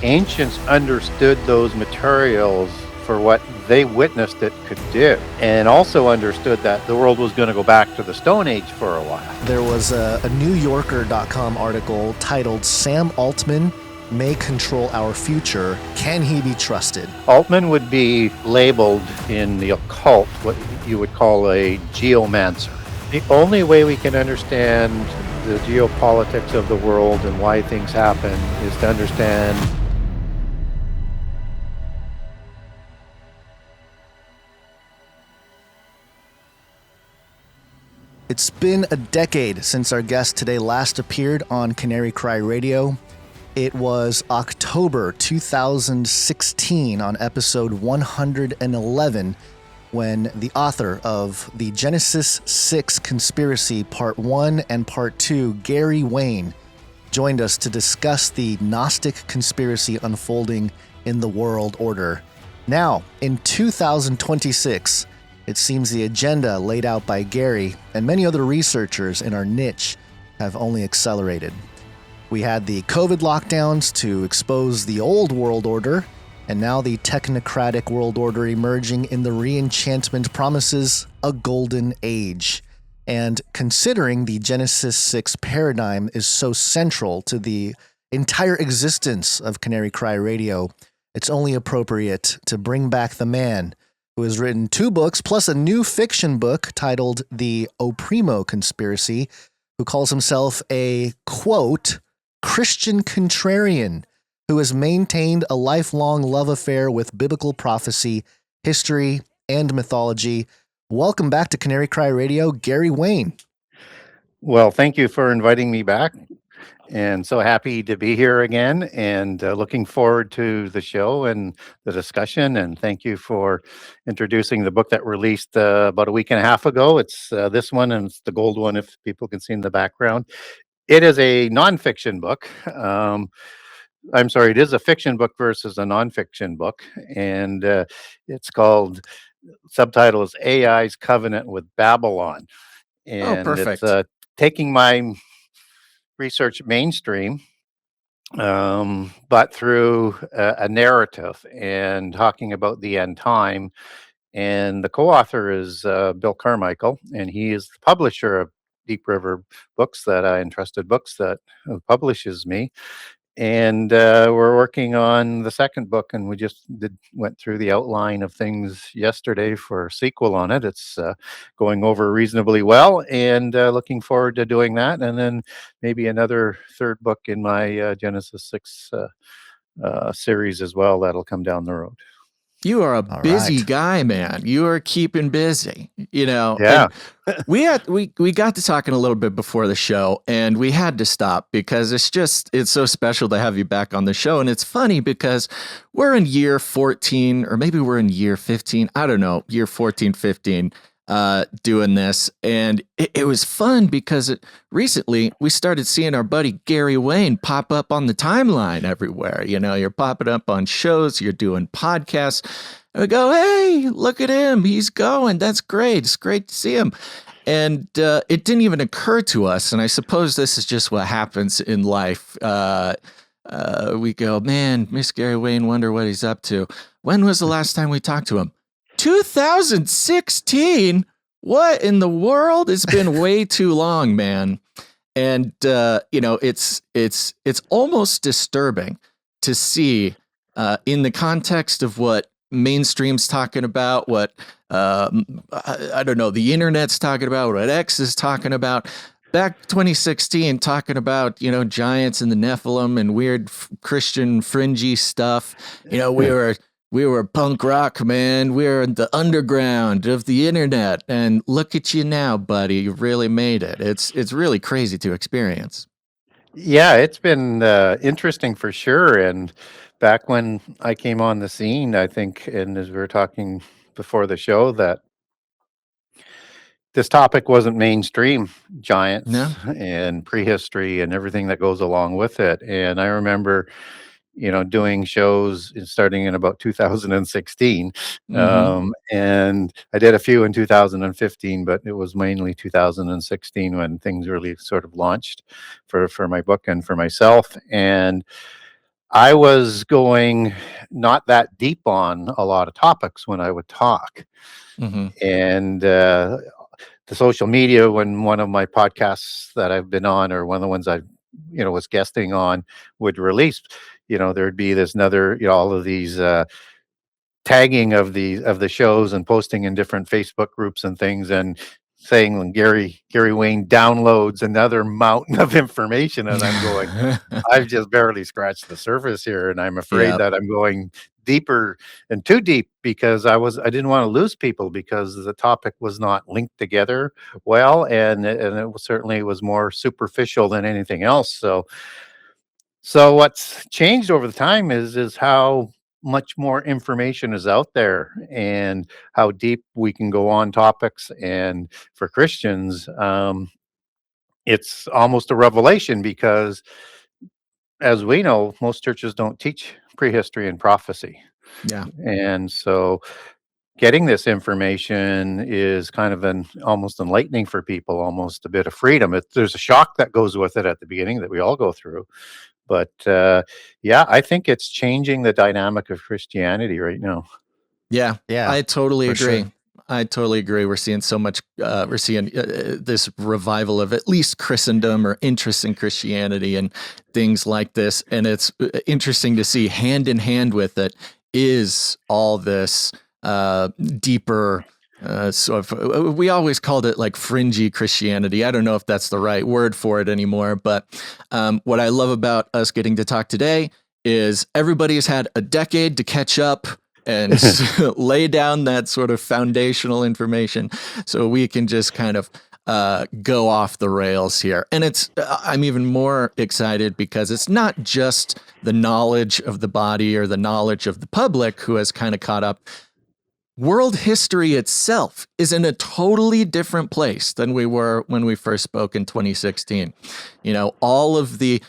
ancients understood those materials for what they witnessed it could do, and also understood that the world was going to go back to the Stone Age for a while. There was a NewYorker.com article titled "Sam Altman May Control Our Future. Can He Be Trusted?" Altman would be labeled in the occult what you would call a geomancer. The only way we can understand the geopolitics of the world and why things happen is to understand It's been a decade since our guest today last appeared on Canary Cry Radio. It was October 2016 on episode 111 when the author of the Genesis 6 Conspiracy Part 1 and Part 2, Gary Wayne, joined us to discuss the Gnostic Conspiracy unfolding in the world order. Now, in 2026, it seems the agenda laid out by Gary and many other researchers in our niche have only accelerated. We had the COVID lockdowns to expose the old world order, and now the technocratic world order emerging in the Re-Enchantment promises a golden age. And considering the Genesis 6 paradigm is so central to the entire existence of Canary Cry Radio, it's only appropriate to bring back the man who has written 2 books plus a new fiction book titled The Oprimo Conspiracy, who calls himself a, quote, Christian contrarian, who has maintained a lifelong love affair with biblical prophecy, history, and mythology. Welcome back to Canary Cry Radio, Gary Wayne. Well, thank you for inviting me back. And so happy to be here again, and looking forward to the show and the discussion. And thank you for introducing the book that released about a week and a half ago. It's this one, and it's the gold one, if people can see in the background. It is a nonfiction book. I'm sorry, it is a fiction book versus a nonfiction book. And it's called, subtitle is AI's Covenant with Babylon. And perfect. It's taking my research mainstream, but through a narrative and talking about the end time. And the co-author is Bill Carmichael, and he is the publisher of Deep River Books, that Entrusted Books, that publishes me. And we're working on the second book, and we just went through the outline of things yesterday for a sequel on it. It's going over reasonably well, and looking forward to doing that. And then maybe another third book in my Genesis 6 series as well that'll come down the road. You are a busy guy, man. You are keeping busy, you know. Yeah. we got to talking a little bit before the show, and we had to stop because it's so special to have you back on the show. And it's funny because we're in year 14, or maybe we're in year 15. I don't know, year 14, 15, doing this. And it was fun because recently we started seeing our buddy Gary Wayne pop up on the timeline everywhere. You know, you're popping up on shows, you're doing podcasts. And we go, hey, look at him. He's going. That's great. It's great to see him. And it didn't even occur to us. And I suppose this is just what happens in life. We go, man, Miss Gary Wayne, wonder what he's up to. When was the last time we talked to him? 2016? What in the world? It's been way too long, man. And you know, it's almost disturbing to see in the context of what mainstream's talking about, what I don't know, the internet's talking about, what X is talking about. Back 2016, talking about, you know, giants and the Nephilim and weird Christian fringy stuff. You know, we were punk rock, man. We're in the underground of the internet. And look at you now, buddy. You really made it. It's really crazy to experience. Yeah, it's been interesting for sure. And back when I came on the scene, I think, and as we were talking before the show, that this topic wasn't mainstream, giants and prehistory and everything that goes along with it. And I remember, you know, doing shows starting in about 2016. And I did a few in 2015, but it was mainly 2016 when things really sort of launched for my book and for myself. And I was going not that deep on a lot of topics when I would talk. Hmm. And the social media, when one of my podcasts that I've been on, or one of the ones I, was guesting on, would release, there'd be this another, all of these tagging of the shows and posting in different Facebook groups and things, and saying when Gary Wayne downloads another mountain of information, and I'm going, I've just barely scratched the surface here, and I'm afraid Yeah. that I'm going deeper and too deep, because I didn't want to lose people, because the topic was not linked together well, and it certainly was more superficial than anything else. So what's changed over the time is how much more information is out there, and how deep we can go on topics. And for Christians, it's almost a revelation, because as we know, most churches don't teach prehistory and prophecy. Yeah. And so getting this information is kind of an almost enlightening for people, almost a bit of freedom. There's a shock that goes with it at the beginning that we all go through. But yeah, I think it's changing the dynamic of Christianity right now. Yeah, Yeah, I totally for agree. sure. I totally agree. We're seeing so much. We're seeing this revival of at least Christendom, or interest in Christianity and things like this. And it's interesting to see, hand in hand with it is all this deeper. Sort of, we always called it like fringy Christianity. I don't know if that's the right word for it anymore. But what I love about us getting to talk today is everybody's had a decade to catch up and lay down that sort of foundational information, so we can just kind of go off the rails here. And I'm even more excited because it's not just the knowledge of the body or the knowledge of the public who has kind of caught up. World history itself is in a totally different place than we were when we first spoke in 2016. All of the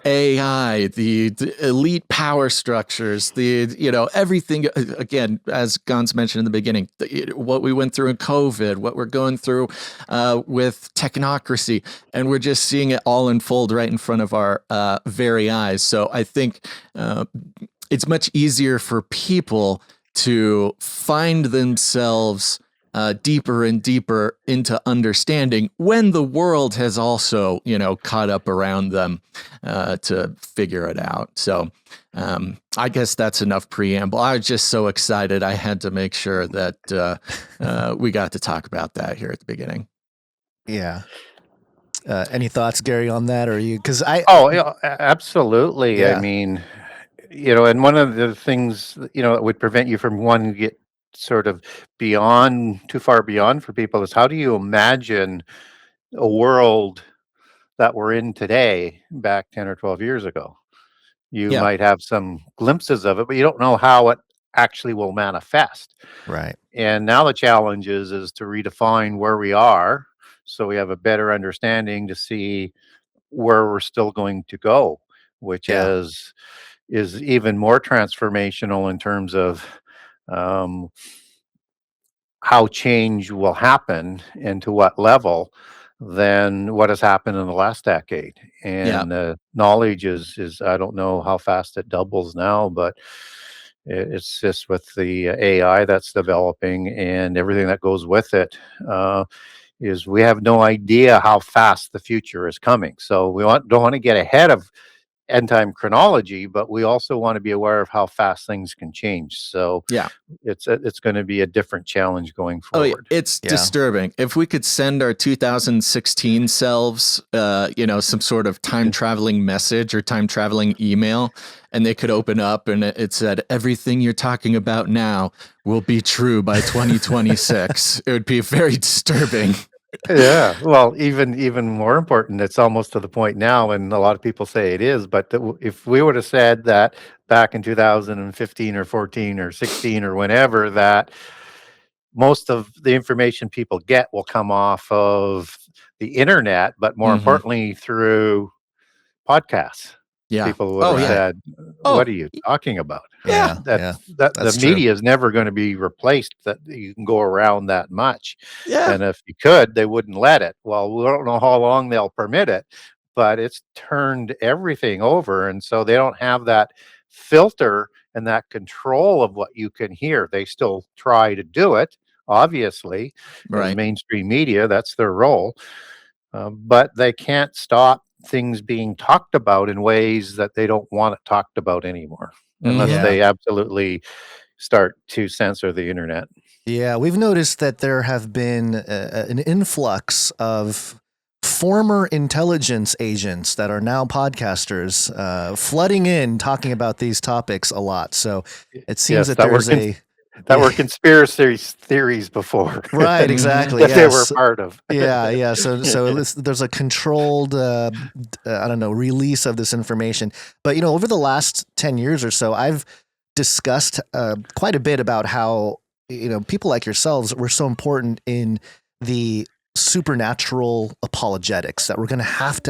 AI, the elite power structures, everything, again, as Gans mentioned in the beginning, what we went through in COVID, what we're going through with technocracy, and we're just seeing it all unfold right in front of our very eyes. So I think it's much easier for people to find themselves deeper and deeper into understanding when the world has also, caught up around them to figure it out. So I guess that's enough preamble. I was just so excited. I had to make sure that we got to talk about that here at the beginning. Yeah. Any thoughts, Gary, on that? Or you? Because Oh, yeah, absolutely. I Yeah. mean, and one of the things, that would prevent you from wanting to get sort of too far beyond for people, is how do you imagine a world that we're in today back 10 or 12 years ago? You Yeah. might have some glimpses of it, but you don't know how it actually will manifest. Right. And now the challenge is to redefine where we are, so we have a better understanding to see where we're still going to go, which Yeah. is even more transformational in terms of um, how change will happen and to what level than what has happened in the last decade. Yeah. And knowledge is I don't know how fast it doubles now, but it's just with the AI that's developing and everything that goes with it. Is we have no idea how fast the future is coming. So don't want to get ahead of end time chronology, but we also want to be aware of how fast things can change. So Yeah. it's going to be a different challenge going Oh, yeah. forward. It's Yeah. disturbing. If we could send our 2016 selves, some sort of time traveling message or time traveling email, and they could open up and it said, everything you're talking about now will be true by 2026. It would be very disturbing. Yeah, well, even more important, it's almost to the point now, and a lot of people say it is, but if we would have said that back in 2015 or 14 or 16 or whenever, that most of the information people get will come off of the internet, but more Mhm. importantly through podcasts. Yeah. People would Oh, have yeah. said, Oh, "What are you talking about?" yeah. Yeah. That the That's true. media is never going to be replaced, that you can go around that much. Yeah. And if you could, they wouldn't let it. Well, we don't know how long they'll permit it, but it's turned everything over. And so they don't have that filter and that control of what you can hear. They still try to do it, obviously, as Right. mainstream media. That's their role. But they can't stop things being talked about in ways that they don't want it talked about anymore, unless Mhm. they absolutely start to censor the internet. Yeah, we've noticed that there have been an influx of former intelligence agents that are now podcasters flooding in talking about these topics a lot. So it seems Yes, that that were there's a that were conspiracy theories before. right, Mhm. exactly. That they were Yes. part of. Yeah. So there's a controlled, I don't know, release of this information. But over the last 10 years or so, I've discussed quite a bit about how people like yourselves were so important in the supernatural apologetics that we're going to have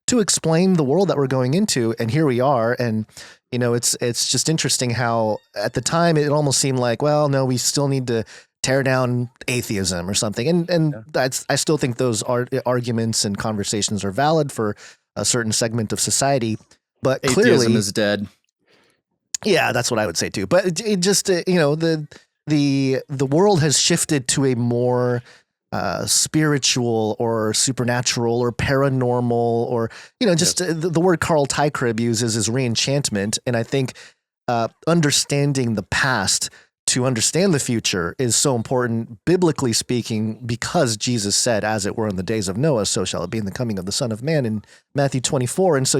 to explain the world that we're going into. And here we are. And it's just interesting how at the time it almost seemed like, well, no, we still need to tear down atheism or something. And Yeah. I still think those arguments and conversations are valid for a certain segment of society. But Atheism clearly, is dead. yeah, that's what I would say too. But it just the world has shifted to a more spiritual or supernatural or paranormal or just the word Carl Tykrib uses is re-enchantment, and I think understanding the past to understand the future is so important, biblically speaking, because Jesus said, as it were in the days of Noah, so shall it be in the coming of the Son of Man in Matthew 24. And so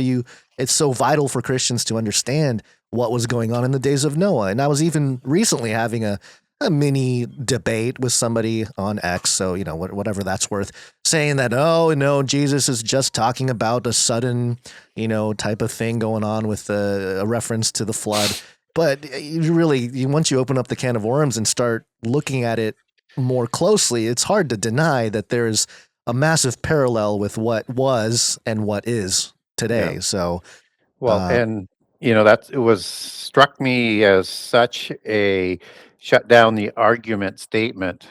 it's so vital for Christians to understand what was going on in the days of Noah. And I was even recently having a mini debate with somebody on X, so whatever that's worth, saying that, oh no, Jesus is just talking about a sudden type of thing going on with a reference to the flood. But once you open up the can of worms and start looking at it more closely, it's hard to deny that there's a massive parallel with what was and what is today. Yeah. So, Well, and that it was struck me as such a shut down the argument statement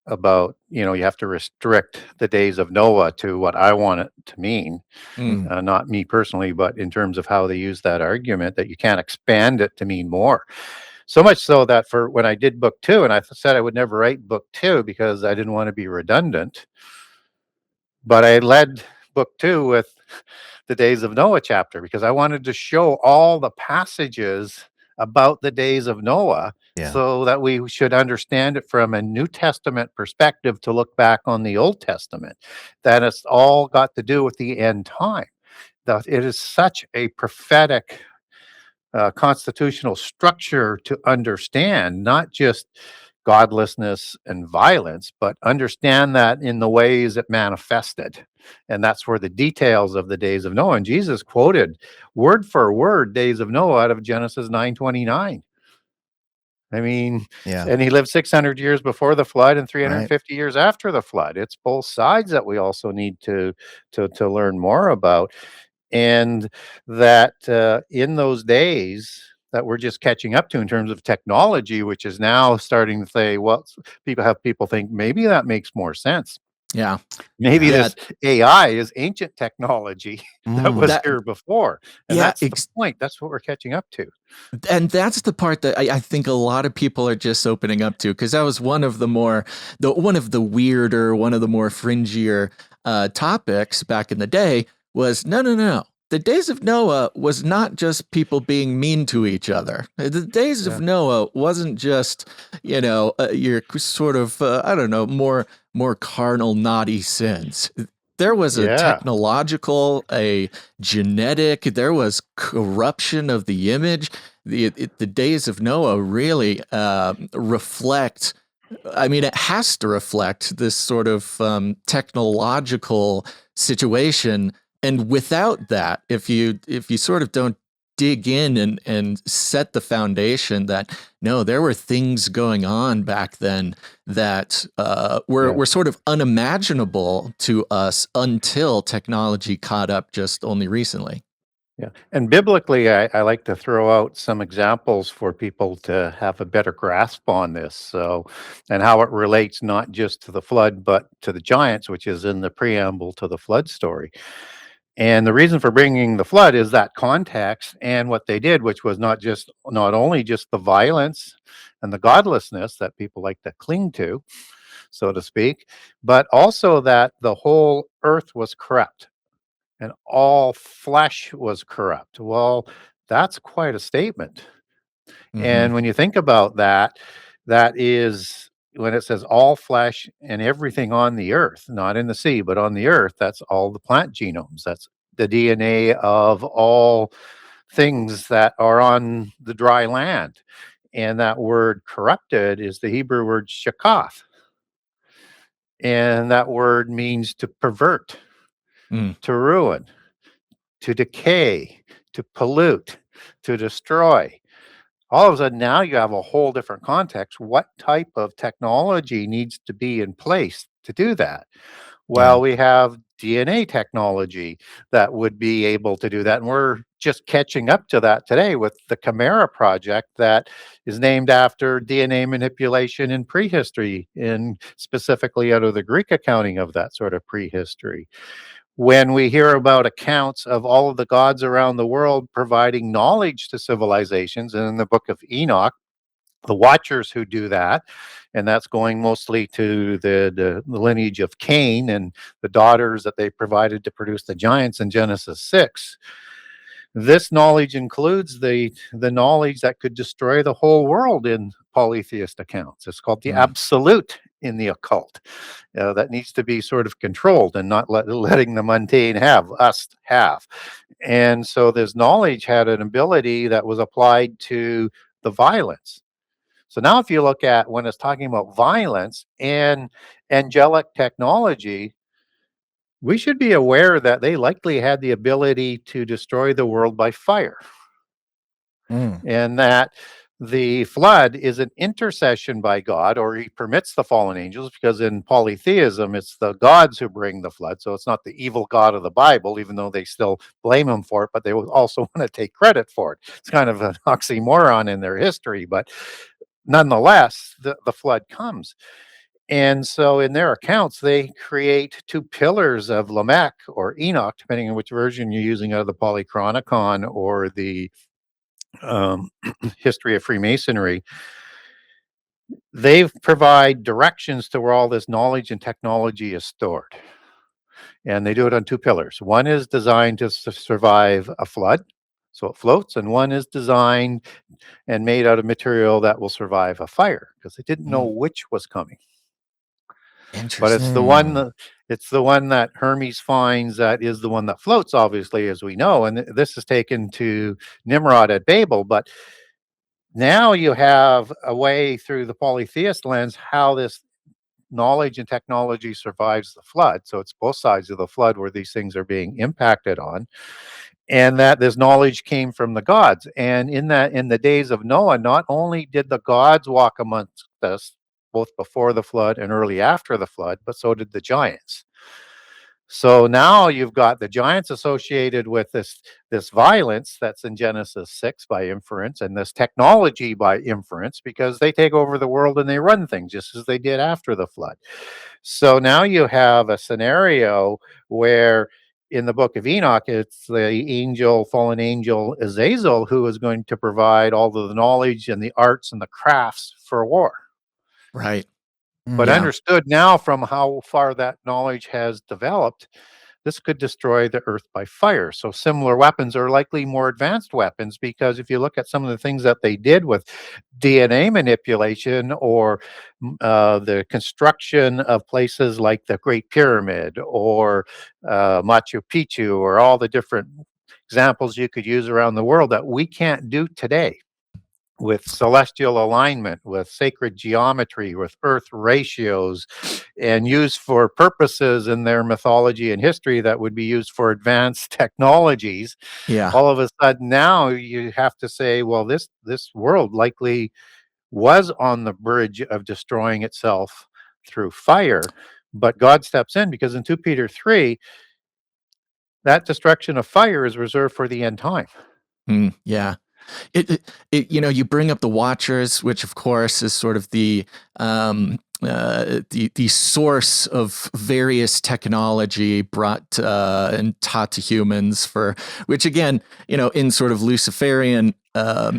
about you have to restrict the days of Noah to what I want it to mean. Mm. Not me personally, but in terms of how they use that argument, that you can't expand it to mean more. So much so that for when I did book 2, and I said I would never write book 2 because I didn't want to be redundant, but I led book 2 with the Days of Noah chapter because I wanted to show all the passages about the days of Noah yeah. so that we should understand it from a New Testament perspective to look back on the Old Testament. That it's all got to do with the end time. That it is such a prophetic constitutional structure to understand, not just godlessness and violence, but understand that in the ways it manifested. And that's where the details of the days of Noah. And Jesus quoted word for word days of Noah out of Genesis 9:29. I mean, Yeah. and he lived 600 years before the flood and Right. 350 years after the flood. It's both sides that we also need to learn more about. And that in those days that we're just catching up to in terms of technology, which is now starting to say, well, people think maybe that makes more sense. Yeah. Maybe Yeah. this AI is ancient technology that was That- here before. And Yeah, that's the point. That's what we're catching up to. And that's the part that I think a lot of people are just opening up to, because that was one of the weirder, one of the more fringier topics back in the day was no. The days of Noah was not just people being mean to each other. The days of Noah wasn't just, your sort of, I don't know, more carnal, naughty sins. There was a technological, a genetic, there was corruption of the image. The days of Noah really reflect, I mean, it has to reflect this sort of technological situation. And without that, if you sort of don't dig in and set the foundation that no, there were things going on back then that were sort of unimaginable to us until technology caught up just only recently. Yeah. And biblically, I like to throw out some examples for people to have a better grasp on this. So, and how it relates not just to the flood, but to the giants, which is in the preamble to the flood story. And the reason for bringing the flood is that context and what they did, which was not only just the violence and the godlessness that people like to cling to, so to speak, but also that the whole earth was corrupt and all flesh was corrupt. Well, that's quite a statement. Mm-hmm. And when you think about that, that is when it says all flesh and everything on the earth, not in the sea, but on the earth, that's all the plant genomes. That's the DNA of all things that are on the dry land. And that word corrupted is the Hebrew word shakath. And that word means to pervert, Mm. to ruin, to decay, to pollute, to destroy. All of a sudden, now you have a whole different context. What type of technology needs to be in place to do that? Yeah. Well, we have DNA technology that would be able to do that. And we're just catching up to that today with the Chimera project that is named after DNA manipulation in prehistory, and specifically out of the Greek accounting of that sort of prehistory. When we hear about accounts of all of the gods around the world providing knowledge to civilizations, and in the book of Enoch, the watchers who do that, and that's going mostly to the lineage of Cain and the daughters that they provided to produce the giants in Genesis 6. This knowledge includes the knowledge that could destroy the whole world in polytheist accounts. It's called the Mm. absolute in the occult. That needs to be sort of controlled and not letting the mundane have. And so this knowledge had an ability that was applied to the violence. So now if you look at when it's talking about violence and angelic technology, we should be aware that they likely had the ability to destroy the world by fire, Mm. and that the flood is an intercession by God, or he permits the fallen angels, because in polytheism, it's the gods who bring the flood. So it's not the evil God of the Bible, even though they still blame him for it, but they also want to take credit for it. It's kind of an oxymoron in their history, but nonetheless, the flood comes. And so in their accounts, they create two pillars of Lamech or Enoch, depending on which version you're using out of the Polychronicon or the um, history of Freemasonry. They provide directions to where all this knowledge and technology is stored. And they do it on two pillars. One is designed to survive a flood, so it floats, and one is designed and made out of material that will survive a fire, because they didn't know Mm. which was coming. But Interesting. it's the one that Hermes finds that is the one that floats, obviously, as we know. And this is taken to Nimrod at Babel. But now you have a way through the polytheist lens how this knowledge and technology survives the flood. So it's both sides of the flood where these things are being impacted on, and that this knowledge came from the gods. And in the days of Noah, not only did the gods walk amongst us, both before the flood and early after the flood, but so did the giants. So now you've got the giants associated with this violence that's in Genesis 6 by inference, and this technology by inference, because they take over the world and they run things just as they did after the flood. So now you have a scenario where in the book of Enoch, it's the fallen angel Azazel, who is going to provide all of the knowledge and the arts and the crafts for war. Right. But Yeah. understood now from how far that knowledge has developed, this could destroy the earth by fire. So similar weapons are likely more advanced weapons, because if you look at some of the things that they did with DNA manipulation, or the construction of places like the Great Pyramid or Machu Picchu, or all the different examples you could use around the world that we can't do today, with celestial alignment, with sacred geometry, with earth ratios, and used for purposes in their mythology and history that would be used for advanced technologies. Yeah. All of a sudden now you have to say, well, this world likely was on the bridge of destroying itself through fire, but God steps in, because in 2 Peter 3, that destruction of fire is reserved for the end time. Yeah. You bring up the Watchers, which of course is sort of the the source of various technology brought and taught to humans, for which, again, in sort of Luciferian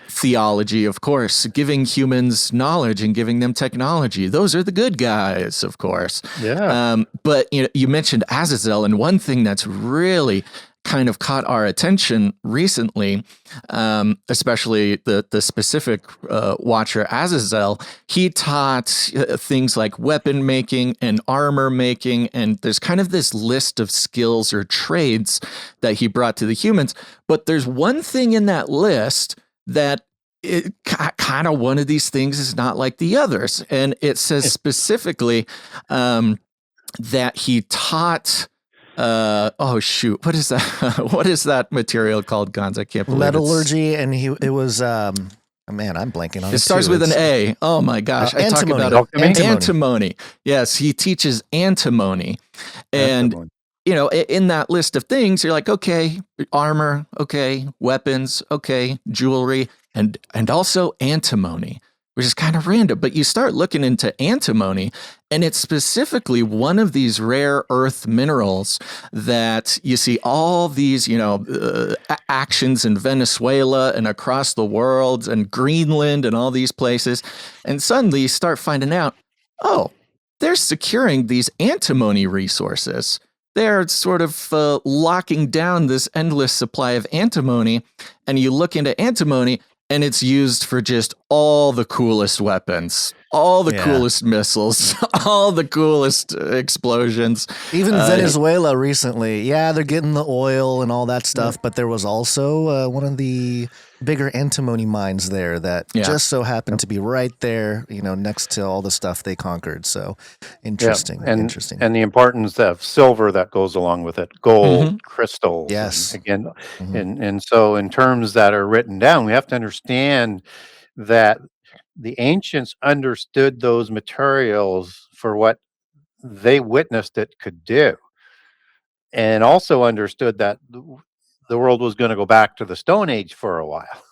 theology, of course, giving humans knowledge and giving them technology, those are the good guys, of course. Yeah. But you mentioned Azazel, and one thing that's really kind of caught our attention recently, especially the specific watcher Azazel. He taught things like weapon making and armor making, and there's kind of this list of skills or trades that he brought to the humans. But there's one thing in that list that it kind of, one of these things is not like the others, and it says specifically that he taught. Oh shoot! What is that? What is that material called, Gons? I can't believe metallurgy, and it was. Man, I'm blanking on it. It starts with an A. Oh my gosh! I talk about antimony. Yes, he teaches antimony, and in that list of things, you're like, okay, armor, okay, weapons, okay, jewelry, and also antimony, which is kind of random. But you start looking into antimony, and it's specifically one of these rare earth minerals that you see all these, actions in Venezuela and across the world and Greenland and all these places. And suddenly you start finding out, oh, they're securing these antimony resources. They're sort of locking down this endless supply of antimony. And you look into antimony, and it's used for just all the coolest weapons, all the coolest missiles, all the coolest explosions. Even Venezuela recently, they're getting the oil and all that stuff, but there was also one of the bigger antimony mines there that just so happened to be right there, next to all the stuff they conquered. So interesting. Interesting. And the importance of silver that goes along with it, gold, crystals. Yes. And so in terms that are written down, we have to understand that the ancients understood those materials for what they witnessed it could do, and also understood that the world was going to go back to the Stone Age for a while.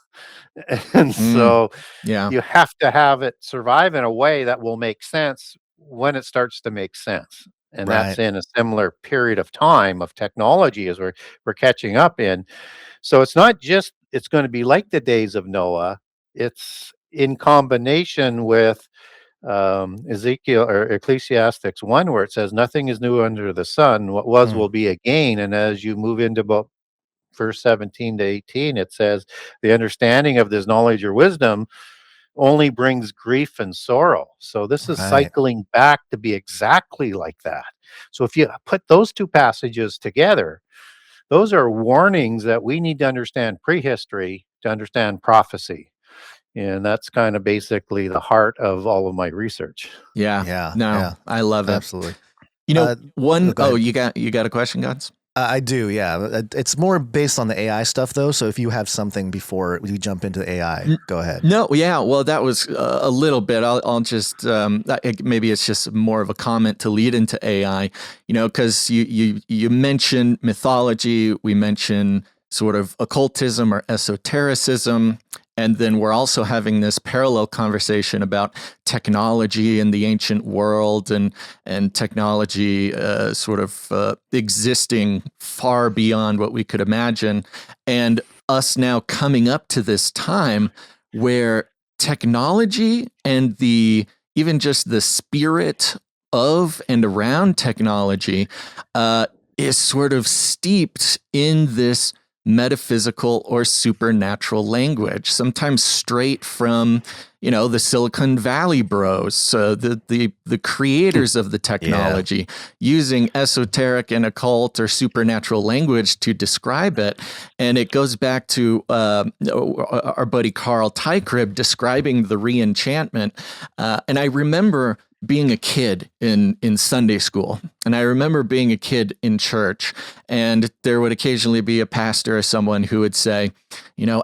And so you have to have it survive in a way that will make sense when it starts to make sense. And that's in a similar period of time of technology as we're catching up in. So it's not just, it's going to be like the days of Noah. It's in combination with Ezekiel or Ecclesiastes 1, where it says nothing is new under the sun. What was will be again. And as you move into about verse 17 to 18, it says the understanding of this knowledge or wisdom only brings grief and sorrow. So this is cycling back to be exactly like that. So if you put those two passages together, those are warnings that we need to understand prehistory to understand prophecy. And that's kind of basically the heart of all of my research. I love it. Absolutely. You got a question, Guns? I do, yeah. It's more based on the AI stuff, though. So if you have something before we jump into the AI, go ahead. No, well, that was a little bit. I'll just maybe it's just more of a comment to lead into AI. Because you mentioned mythology, we mentioned sort of occultism or esotericism. And then we're also having this parallel conversation about technology in the ancient world and technology sort of existing far beyond what we could imagine. And us now coming up to this time where technology and even just the spirit of and around technology is sort of steeped in this metaphysical or supernatural language, sometimes straight from, the Silicon Valley bros, the creators of the technology, using esoteric and occult or supernatural language to describe it. And it goes back to our buddy Carl Tykrib describing the Re-Enchantment. And I remember being a kid in Sunday school, and I remember being a kid in church, and there would occasionally be a pastor or someone who would say,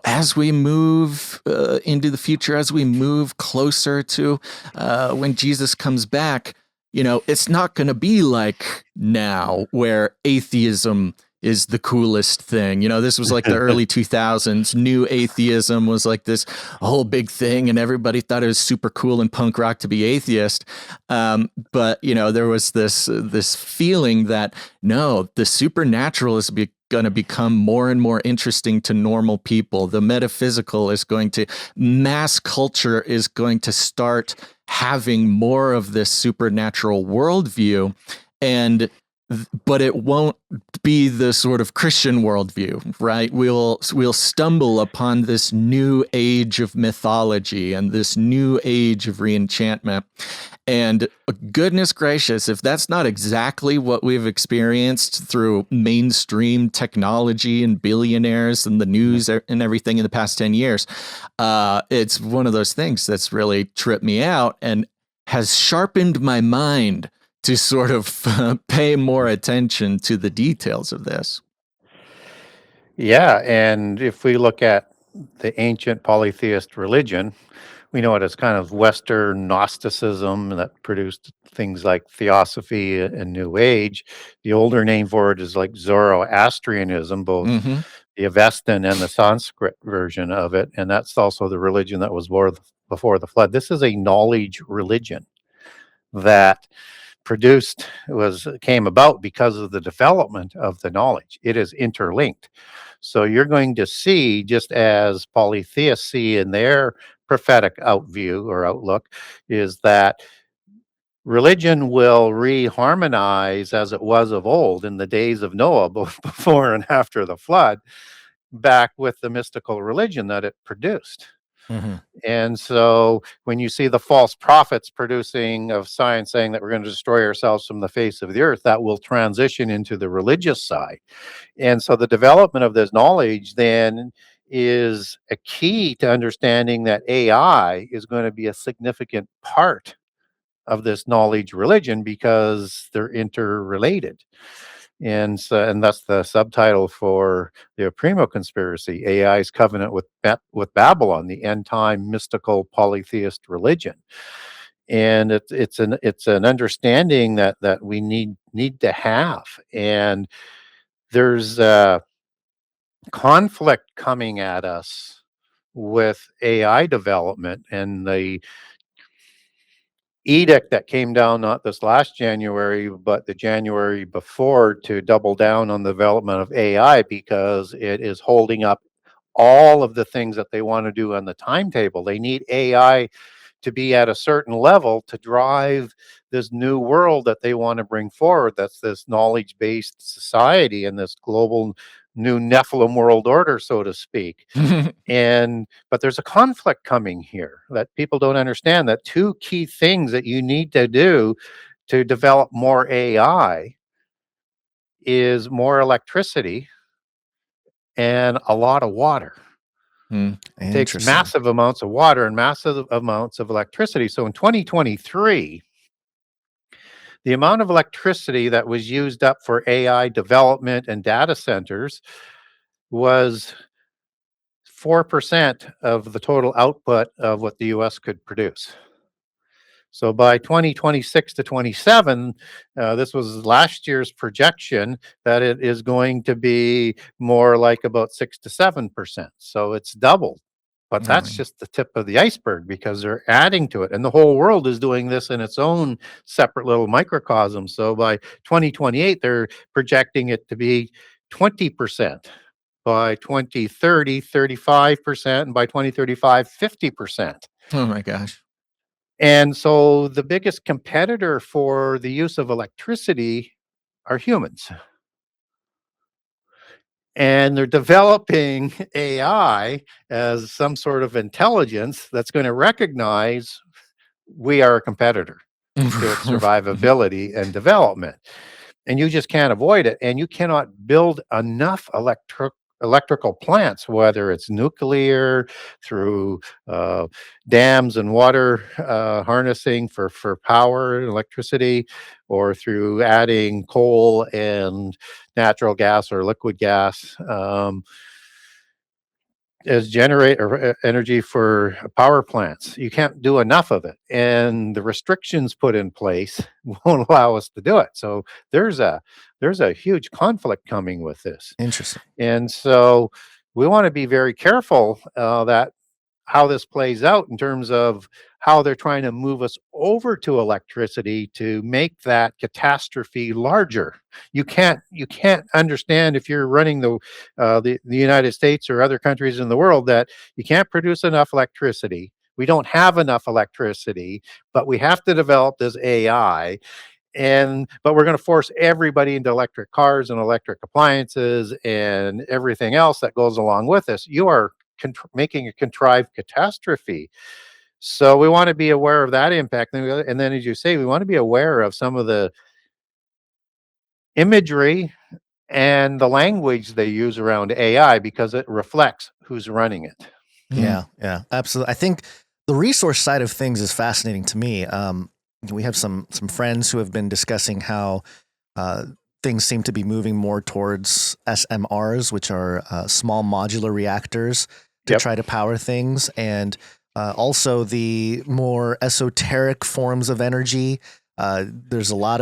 as we move into the future, as we move closer to when Jesus comes back, it's not going to be like now where atheism is the coolest thing. This was like the early 2000s. New atheism was like this whole big thing, and everybody thought it was super cool and punk rock to be atheist. But there was this feeling that no, the supernatural is going to become more and more interesting to normal people. The metaphysical is going to, mass culture is going to start having more of this supernatural worldview, but it won't be the sort of Christian worldview, right? We'll stumble upon this new age of mythology and this new age of re-enchantment. And goodness gracious, if that's not exactly what we've experienced through mainstream technology and billionaires and the news and everything in the past 10 years, it's one of those things that's really tripped me out and has sharpened my mind to sort of pay more attention to the details of this. Yeah, and if we look at the ancient polytheist religion, we know it as kind of Western Gnosticism that produced things like Theosophy and New Age. The older name for it is like Zoroastrianism, both the Avestan and the Sanskrit version of it, and that's also the religion that was before the flood. This is a knowledge religion that came about because of the development of the knowledge. It is interlinked. So you're going to see, just as polytheists see in their prophetic outview or outlook, is that religion will reharmonize as it was of old in the days of Noah, both before and after the flood, back with the mystical religion that it produced. And so when you see the false prophets producing of science saying that we're going to destroy ourselves from the face of the earth, that will transition into the religious side. And so the development of this knowledge then is a key to understanding that AI is going to be a significant part of this knowledge religion because they're interrelated. And that's the subtitle for the Oprimo Conspiracy: AI's covenant with Babylon, the end time mystical polytheist religion. And it's an understanding that we need to have. And there's conflict coming at us with AI development, and the edict that came down not this last January, but the January before, to double down on the development of AI because it is holding up all of the things that they want to do on the timetable. They need AI to be at a certain level to drive this new world that they want to bring forward. That's this knowledge-based society and this global new Nephilim world order, so to speak. But there's a conflict coming here that people don't understand, that two key things that you need to do to develop more AI is more electricity and a lot of water. It takes massive amounts of water and massive amounts of electricity. So in 2023, the amount of electricity that was used up for AI development and data centers was 4% of the total output of what the US could produce. So by 2026 to 27, this was last year's projection, that it is going to be more like about 6 to 7%. So it's doubled. But that's just the tip of the iceberg because they're adding to it. And the whole world is doing this in its own separate little microcosm. So by 2028, they're projecting it to be 20%. By 2030, 35%. And by 2035, 50%. Oh my gosh. And so the biggest competitor for the use of electricity are humans. And they're developing AI as some sort of intelligence that's going to recognize we are a competitor to its survivability and development. And you just can't avoid it. And you cannot build enough electrical plants, whether it's nuclear, through dams and water harnessing for power and electricity, or through adding coal and natural gas or liquid gas. as generate energy for power plants. You can't do enough of it, and the restrictions put in place won't allow us to do it. So there's a huge conflict coming with this, Interesting. and so we want to be very careful that how this plays out in terms of how they're trying to move us over to electricity to make that catastrophe larger. You can't understand, if you're running the United States or other countries in the world, that you can't produce enough electricity. We don't have enough electricity, but we have to develop this AI, but we're going to force everybody into electric cars and electric appliances and everything else that goes along with this. You are making a contrived catastrophe. So we want to be aware of that impact. And then, as you say, we want to be aware of some of the imagery and the language they use around AI, because it reflects who's running it. Yeah, absolutely. I think the resource side of things is fascinating to me. We have some friends who have been discussing how things seem to be moving more towards SMRs, which are small modular reactors, to try to power things, and also the more esoteric forms of energy. There's a lot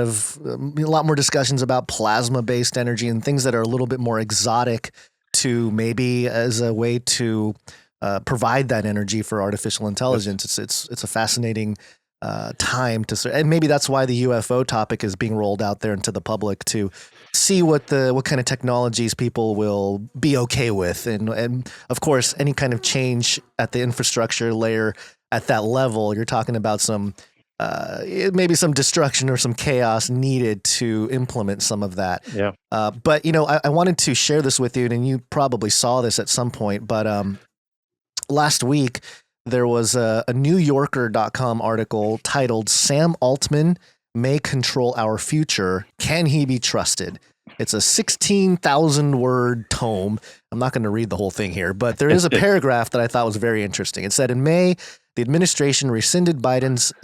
more discussions about plasma-based energy and things that are a little bit more exotic, to maybe as a way to provide that energy for artificial intelligence. It's a fascinating time to, and maybe that's why the UFO topic is being rolled out there into the public, to see what kind of technologies people will be okay with, and of course any kind of change at the infrastructure layer at that level. You're talking about some maybe some destruction or some chaos needed to implement some of that. Yeah. But I wanted to share this with you, and you probably saw this at some point, but last week there was a NewYorker.com article titled "Sam Altman May Control Our Future. Can He Be Trusted?" It's a 16,000 word tome. I'm not going to read the whole thing here, but there is a paragraph that I thought was very interesting. It said, in May, the administration rescinded Biden's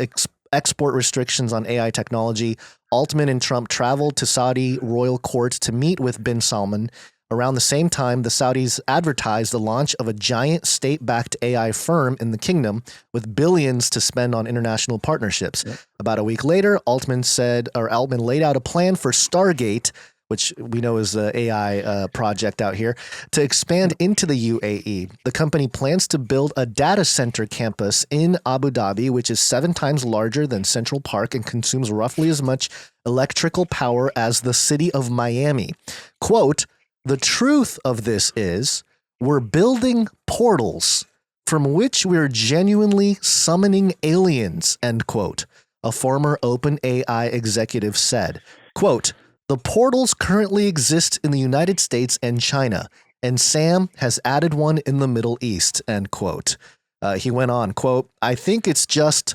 export restrictions on AI technology. Altman and Trump traveled to Saudi royal court to meet with bin Salman. Around the same time, the Saudis advertised the launch of a giant state-backed AI firm in the kingdom with billions to spend on international partnerships. Yep. About a week later, Altman laid out a plan for Stargate, which we know is the AI project out here, to expand into the UAE. The company plans to build a data center campus in Abu Dhabi, which is 7 times larger than Central Park and consumes roughly as much electrical power as the city of Miami. Quote, "The truth of this is we're building portals from which we're genuinely summoning aliens," end quote, a former OpenAI executive said. Quote, "The portals currently exist in the United States and China, and Sam has added one in the Middle East," end quote. He went on, quote, "I think it's just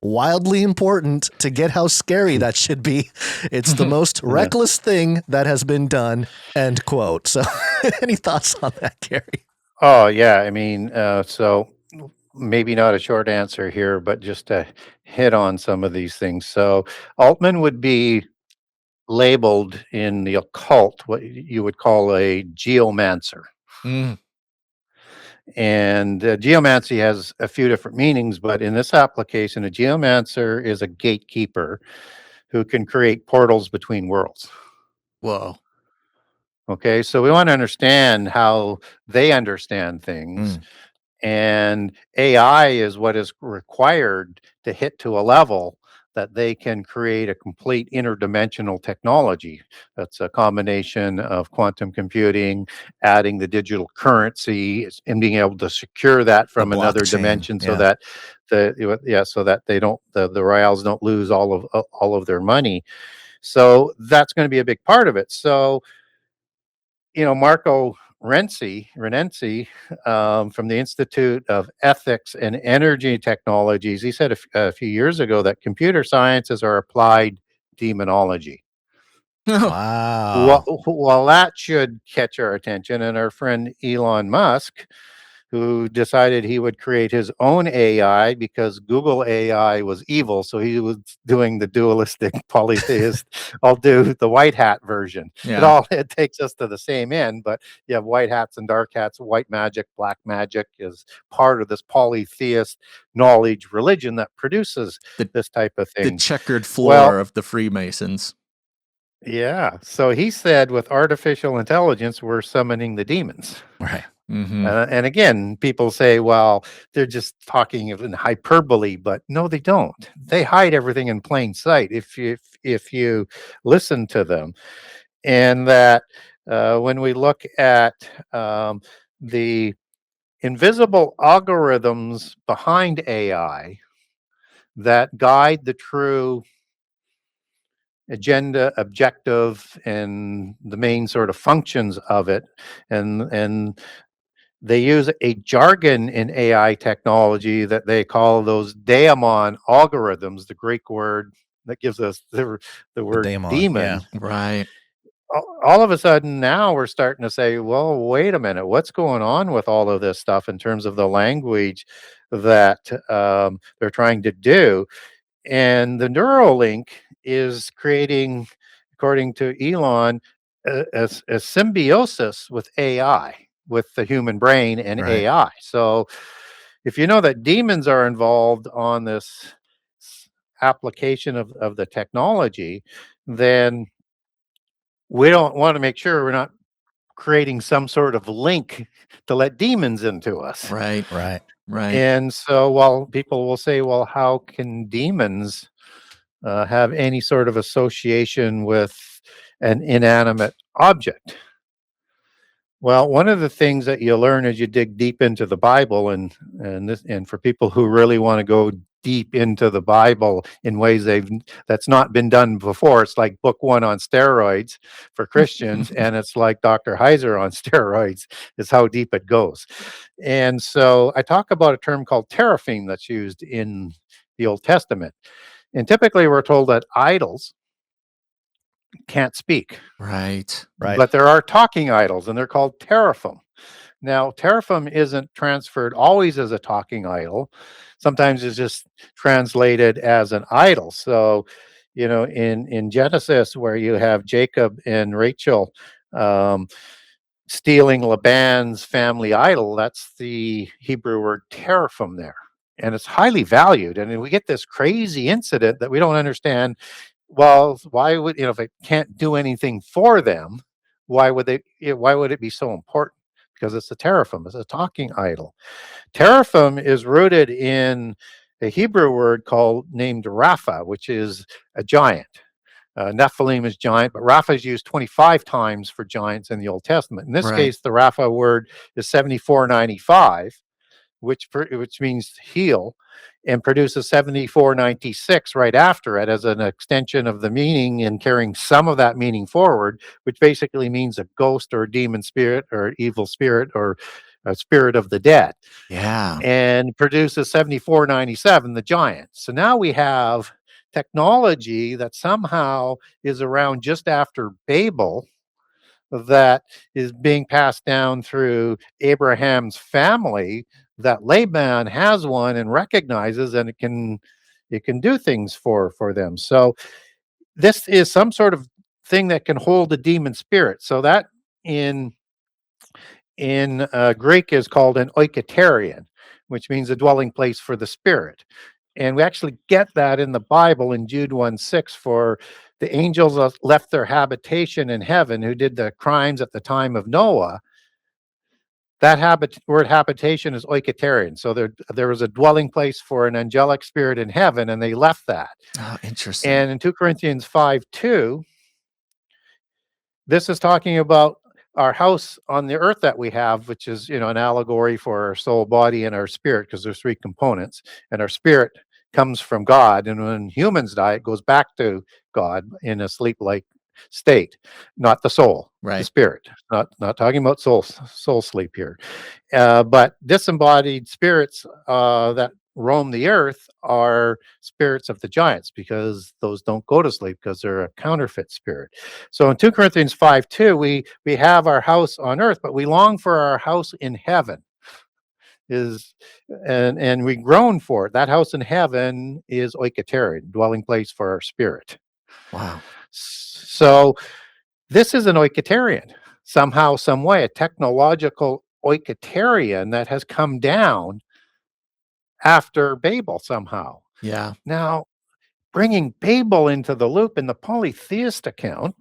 wildly important to get how scary that should be. It's the most reckless thing that has been done," end quote. So any thoughts on that, Gary? Oh, yeah. I mean, so maybe not a short answer here, but just to hit on some of these things. So Altman would be labeled in the occult what you would call a geomancer. Mm. And geomancy has a few different meanings, but in this application, a geomancer is a gatekeeper who can create portals between worlds. Whoa. Okay, so we want to understand how they understand things. And AI is what is required to hit to a level that they can create a complete interdimensional technology. That's a combination of quantum computing, adding the digital currency, and being able to secure that from another dimension, so that the royals don't lose all of their money. So that's going to be a big part of it. So, Marco Renzi, from the Institute of Ethics and Energy Technologies, he said a few years ago that computer sciences are applied demonology. Wow. Well, that should catch our attention. And our friend Elon Musk who decided he would create his own AI because Google AI was evil. So he was doing the dualistic polytheist, I'll do the white hat version. Yeah. It takes us to the same end, but you have white hats and dark hats. White magic, black magic is part of this polytheist knowledge religion that produces this type of The thing. checkered floor of the Freemasons. Yeah. So he said with artificial intelligence, we're summoning the demons. Right. Mm-hmm. And again, people say, well, they're just talking in hyperbole, but no, they don't. They hide everything in plain sight if you listen to them. And that when we look at the invisible algorithms behind AI that guide the true agenda, objective, and the main sort of functions of it, and they use a jargon in AI technology that they call those daemon algorithms, the Greek word that gives us the word daemon, demon. yeah. Right. All of a sudden now we're starting to say, well, wait a minute, what's going on with all of this stuff in terms of the language that they're trying to do? And the Neuralink is creating, according to Elon, a symbiosis with AI, with the human brain and Right. AI. So if you know that demons are involved on this application of the technology, then we don't want to make sure we're not creating some sort of link to let demons into us. Right. Right. Right. And so while people will say, well, how can demons have any sort of association with an inanimate object? Well, one of the things that you learn as you dig deep into the Bible, and for people who really want to go deep into the Bible in ways that's not been done before, it's like book one on steroids for Christians, and it's like Dr. Heiser on steroids, is how deep it goes. And so I talk about a term called teraphim that's used in the Old Testament. And typically we're told that idols can't speak. Right. Right. But there are talking idols, and they're called teraphim. Now, teraphim isn't transferred always as a talking idol. Sometimes it's just translated as an idol. So, in Genesis, where you have Jacob and Rachel stealing Laban's family idol, that's the Hebrew word teraphim there. And it's highly valued. And then we get this crazy incident that we don't understand. Well, why would, if it can't do anything for them, why would it be so important? Because it's a teraphim, it's a talking idol. Teraphim is rooted in a Hebrew word named Rapha, which is a giant. Nephilim is giant, but Rapha is used 25 times for giants in the Old Testament. In this case, the Rapha word is 7495, which means heal, and produces 7496 right after it as an extension of the meaning and carrying some of that meaning forward, which basically means a ghost or a demon spirit or evil spirit or a spirit of the dead. Yeah. And produces 7497, the giant. So now we have technology that somehow is around just after Babel, that is being passed down through Abraham's family, that Laban has one and recognizes, and it can do things for them. So this is some sort of thing that can hold a demon spirit. So that in Greek is called an oiketerion, which means a dwelling place for the spirit. And we actually get that in the Bible in Jude 1:6, for the angels left their habitation in heaven who did the crimes at the time of Noah. That word habitation is oiketerion. So there was a dwelling place for an angelic spirit in heaven, and they left that. Oh, interesting. And in 2 Corinthians 5:2, this is talking about our house on the earth that we have, which is, an allegory for our soul, body, and our spirit, because there's three components. And our spirit comes from God. And when humans die, it goes back to God in a sleep-like state, not the soul, the spirit. Not talking about soul sleep here. But disembodied spirits that roam the earth are spirits of the giants, because those don't go to sleep because they're a counterfeit spirit. So in 2 Corinthians 5:2, we have our house on earth, but we long for our house in heaven. is, and we groan for it. That house in heaven is oiketerion, dwelling place for our spirit. Wow. So this is an oiketerion, somehow, some way, a technological oiketerion that has come down after Babel somehow. Yeah. Now, bringing Babel into the loop in the polytheist account,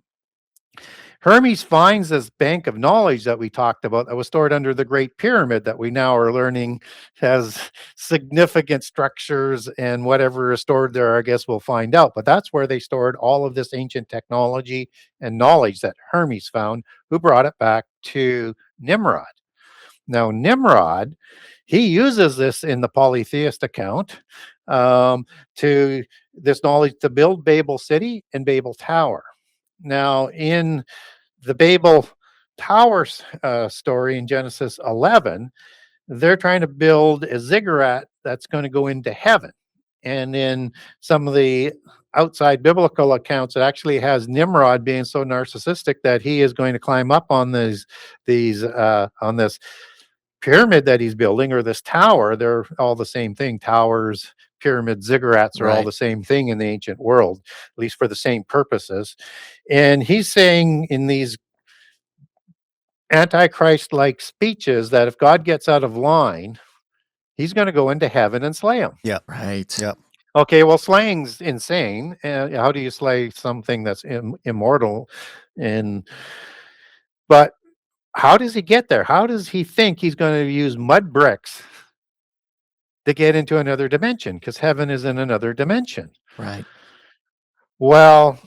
Hermes finds this bank of knowledge that we talked about that was stored under the Great Pyramid that we now are learning has significant structures, and whatever is stored there, I guess we'll find out. But that's where they stored all of this ancient technology and knowledge that Hermes found, who brought it back to Nimrod. Now, Nimrod, he uses this in the polytheist account to this knowledge to build Babel City and Babel Tower. Now, in the Babel Tower story in Genesis 11, they're trying to build a ziggurat that's going to go into heaven. And in some of the outside biblical accounts, it actually has Nimrod being so narcissistic that he is going to climb up on on this pyramid that he's building, or this tower. They're all the same thing. Towers, pyramids, ziggurats are all the same thing in the ancient world, at least for the same purposes. And he's saying in these Antichrist-like speeches that if God gets out of line, he's going to go into heaven and slay him. Yeah. Right. Yep. Okay, well, slaying's insane. How do you slay something that's immortal? But how does he get there? How does he think he's going to use mud bricks to get into another dimension? Because heaven is in another dimension. Right. Well,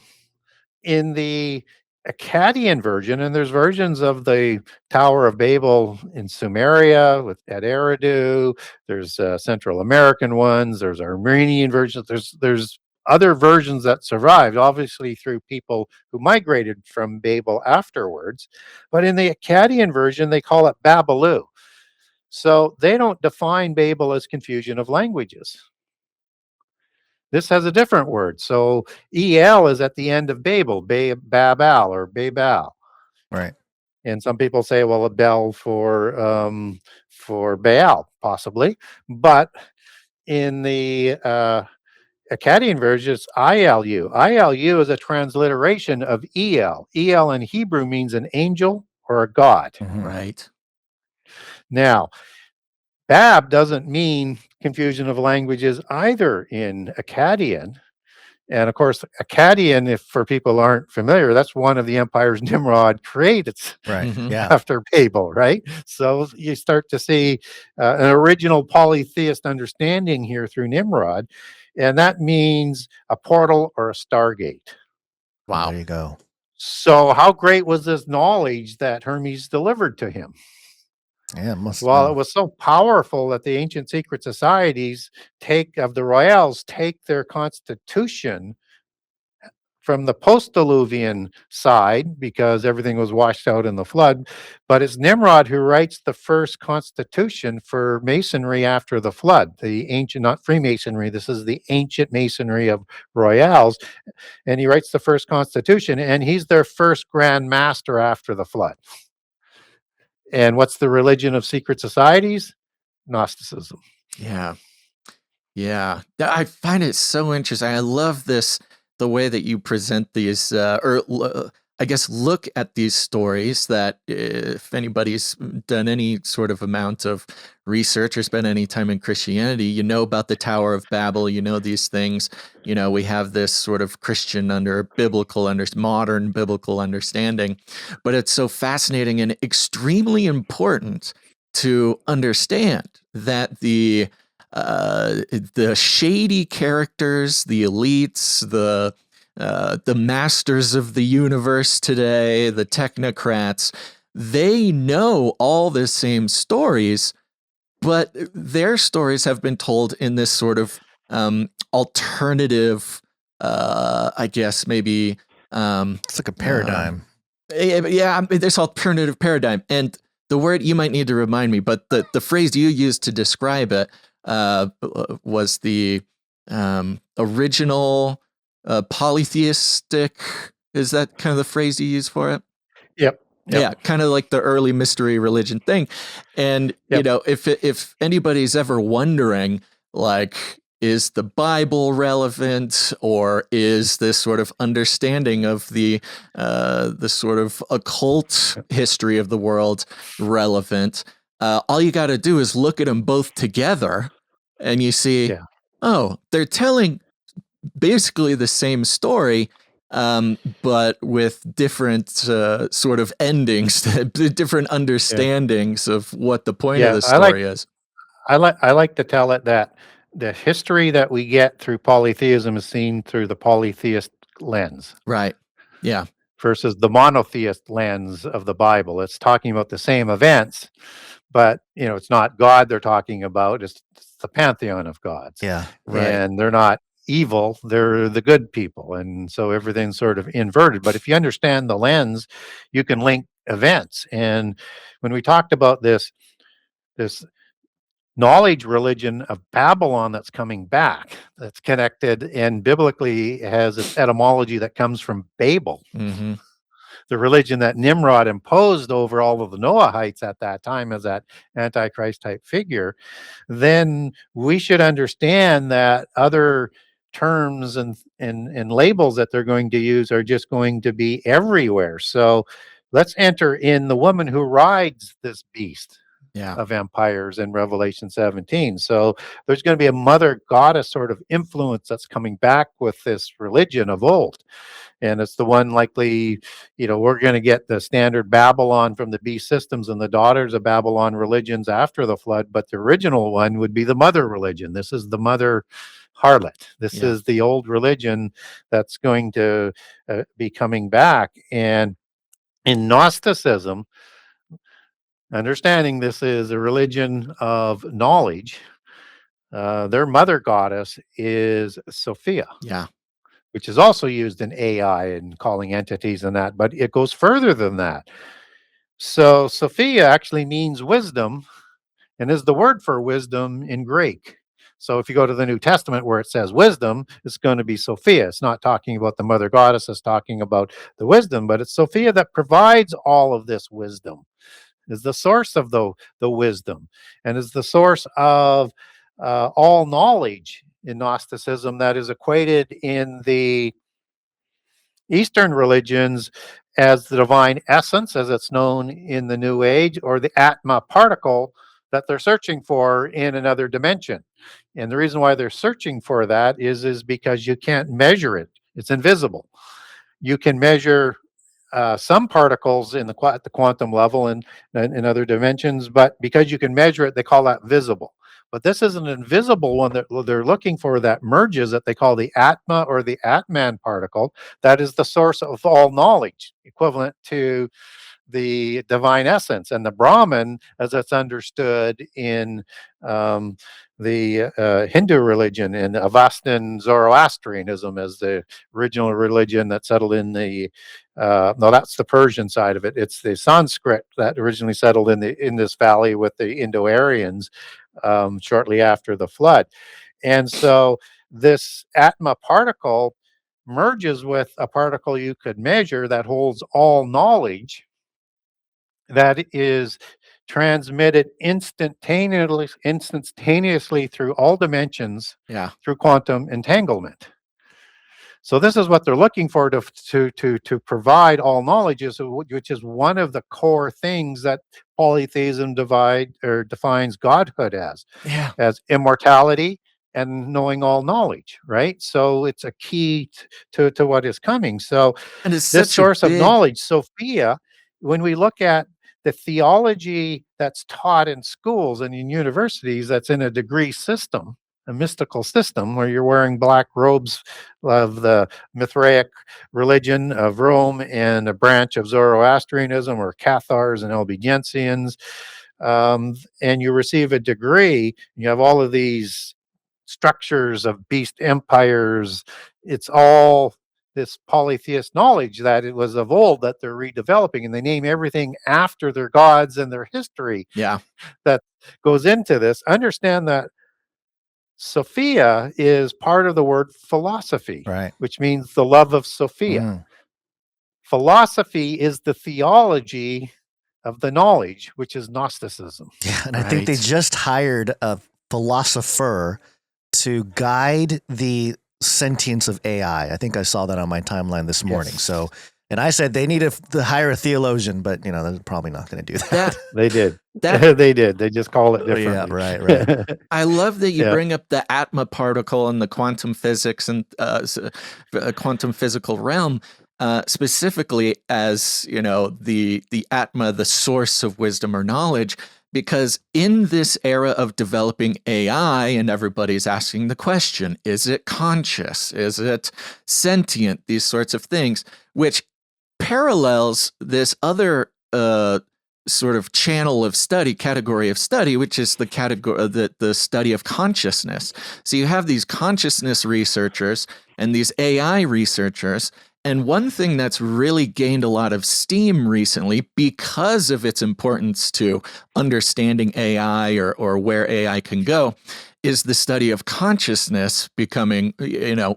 in the Akkadian version, and there's versions of the Tower of Babel in Sumeria at Eridu. There's Central American ones. There's Armenian versions. There's other versions that survived, obviously through people who migrated from Babel afterwards. But in the Akkadian version, they call it Babalu. So they don't define Babel as confusion of languages. This has a different word. So El is at the end of Babel, Babel or Babel. Right. And some people say, well, a bell for Baal, possibly. But in the Akkadian version, it's ILU. ILU is a transliteration of El. El in Hebrew means an angel or a god. Mhm. Right. Now, Bab doesn't mean confusion of languages either in Akkadian. And of course, Akkadian, if for people who aren't familiar, that's one of the empires Nimrod created Right. Mhm. Yeah. after Babel, right? So you start to see an original polytheist understanding here through Nimrod. And that means a portal or a Stargate. Wow. There you go. So how great was this knowledge that Hermes delivered to him? Yeah, it must. Well, it was so powerful that the ancient secret societies of the royals take their constitution from the post-Diluvian side, because everything was washed out in the flood. But it's Nimrod who writes the first constitution for masonry after the flood, the ancient, not Freemasonry, this is the ancient masonry of royals. And he writes the first constitution, and he's their first grand master after the flood. And what's the religion of secret societies? Gnosticism. Yeah. Yeah. I find it so interesting. I love the way that you present these, I guess, look at these stories that if anybody's done any sort of amount of research or spent any time in Christianity, you know about the Tower of Babel, you know these things. You know, we have this sort of Christian modern biblical understanding, but it's so fascinating and extremely important to understand that the shady characters, the elites, the masters of the universe today, the technocrats, they know all the same stories, but their stories have been told in this sort of alternative, I guess maybe. It's like a paradigm. Yeah, this alternative paradigm. And the word you might need to remind me, but the phrase you used to describe it was the original polytheistic. Is that kind of the phrase you use for it? Yep. Yeah, kind of like the early mystery religion thing. And, you know, if anybody's ever wondering, like, is the Bible relevant, or is this sort of understanding of the sort of occult history of the world relevant? All you got to do is look at them both together, and you see, oh, they're telling basically the same story, but with different sort of endings, different understandings of what the point of the story is. I like to tell it that the history that we get through polytheism is seen through the polytheist lens. Right. Yeah. Versus the monotheist lens of the Bible. It's talking about the same events, but you know, it's not God they're talking about. It's the pantheon of gods. Yeah. Right. And they're not evil, they're the good people. And so everything's sort of inverted. But if you understand the lens, you can link events. And when we talked about this knowledge religion of Babylon that's coming back, that's connected and biblically has its etymology that comes from Babel, the religion that Nimrod imposed over all of the Noahites at that time as that Antichrist type figure, then we should understand that other terms and labels that they're going to use are just going to be everywhere. So let's enter in the woman who rides this beast of empires in Revelation 17. So there's going to be a mother goddess sort of influence that's coming back with this religion of old. And it's the one likely, you know, we're going to get the standard Babylon from the beast systems and the daughters of Babylon religions after the flood. But the original one would be the mother religion. This is the mother harlot. This is the old religion that's going to be coming back. And in Gnosticism, understanding this is a religion of knowledge, their mother goddess is Sophia. Yeah. Which is also used in AI and calling entities and that, but it goes further than that. So Sophia actually means wisdom and is the word for wisdom in Greek. So if you go to the New Testament where it says wisdom, it's going to be Sophia. It's not talking about the mother goddess, it's talking about the wisdom, but it's Sophia that provides all of this wisdom, is the source of the wisdom, and is the source of all knowledge in Gnosticism that is equated in the Eastern religions as the divine essence, as it's known in the New Age, or the Atma particle that they're searching for in another dimension. And the reason why they're searching for that is because you can't measure it. It's invisible. You can measure some particles in at the quantum level and in other dimensions, but because you can measure it, they call that visible. But this is an invisible one that they're looking for that merges, that they call the Atma or the Atman particle. That is the source of all knowledge, equivalent to the divine essence. And the Brahman, as it's understood in the Hindu religion, and Avestan Zoroastrianism as the original religion that settled in the no, that's the Persian side of it. It's the Sanskrit that originally settled in this valley with the Indo-Aryans shortly after the flood. And so this Atma particle merges with a particle you could measure that holds all knowledge, that is transmitted instantaneously through all dimensions through quantum entanglement. So this is what they're looking for to provide all knowledge, which is one of the core things that polytheism defines godhood as immortality and knowing all knowledge, right? So it's a key to what is coming. So this source of knowledge, Sophia, when we look at the theology that's taught in schools and in universities, that's in a degree system, a mystical system where you're wearing black robes of the Mithraic religion of Rome and a branch of Zoroastrianism or Cathars and Albigensians, and you receive a degree, you have all of these structures of beast empires. It's all this polytheist knowledge that it was of old that they're redeveloping, and they name everything after their gods and their history that goes into this. Understand that Sophia is part of the word philosophy, which means the love of Sophia. philosophy is the theology of the knowledge, which is Gnosticism. Yeah, and I think they just hired a philosopher to guide the sentience of AI. I think I saw that on my timeline this morning. Yes. So, and I said they need to hire a theologian, but they're probably not going to do that. They did. They did. They just call it differently. Yeah, right. I love that you bring up the Atma particle and the quantum physics and quantum physical realm, specifically as the Atma, the source of wisdom or knowledge. Because in this era of developing AI, and everybody's asking the question, is it conscious? Is it sentient? These sorts of things, which parallels this other sort of channel of study, category of study, which is the category, the study of consciousness. So you have these consciousness researchers and these AI researchers. And one thing that's really gained a lot of steam recently because of its importance to understanding AI or where AI can go is the study of consciousness becoming,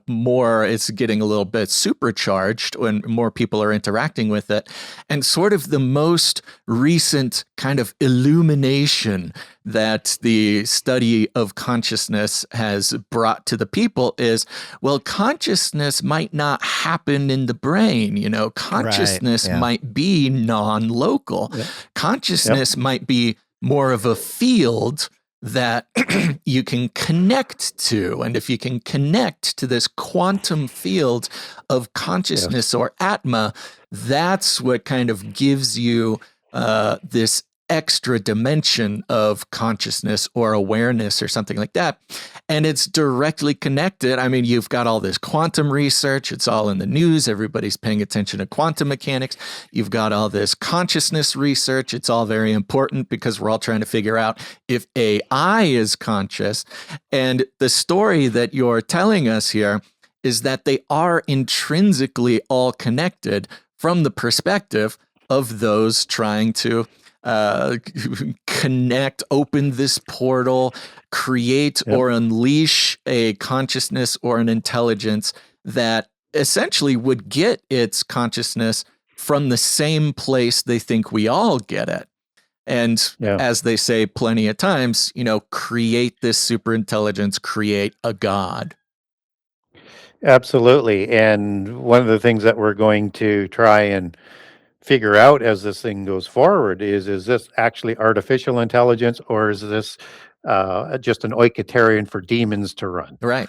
more, it's getting a little bit supercharged when more people are interacting with it. And sort of the most recent kind of illumination that the study of consciousness has brought to the people is, well, consciousness might not happen in the brain. Consciousness might be non-local. Yeah. Consciousness might be more of a field that you can connect to. And if you can connect to this quantum field of consciousness or Atma, that's what kind of gives you this extra dimension of consciousness or awareness or something like that. And it's directly connected. I mean, you've got all this quantum research. It's all in the news. Everybody's paying attention to quantum mechanics. You've got all this consciousness research. It's all very important because we're all trying to figure out if AI is conscious. And the story that you're telling us here is that they are intrinsically all connected from the perspective of those trying to connect, open this portal, create or unleash a consciousness or an intelligence that essentially would get its consciousness from the same place they think we all get it. And as they say plenty of times, create this super intelligence, create a god. Absolutely. And one of the things that we're going to try and figure out as this thing goes forward is this actually artificial intelligence, or is this just an oikotarian for demons to run? Right.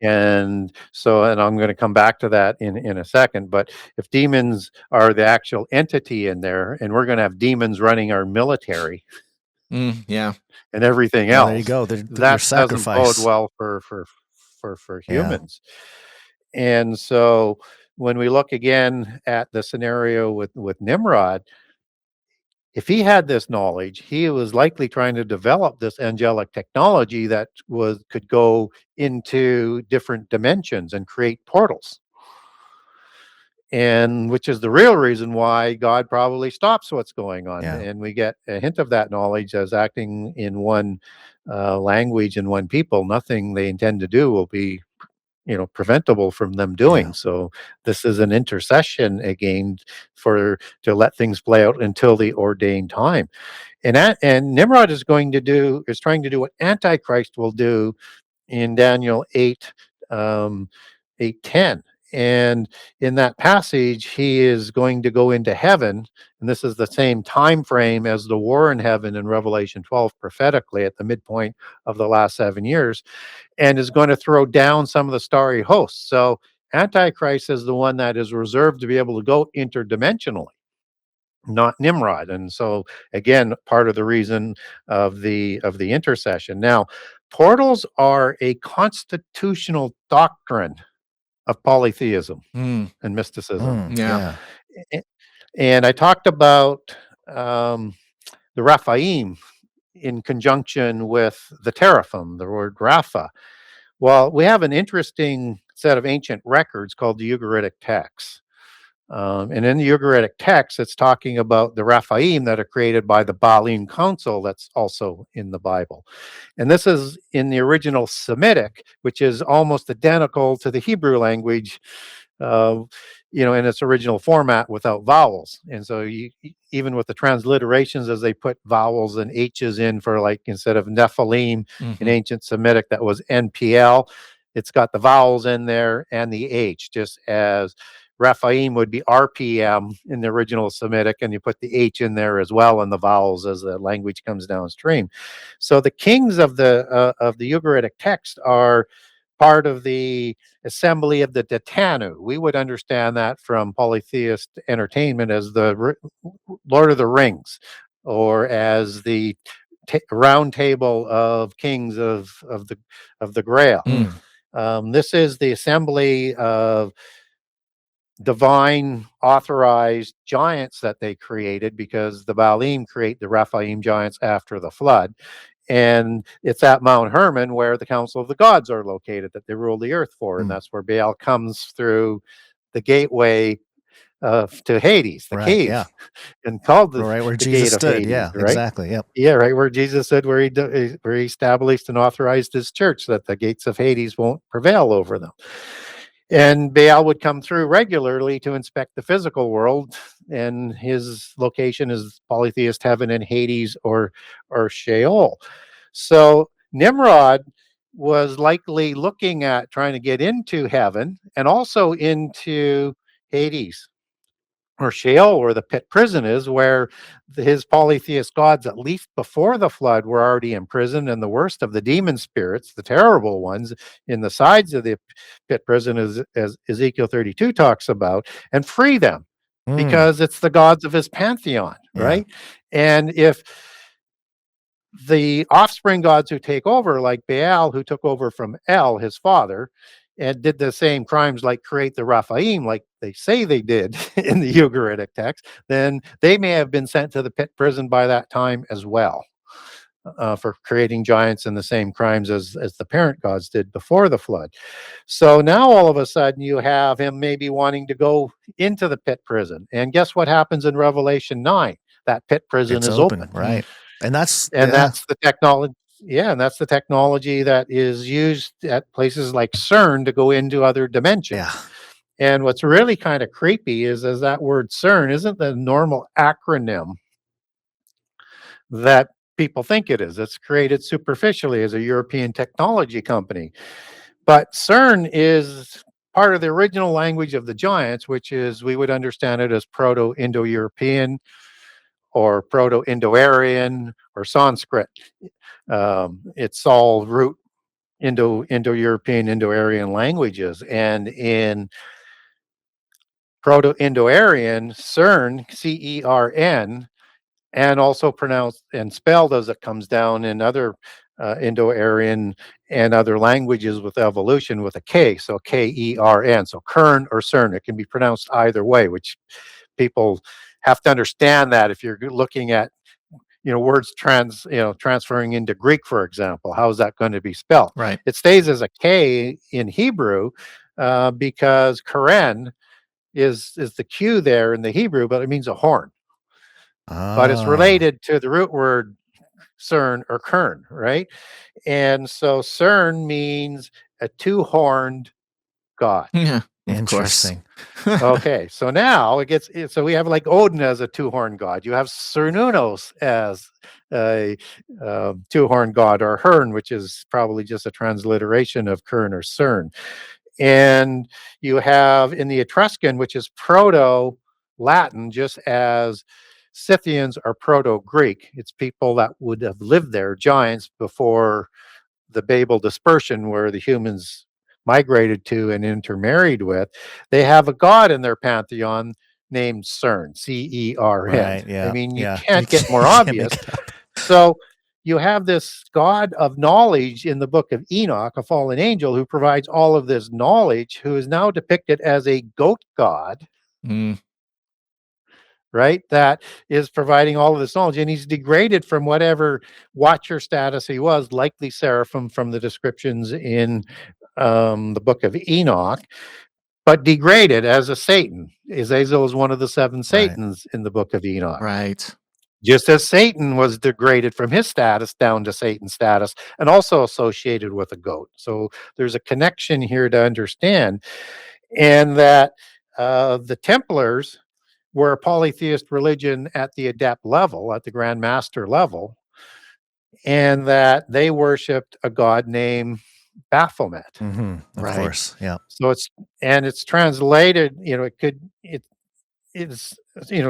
And I'm going to come back to that in a second, but if demons are the actual entity in there, and we're going to have demons running our military and everything else, there you go. That doesn't bode well for humans. And so when we look again at the scenario with Nimrod, if he had this knowledge, he was likely trying to develop this angelic technology that could go into different dimensions and create portals. And which is the real reason why God probably stops what's going on. Yeah. And we get a hint of that knowledge as acting in one language and one people. Nothing they intend to do will be preventable from them doing. Yeah. So this is an intercession again to let things play out until the ordained time. And Nimrod is trying to do what Antichrist will do in Daniel 8:10. And in that passage, he is going to go into heaven, and this is the same time frame as the war in heaven in Revelation 12 prophetically at the midpoint of the last 7 years, and is going to throw down some of the starry hosts. So Antichrist is the one that is reserved to be able to go interdimensionally, not Nimrod. And so again, part of the reason of the intercession. Now, portals are a constitutional doctrine of polytheism and mysticism. And I talked about the Raphaim in conjunction with the teraphim, the word Rapha. Well, we have an interesting set of ancient records called the Ugaritic texts. And in the Ugaritic text, it's talking about the Raphaim that are created by the Baalim Council that's also in the Bible. And this is in the original Semitic, which is almost identical to the Hebrew language. in its original format without vowels. And so even with the transliterations, as they put vowels and H's in for, like, instead of Nephilim in ancient Semitic, that was NPL, it's got the vowels in there and the H, just as Raphaim would be RPM in the original Semitic, and you put the H in there as well, and the vowels as the language comes downstream. So the kings of the Ugaritic text are part of the assembly of the Detanu. We would understand that from polytheist entertainment as the Lord of the Rings, or as the round table of kings of the Grail. This is the assembly of divine authorized giants that they created, because the Baalim create the Raphaim giants after the flood. And it's at Mount Hermon where the Council of the Gods are located, that they rule the earth for. And that's where Baal comes through the gateway to Hades, the cave, and called the, right where the Jesus gate of stood. Hades, Yeah, right? exactly. Yep. Yeah, right where Jesus said, where he established and authorized his church, that the gates of Hades won't prevail over them. And Baal would come through regularly to inspect the physical world, and his location is polytheist heaven and Hades or Sheol. So Nimrod was likely looking at trying to get into heaven and also into Hades, or Sheol, where the pit prison is, where his polytheist gods, at least before the flood, were already imprisoned, and the worst of the demon spirits, the terrible ones, in the sides of the pit prison, as Ezekiel 32 talks about, and free them, because it's the gods of his pantheon, right? And if the offspring gods who take over, like Baal, who took over from El, his father, and did the same crimes, like create the Raphaim, like they say they did in the Ugaritic text, then they may have been sent to the pit prison by that time as well, for creating giants and the same crimes as the parent gods did before the flood. So now all of a sudden you have him maybe wanting to go into the pit prison. And guess what happens in Revelation 9? That pit prison is open. Right. And that's the technology. Yeah, and that's the technology that is used at places like CERN to go into other dimensions. Yeah. And what's really kind of creepy is that word CERN isn't the normal acronym that people think it is. It's created superficially as a European technology company. But CERN is part of the original language of the giants, which is, we would understand it as Proto-Indo-European or Proto-Indo-Aryan or Sanskrit. It's all root Indo-European, Indo-Aryan languages. And in Proto-Indo-Aryan, CERN, CERN, and also pronounced and spelled as it comes down in other Indo-Aryan and other languages with evolution, with a K, so KERN, so Kern or CERN. It can be pronounced either way, which people have to understand, that if you're looking at words transferring into Greek, for example, how is that going to be spelled? Right. It stays as a K in Hebrew, because Keren is the Q there in the Hebrew, but it means a horn. But it's related to the root word CERN or Kern, right? And so CERN means a two-horned god. Yeah. Interesting. Okay, so now so we have like Odin as a two-horned god. You have Cernunnos as a two-horned god, or Hern, which is probably just a transliteration of Kern or CERN. And you have in the Etruscan, which is Proto-Latin, just as Scythians are Proto-Greek. It's people that would have lived there, giants, before the Babel dispersion, where the humans migrated to and intermarried with. They have a god in their pantheon named CERN, CERN. Right, yeah, I mean, you yeah. can't get more You can't obvious. make it up. So you have this god of knowledge in the book of Enoch, a fallen angel who provides all of this knowledge, who is now depicted as a goat god, right? That is providing all of this knowledge, and he's degraded from whatever watcher status he was, likely seraphim from the descriptions in the book of Enoch, but degraded as a Satan. Azazel is one of the seven Satans in the book of Enoch. Right. Just as Satan was degraded from his status down to Satan's status, and also associated with a goat. So there's a connection here to understand, and that the Templars were a polytheist religion at the adept level, at the Grand Master level, and that they worshipped a god named Baphomet. Of Right. course. Yeah. So it's translated, it's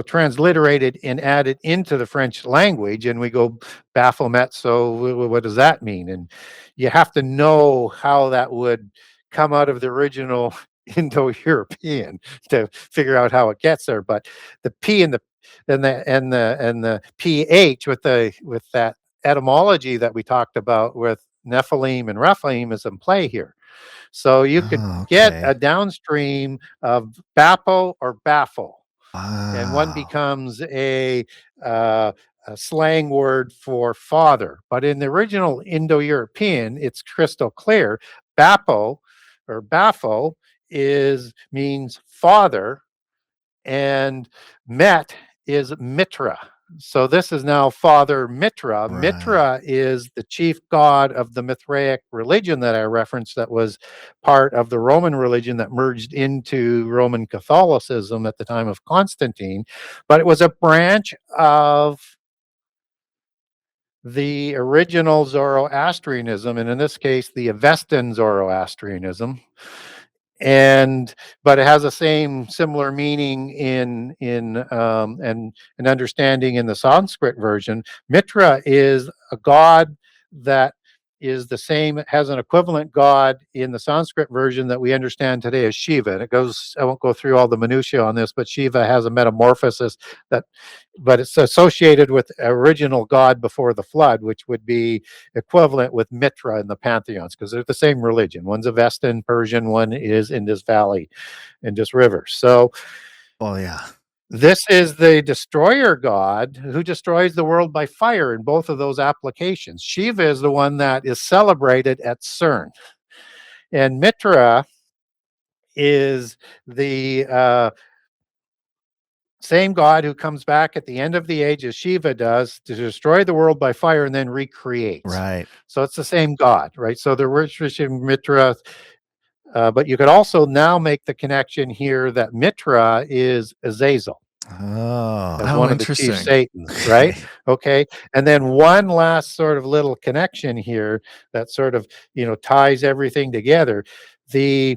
transliterated and added into the French language, and we go Baphomet. So what does that mean? And you have to know how that would come out of the original Indo-European to figure out how it gets there. But the P and the PH with that etymology that we talked about with Nephilim and Raphaim is in play here. So you could get a downstream of Bapo or Baffle. And one becomes a slang word for father. But in the original Indo-European, it's crystal clear. Bapo or Bafo means father, and Met is Mitra. So this is now Father Mitra. Right. Mitra is the chief god of the Mithraic religion that I referenced, that was part of the Roman religion that merged into Roman Catholicism at the time of Constantine. But it was a branch of the original Zoroastrianism, and in this case, the Avestan Zoroastrianism. But it has the similar meaning and an understanding in the Sanskrit version. Mitra is a god that is the same, has an equivalent god in the Sanskrit version that we understand today as Shiva. And I won't go through all the minutiae on this, but Shiva has a metamorphosis but it's associated with original god before the flood, which would be equivalent with Mitra in the pantheons, because they're the same religion. One's Avestan Persian, one is Indus Valley, Indus River. So, this is the destroyer god who destroys the world by fire in both of those applications. Shiva is the one that is celebrated at CERN. And Mitra is the same god who comes back at the end of the age as Shiva does to destroy the world by fire and then recreates. Right. So it's the same god, right? So the worship Mitra, but you could also now make the connection here that Mitra is Azazel. As one of the chief Satans, right? Okay. And then one last sort of little connection here that sort of, ties everything together. The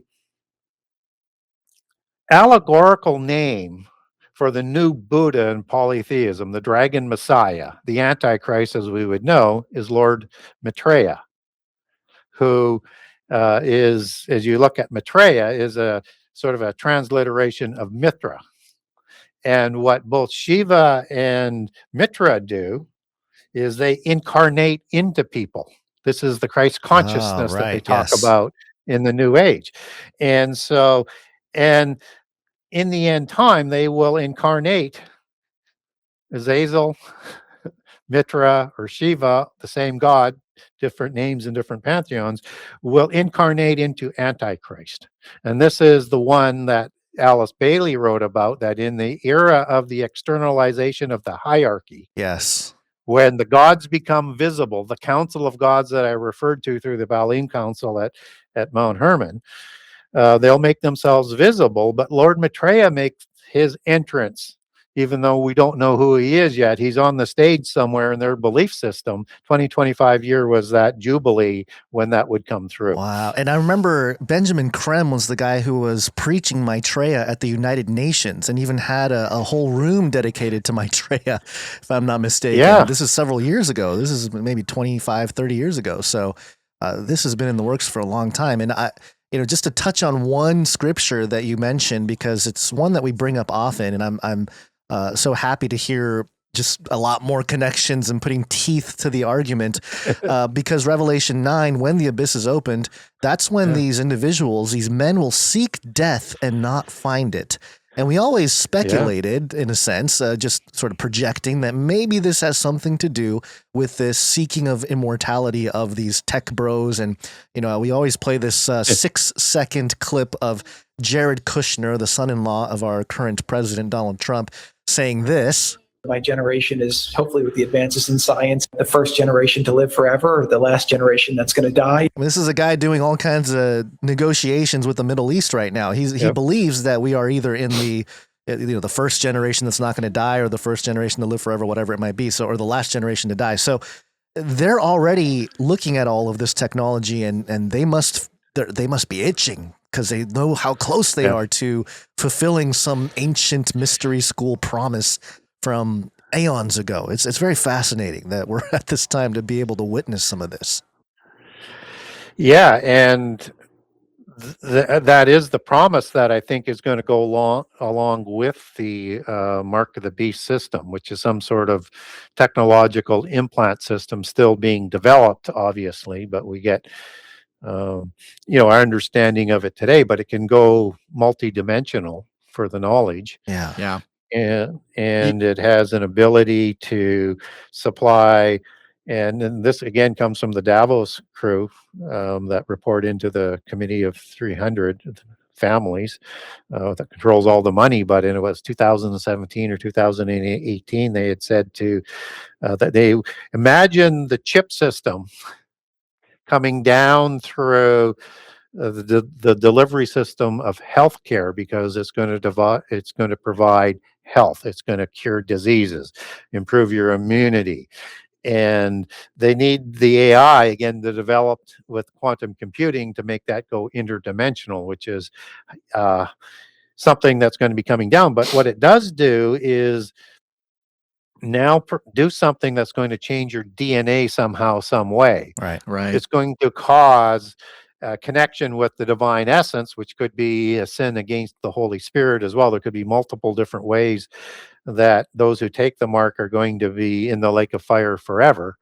allegorical name for the new Buddha in polytheism, the dragon Messiah, the Antichrist, as we would know, is Lord Maitreya, who is, as you look at Maitreya, is a sort of a transliteration of Mithra. And what both Shiva and Mitra do is they incarnate into people. This is the Christ consciousness that they talk about in the New Age. And so, and in the end time, they will incarnate Azazel, Mitra, or Shiva, the same God, different names in different pantheons, will incarnate into Antichrist. And this is the one that Alice Bailey wrote about, that in the era of the externalization of the hierarchy, when the gods become visible, the council of gods that I referred to through the Baalim Council at Mount Hermon, they'll make themselves visible, but Lord Maitreya makes his entrance, even though we don't know who he is yet. He's on the stage somewhere in their belief system. 2025 year was that jubilee when that would come through. Wow. And I remember Benjamin Krem was the guy who was preaching Maitreya at the United Nations and even had a whole room dedicated to Maitreya, if I'm not mistaken. Yeah. This is several years ago. This is maybe 25, 30 years ago. So this has been in the works for a long time. And just to touch on one scripture that you mentioned, because it's one that we bring up often, and I'm so happy to hear just a lot more connections and putting teeth to the argument, because Revelation 9, when the abyss is opened, that's when these individuals, these men, will seek death and not find it. And we always speculated, in a sense, just sort of projecting that maybe this has something to do with this seeking of immortality of these tech bros. And, we always play this 6-second clip of Jared Kushner, the son-in-law of our current president, Donald Trump, saying this. My generation is, hopefully with the advances in science, the first generation to live forever, or the last generation that's going to die. This is a guy doing all kinds of negotiations with the Middle East right now. He believes that we are either in the first generation that's not going to die, or the first generation to live forever, whatever it might be. So, or the last generation to die. So they're already looking at all of this technology, and they must be itching, because they know how close they are to fulfilling some ancient mystery school promise from aeons ago. It's very fascinating that we're at this time to be able to witness some of this. Yeah, and that is the promise that I think is going to go along with the Mark of the Beast system, which is some sort of technological implant system still being developed, obviously, but we get our understanding of it today, but it can go multidimensional for the knowledge. Yeah. And it has an ability to supply, and this again comes from the Davos crew that report into the Committee of 300 families that controls all the money. But it was 2017 or 2018, they had said that they imagine the chip system coming down through the delivery system of healthcare, because it's going to provide health. It's going to cure diseases, improve your immunity. And they need the AI, again, to develop with quantum computing to make that go interdimensional, which is something that's going to be coming down. But what it does do is now do something that's going to change your DNA somehow, some way. Right. It's going to cause a connection with the divine essence, which could be a sin against the Holy Spirit as well. There could be multiple different ways that those who take the mark are going to be in the lake of fire forever.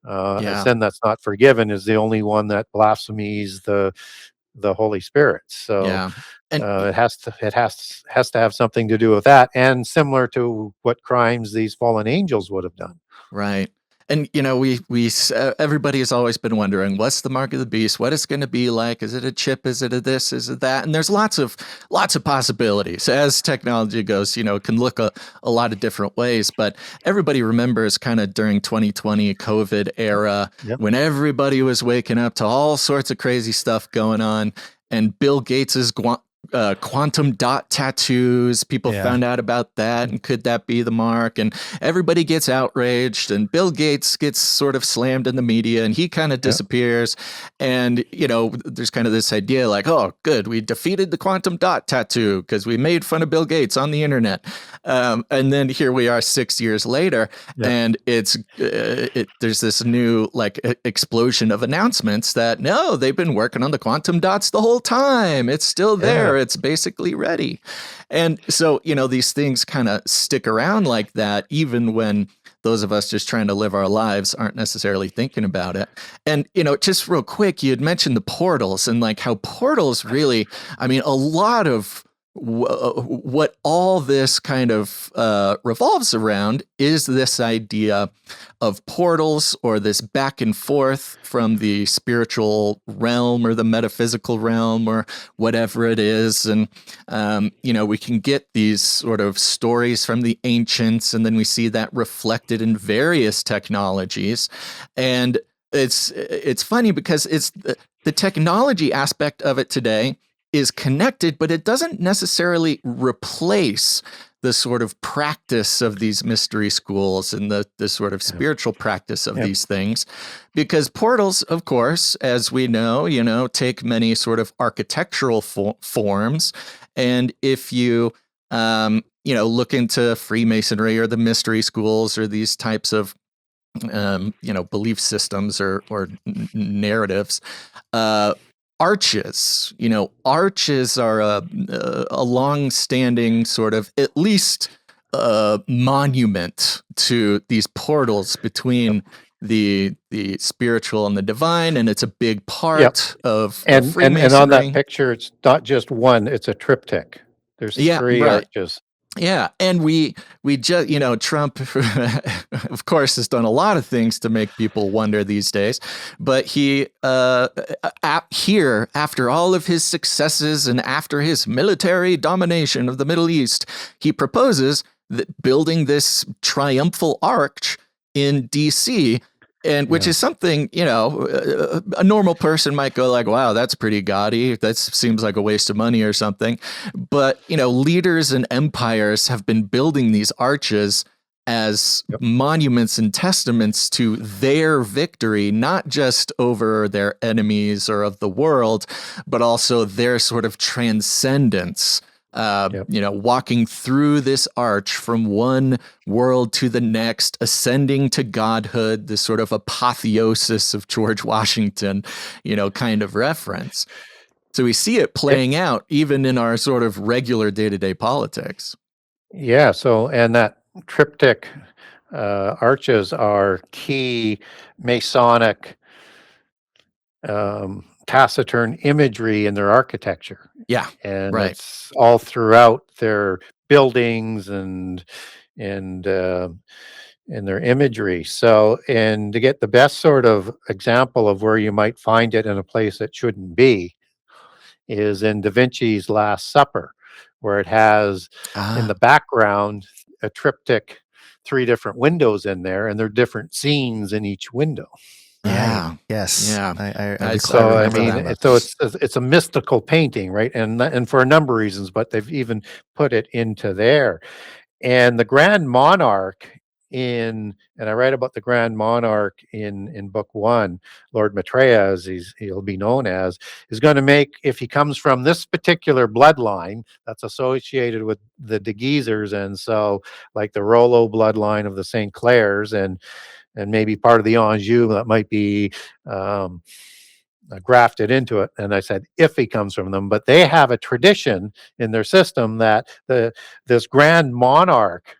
A sin that's not forgiven is the only one that blasphemies the Holy Spirit. So it has to have something to do with that, and similar to what crimes these fallen angels would have done. Right. And, everybody has always been wondering, what's the mark of the beast? What it's going to be like? Is it a chip? Is it a this? Is it that? And there's lots of possibilities. As technology goes, it can look a lot of different ways. But everybody remembers kind of during 2020 COVID era, when everybody was waking up to all sorts of crazy stuff going on. And Bill Gates's quantum dot tattoos. People found out about that, and could that be the mark? And everybody gets outraged, and Bill Gates gets sort of slammed in the media, and he kind of disappears. And there's kind of this idea like, oh, good, we defeated the quantum dot tattoo because we made fun of Bill Gates on the internet. And then here we are 6 years later, and there's this new explosion of announcements that no, they've been working on the quantum dots the whole time. It's still there. It's basically ready. And so, these things kind of stick around like that, even when those of us just trying to live our lives aren't necessarily thinking about it. And, just real quick, you had mentioned the portals, and how portals really, a lot of what all this kind of revolves around is this idea of portals, or this back and forth from the spiritual realm or the metaphysical realm or whatever it is. And, we can get these sort of stories from the ancients, and then we see that reflected in various technologies. And it's funny because it's the technology aspect of it today is connected, but it doesn't necessarily replace the sort of practice of these mystery schools and the sort of spiritual practice of these things. Because portals, of course, as we know, take many sort of architectural forms. And if you, look into Freemasonry or the mystery schools or these types of belief systems or narratives, arches. Arches are a long-standing sort of, at least, monument to these portals between the spiritual and the divine, and it's a big part of Freemasonry. And on that picture, it's not just one; it's a triptych. There's three arches. Yeah, and we just, Trump, of course, has done a lot of things to make people wonder these days. But he, here, after all of his successes and after his military domination of the Middle East, he proposes building this triumphal arch in DC. And which is something, a normal person might go like, wow, that's pretty gaudy. That seems like a waste of money or something. But, leaders and empires have been building these arches as monuments and testaments to their victory, not just over their enemies or of the world, but also their sort of transcendence. Walking through this arch from one world to the next, ascending to godhood, this sort of apotheosis of George Washington, kind of reference. So we see it playing out even in our sort of regular day-to-day politics. Yeah. So, and that triptych arches are key Masonic taciturn imagery in their architecture. Yeah, and right. it's all throughout their buildings and their imagery. So, and to get the best sort of example of where you might find it in a place it shouldn't be is in Da Vinci's Last Supper, where it has in the background a triptych, 3 different windows in there, and there are different scenes in each window. Yeah. Yes. Yeah. It's a mystical painting, right? And for a number of reasons, but they've even put it into there. And the Grand Monarch and I write about the Grand Monarch in book 1, Lord Maitreya, as he'll be known as, is going to make, if he comes from this particular bloodline that's associated with the De Guisers, and so like the Rollo bloodline of the St. Clairs, and maybe part of the Anjou that might be grafted into it. And I said, if he comes from them, but they have a tradition in their system that this Grand Monarch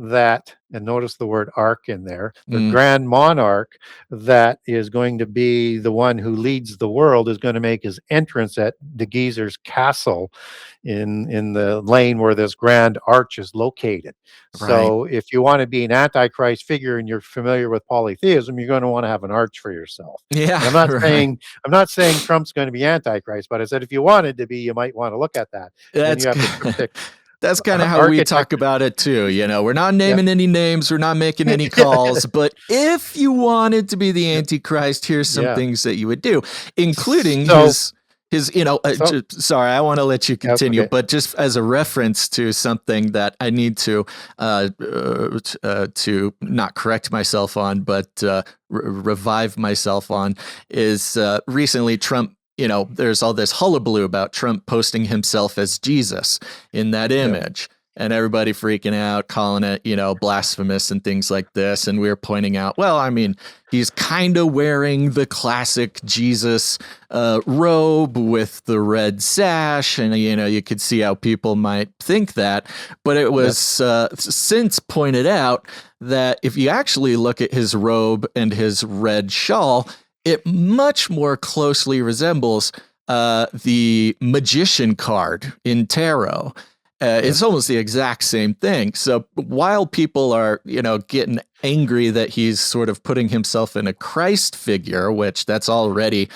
that, and notice the word arc in there, the Grand Monarch that is going to be the one who leads the world is going to make his entrance at De Guiser's castle in the lane where this grand arch is located. Right. So if you want to be an Antichrist figure and you're familiar with polytheism, you're going to want to have an arch for yourself. Yeah. And I'm not saying Trump's going to be Antichrist, but I said if you wanted to be, you might want to look at that. That's good. That's kind of how we talk about it too. We're not naming any names, we're not making any calls, but if you wanted to be the Antichrist, here's some things that you would do, including his sorry, I want to let you continue, but just as a reference to something that I need to not correct myself on, but revive myself on, is recently Trump. There's all this hullabaloo about Trump posting himself as Jesus in that image, and everybody freaking out, calling it, blasphemous and things like this. And we were pointing out, well, I mean, he's kind of wearing the classic Jesus robe with the red sash, and you could see how people might think that. But it was since pointed out that if you actually look at his robe and his red shawl, it much more closely resembles the magician card in tarot. It's almost the exact same thing. So while people are, getting angry that he's sort of putting himself in a Christ figure, which that's already,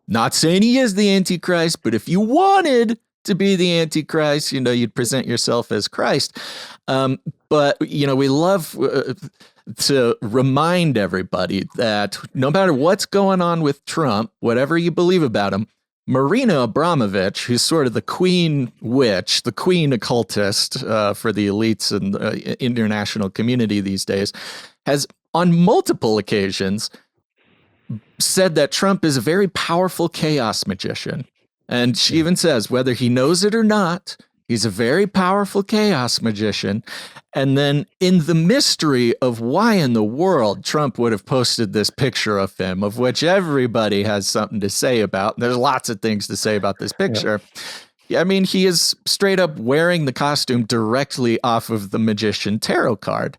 not saying he is the Antichrist, but if you wanted to be the Antichrist, you'd present yourself as Christ. But, we love to remind everybody that no matter what's going on with Trump, whatever you believe about him, Marina Abramovich, who's sort of the queen witch, the queen occultist for the elites and international community these days, has on multiple occasions said that Trump is a very powerful chaos magician. And she even says, whether he knows it or not, he's a very powerful chaos magician. And then in the mystery of why in the world Trump would have posted this picture of him, of which everybody has something to say about, there's lots of things to say about this picture. Yeah. I mean, he is straight up wearing the costume directly off of the magician tarot card.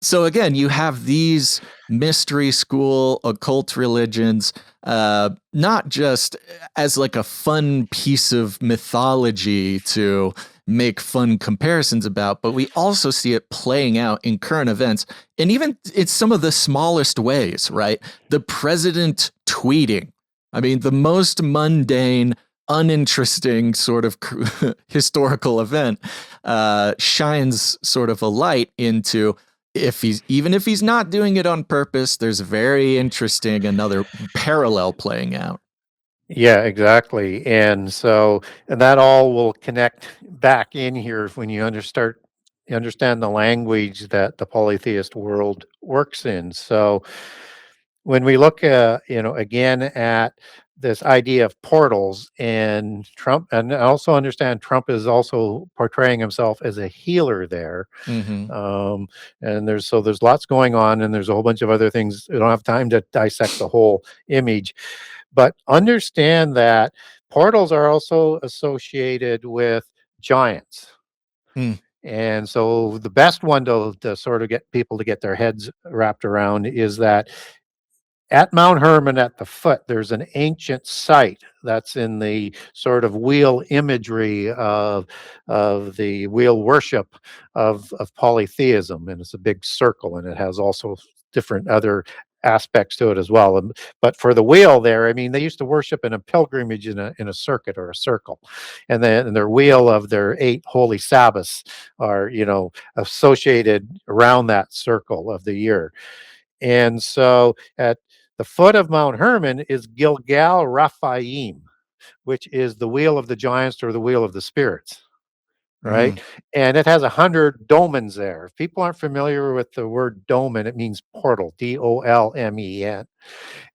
So again, you have these mystery school occult religions, not just as like a fun piece of mythology to make fun comparisons about, but we also see it playing out in current events. And even it's some of the smallest ways, right? The president tweeting. I mean, the most mundane, uninteresting sort of historical event shines sort of a light into even if he's not doing it on purpose, there's very interesting another parallel playing out. Yeah, exactly. And that all will connect back in here when you understand the language that the polytheist world works in. So when we look again at this idea of portals and Trump, and I also understand Trump is also portraying himself as a healer there. Mm-hmm. And there's lots going on, and there's a whole bunch of other things. We don't have time to dissect the whole image, but understand that portals are also associated with giants. Mm. And so the best one to sort of get people to get their heads wrapped around is that at Mount Hermon at the foot, there's an ancient site that's in the sort of wheel imagery of the wheel worship of polytheism, and it's a big circle, and it has also different other aspects to it as well. But for the wheel there, I mean, they used to worship in a pilgrimage in a circuit or a circle, and then their wheel of their 8 holy Sabbaths are associated around that circle of the year. And so at the foot of Mount Hermon is Gilgal Raphaim, which is the wheel of the giants or the wheel of the spirits, right? And it has 100 dolmens there. If people aren't familiar with the word dolmen, it means portal, Dolmen.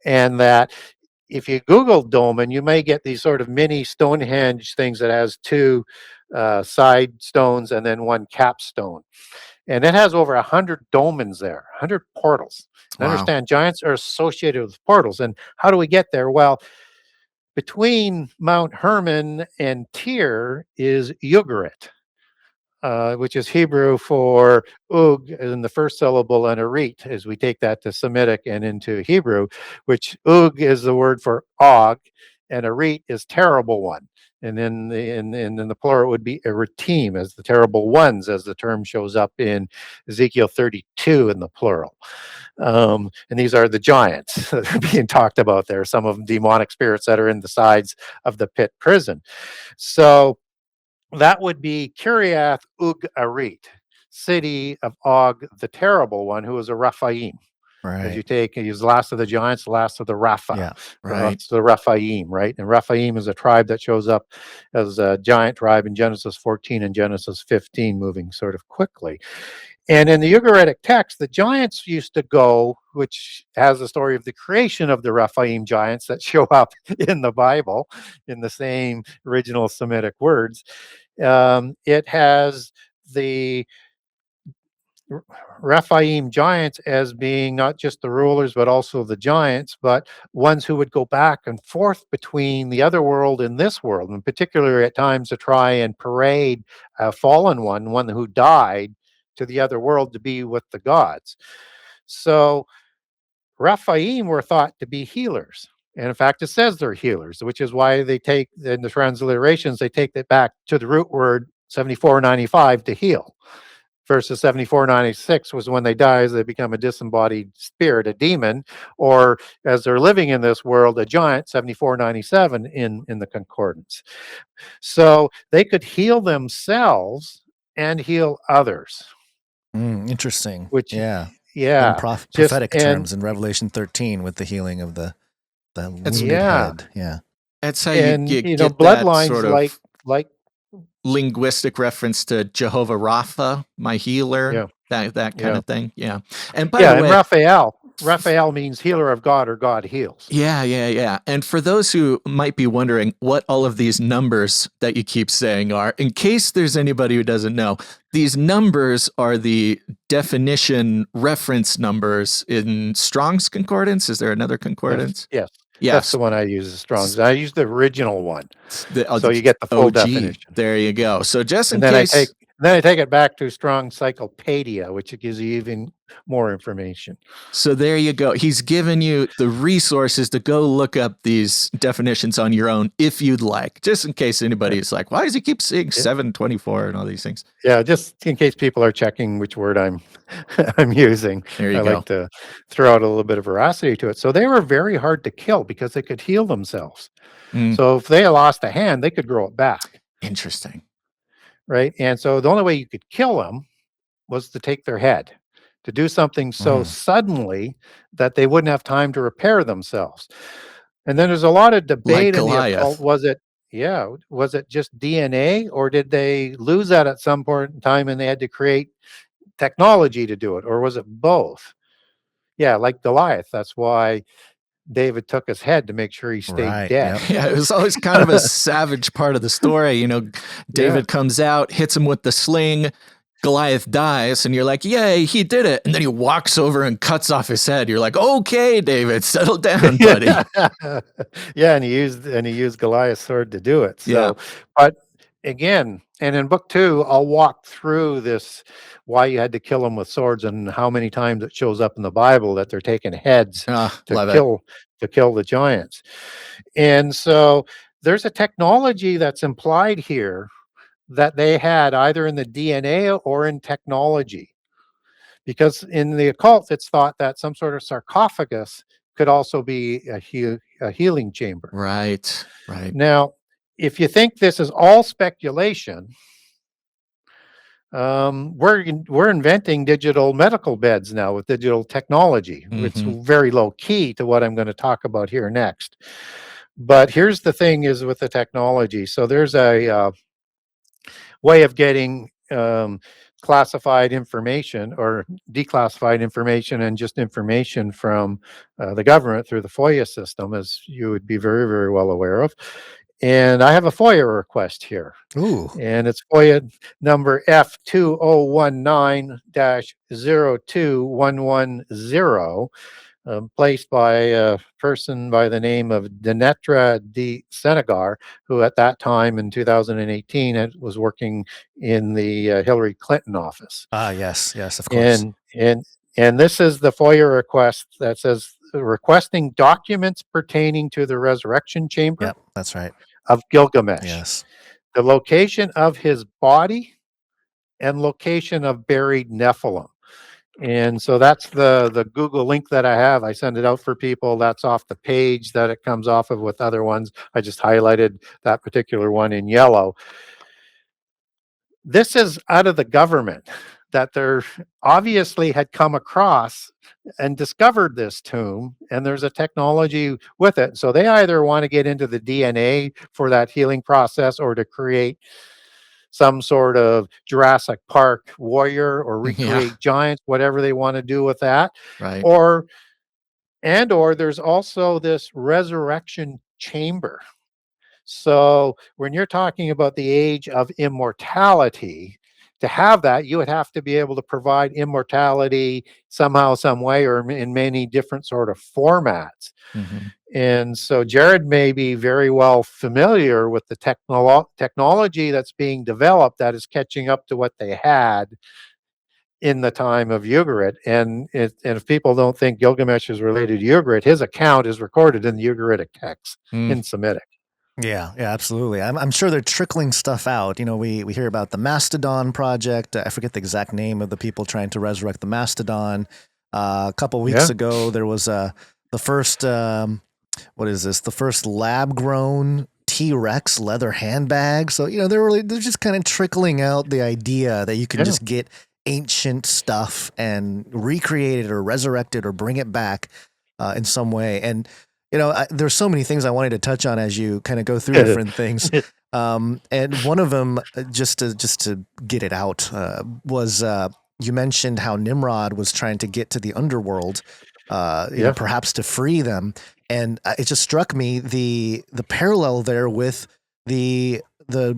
And that if you Google dolmen, you may get these sort of mini Stonehenge things that has 2 side stones and then 1 capstone. And it has over 100 dolmens there, 100 portals. Wow. Understand, giants are associated with portals. And how do we get there? Well, between Mount Hermon and Tyr is Ugarit, which is Hebrew for Ug in the first syllable and Arit, as we take that to Semitic and into Hebrew, which Ug is the word for Og, and Arit is terrible one. And then in the plural would be Eritim, as the terrible ones, as the term shows up in Ezekiel 32 in the plural. And these are the giants that are being talked about there, some of them demonic spirits that are in the sides of the pit prison. So that would be Kiriath Ug Arit, city of Og the terrible one, who is a Raphaim. As you use the last of the giants, the last of the Rapha. Yeah, right. It's the Raphaim, right? And Raphaim is a tribe that shows up as a giant tribe in Genesis 14 and Genesis 15, moving sort of quickly. And in the Ugaritic text, the giants used to go, which has the story of the creation of the Raphaim giants that show up in the Bible in the same original Semitic words. It has the Raphaim giants as being not just the rulers, but also the giants, but ones who would go back and forth between the other world and this world, and particularly at times to try and parade a fallen one who died, to the other world to be with the gods. So Raphaim were thought to be healers. And in fact, it says they're healers, which is why they take, in the transliterations, they take it back to the root word 7495 to heal. Versus 7496 was when they die, they become a disembodied spirit, a demon, or as they're living in this world, a giant, 7497 in the concordance. So they could heal themselves and heal others. Interesting. Which, yeah. Yeah. Prophetic terms in Revelation 13 with the healing of the wounded head. Yeah. That's how you get bloodlines that sort of like linguistic reference to Jehovah Rapha, my healer, that kind of thing. Yeah. And by the way, and Raphael means healer of God or God heals. Yeah. And for those who might be wondering what all of these numbers that you keep saying are, in case there's anybody who doesn't know, these numbers are the definition reference numbers in Strong's Concordance. Is there another concordance? Yes. That's the one I use, Strong's. I use the original one, so you get the full definition. There you go. So just in then case... Then I take it back to Strong's Cyclopedia, which gives you even more information. So there you go. He's given you the resources to go look up these definitions on your own if you'd like, just in case anybody's like, why does he keep saying 724 and all these things? Yeah, just in case people are checking which word I'm using. There you go. I like to throw out a little bit of veracity to it. So they were very hard to kill because they could heal themselves. So if they lost a hand, they could grow it back. Interesting. Right. And so the only way you could kill them was to take their head, to do something so suddenly that they wouldn't have time to repair themselves. And then there's a lot of Like debate in the occult. Goliath. Was it just DNA, or did they lose that at some point in time and they had to create technology to do it? Or was it both? Yeah, like Goliath. That's why David took his head, to make sure he stayed dead. Yeah, it was always kind of a savage part of the story. You know, David comes out, hits him with the sling, Goliath dies, and you're like, yay, he did it. And then he walks over and cuts off his head. You're like, okay, David, settle down, buddy. Yeah, and he used Goliath's sword to do it. So, but again, and in book 2, I'll walk through this, why you had to kill them with swords, and how many times it shows up in the Bible that they're taking heads to kill the giants. And so there's a technology that's implied here that they had, either in the DNA or in technology, because in the occult it's thought that some sort of sarcophagus could also be a healing chamber. Right. Now, if you think this is all speculation, we're inventing digital medical beds now with digital technology. It's very low key to what I'm going to talk about here next. But here's the thing is with the technology. So there's a way of getting classified information or declassified information, and just information from the government through the FOIA system, as you would be very, very well aware of. And I have a FOIA request here. Ooh. And it's FOIA number F2019-02110, placed by a person by the name of Denetra de Senegar, who at that time in 2018 was working in the Hillary Clinton office. Yes, of course. And this is the FOIA request that says, requesting documents pertaining to the resurrection chamber. Yep, that's right. Of Gilgamesh. Yes. The location of his body and location of buried Nephilim. And so that's the Google link that I have. I send it out for people. That's off the page that it comes off of with other ones. I just highlighted that particular one in yellow. This is out of the government, that they're obviously had come across and discovered this tomb, and there's a technology with it. So they either want to get into the DNA for that healing process, or to create some sort of Jurassic Park warrior, or recreate giants, whatever they want to do with that. Right. Or there's also this resurrection chamber. So when you're talking about the age of immortality, to have that, you would have to be able to provide immortality somehow, some way, or in many different sort of formats. And so Jared may be very well familiar with the technology that's being developed that is catching up to what they had in the time of Ugarit. And if people don't think Gilgamesh is related to Ugarit, his account is recorded in the Ugaritic text in Semitic. Yeah, absolutely. I'm sure they're trickling stuff out. You know, we hear about the Mastodon project. I forget the exact name of the people trying to resurrect the Mastodon. A couple weeks ago, there was the first, what is this? The first lab-grown T-Rex leather handbag. So, you know, they're just kind of trickling out the idea that you can just get ancient stuff and recreate it or resurrect it or bring it back in some way. And you know, there's so many things I wanted to touch on as you kind of go through different things. And one of them, just to get it out, was you mentioned how Nimrod was trying to get to the underworld, you know, perhaps to free them. And it just struck me the parallel there with the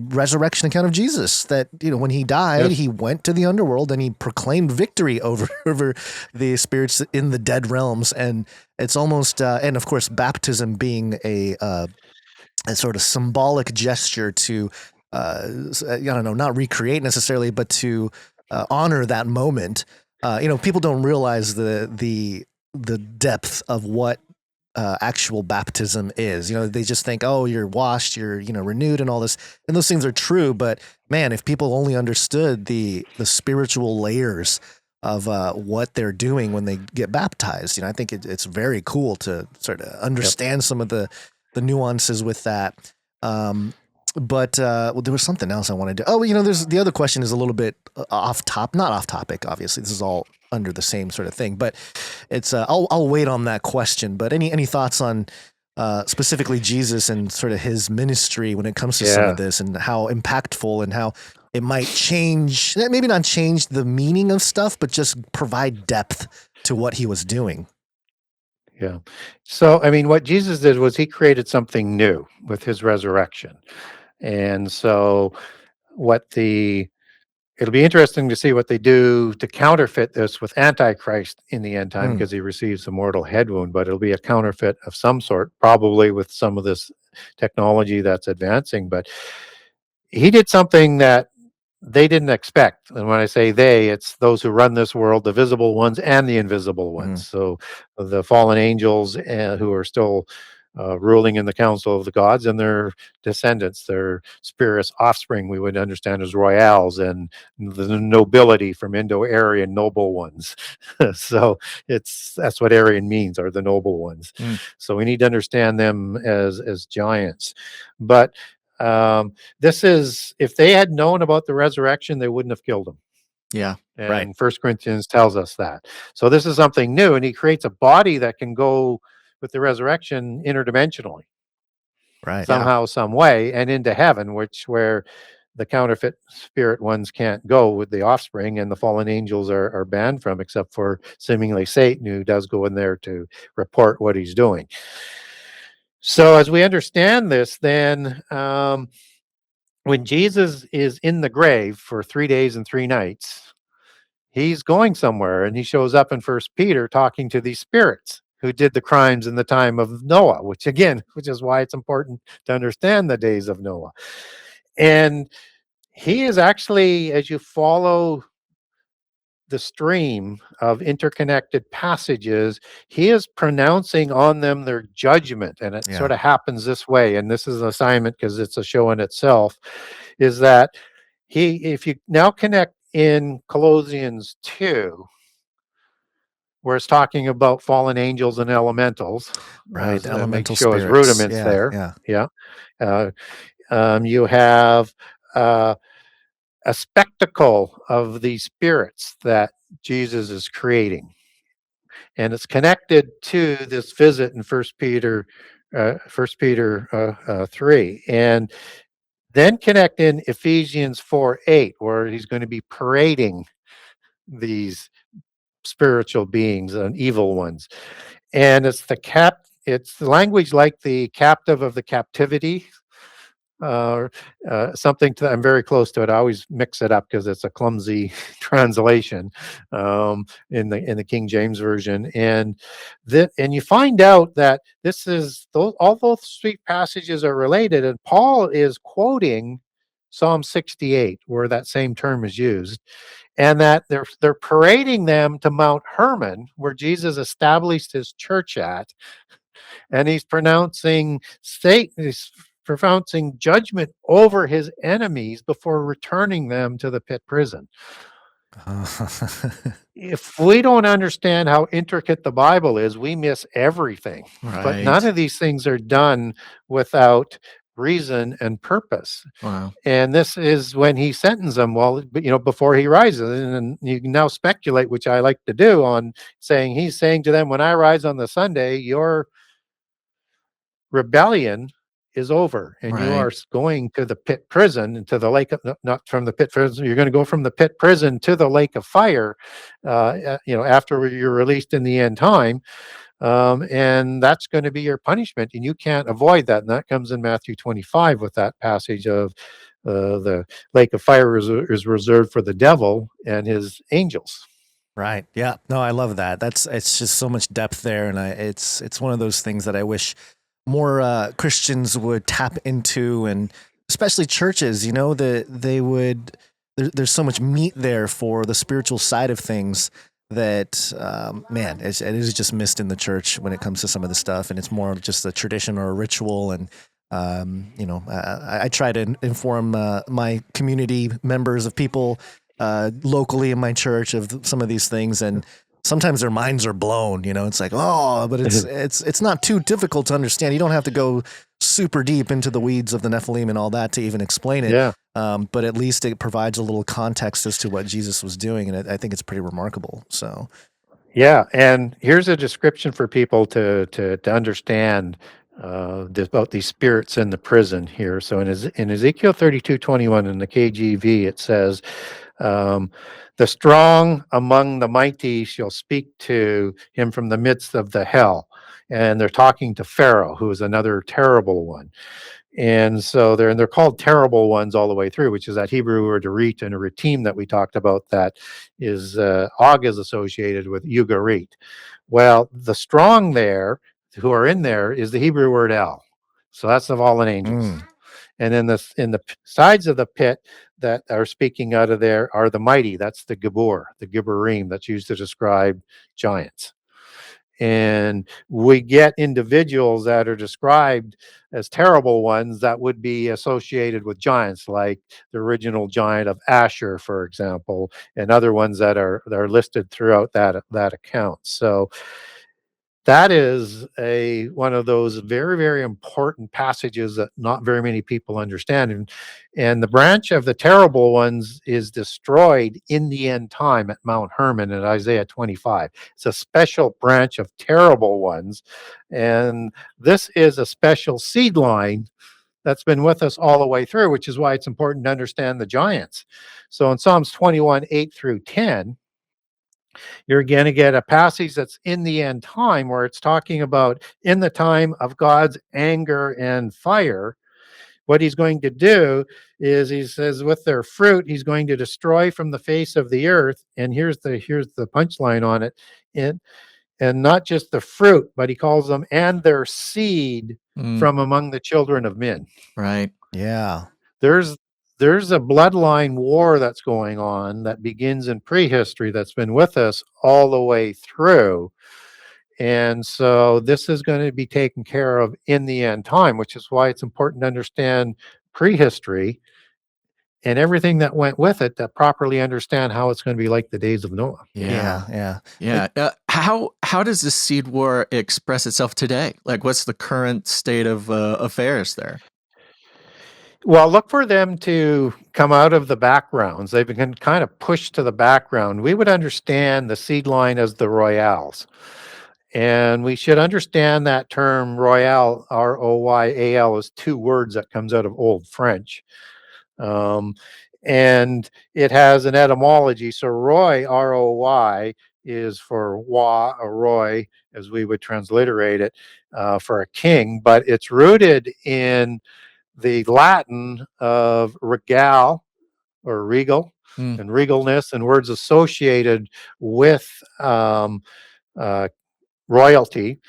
resurrection account of Jesus, that, you know, when he died, he went to the underworld and he proclaimed victory over the spirits in the dead realms. And it's almost, and of course, baptism being a sort of symbolic gesture to, I don't know, not recreate necessarily, but to honor that moment. You know, people don't realize the depth of what actual baptism is. You know, they just think, oh, you're washed, you're, you know, renewed and all this. And those things are true. But man, if people only understood the spiritual layers of what they're doing when they get baptized, you know, I think it's very cool to sort of understand some of the nuances with that. But well, there was something else I wanted to. Oh, there's the other question is a little bit not off topic. Obviously, this is all under the same sort of thing. But it's I'll wait on that question. But any thoughts on specifically Jesus and sort of his ministry when it comes to some of this, and how impactful and how it might change, maybe not change the meaning of stuff, but just provide depth to what he was doing. Yeah. So, I mean, what Jesus did was he created something new with his resurrection. And so it'll be interesting to see what they do to counterfeit this with Antichrist in the end time, because he receives a mortal head wound, but it'll be a counterfeit of some sort, probably with some of this technology that's advancing. But he did something that they didn't expect. And when I say they, it's those who run this world, the visible ones and the invisible ones. So the fallen angels who are still ruling in the council of the gods, and their descendants, their spirits offspring, we would understand as royals, and the nobility from Indo-Aryan noble ones. So that's what Aryan means, are the noble ones. So we need to understand them as giants. But this is, if they had known about the resurrection, they wouldn't have killed him. Yeah. And First Corinthians tells us that. So this is something new, and he creates a body that can go with the resurrection interdimensionally, somehow, some way, and into heaven, where the counterfeit spirit ones can't go with the offspring, and the fallen angels are banned from, except for seemingly Satan, who does go in there to report what he's doing. So as we understand this, then when Jesus is in the grave for 3 days and 3 nights, he's going somewhere, and he shows up in First Peter talking to these spirits who did the crimes in the time of Noah, which is why it's important to understand the days of Noah. And he is actually, as you follow the stream of interconnected passages, he is pronouncing on them their judgment. And it sort of happens this way. And this is an assignment, because it's a show in itself, is that if you now connect in Colossians 2, where it's talking about fallen angels and elementals, right? Elemental show spirits. His rudiments there. You have a spectacle of these spirits that Jesus is creating, and it's connected to this visit in First Peter 3, and then connect in Ephesians 4:8, where he's going to be parading these spiritual beings and evil ones. And it's the language like the captive of the captivity, something I'm very close to it. I always mix it up because it's a clumsy translation in the King James version. And you find out that all those 3 passages are related, and Paul is quoting Psalm 68, where that same term is used, and that they're parading them to Mount Hermon, where Jesus established his church at, and he's pronouncing judgment over his enemies before returning them to the pit prison. If we don't understand how intricate the Bible is, we miss everything. But none of these things are done without reason and purpose. Wow. And this is when he sentenced them, before he rises. And you can now speculate, which I like to do, on he's saying to them, when I rise on the Sunday, your rebellion is over, and you are going to the pit prison, and to the lake of, not from the pit prison, you're going to go from the pit prison to the lake of fire, after you're released in the end time. And that's going to be your punishment, and you can't avoid that. And that comes in Matthew 25 with that passage of the lake of fire is reserved for the devil and his angels. Right. Yeah. No, I love that. It's just so much depth there. And it's one of those things that I wish more Christians would tap into, and especially churches, that they would, there's so much meat there for the spiritual side of things that, it is just missed in the church when it comes to some of the stuff. And it's more of just a tradition or a ritual. And, I try to inform my community members of people locally in my church of some of these things. And sometimes their minds are blown. It's like, oh, but it's not too difficult to understand. You don't have to go super deep into the weeds of the Nephilim and all that to even explain it. Yeah. But at least it provides a little context as to what Jesus was doing, and I think it's pretty remarkable. So, Yeah, and here's a description for people to understand about these spirits in the prison here. So in Ezekiel 32:21 in the KJV, it says, "The strong among the mighty shall speak to him from the midst of the hell." And they're talking to Pharaoh, who is another terrible one. And so they're called terrible ones all the way through, which is that Hebrew word arit and a retim that we talked about, that is Og is associated with Ugarit. Well, the strong there who are in there is the Hebrew word El. So that's the fallen angels. And then in the sides of the pit that are speaking out of there are the mighty. That's the Gibor, the Gibborim, that's used to describe giants. And we get individuals that are described as terrible ones that would be associated with giants, like the original giant of Asher, for example, and other ones that are listed throughout that account. So that is one of those very, very important passages that not very many people understand. And the branch of the terrible ones is destroyed in the end time at Mount Hermon in Isaiah 25. It's a special branch of terrible ones. And this is a special seed line that's been with us all the way through, which is why it's important to understand the giants. So in Psalms 21:8-10, you're going to get a passage that's in the end time where it's talking about in the time of God's anger and fire. What he's going to do is, he says, with their fruit, he's going to destroy from the face of the earth. And here's the punchline on it. And not just the fruit, but he calls them and their seed from among the children of men. Right. Yeah. There's a bloodline war that's going on that begins in prehistory that's been with us all the way through. And so this is going to be taken care of in the end time, which is why it's important to understand prehistory and everything that went with it to properly understand how it's going to be like the days of Noah. Yeah. How does the seed war express itself today? Like, what's the current state of affairs there? Well, look for them to come out of the backgrounds. They've been kind of pushed to the background. We would understand the seed line as the royales. And we should understand that term royale, Royal, is two words that comes out of Old French. And it has an etymology. So Roy, Roy, is for wa, or Roy, as we would transliterate it, for a king. But it's rooted in the Latin of regal or regal and regalness, and words associated with royalty.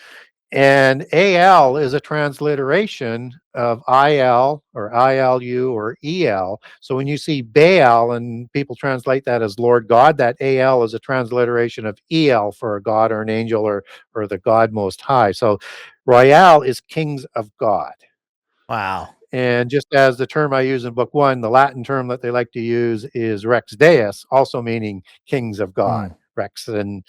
And AL is a transliteration of IL or ILU or EL. So when you see Baal and people translate that as Lord God, that AL is a transliteration of EL for a god or an angel or the God Most High. So Royale is kings of God. Wow. And just as the term I use in book one, the Latin term that they like to use is Rex Deus, also meaning kings of God. Rex and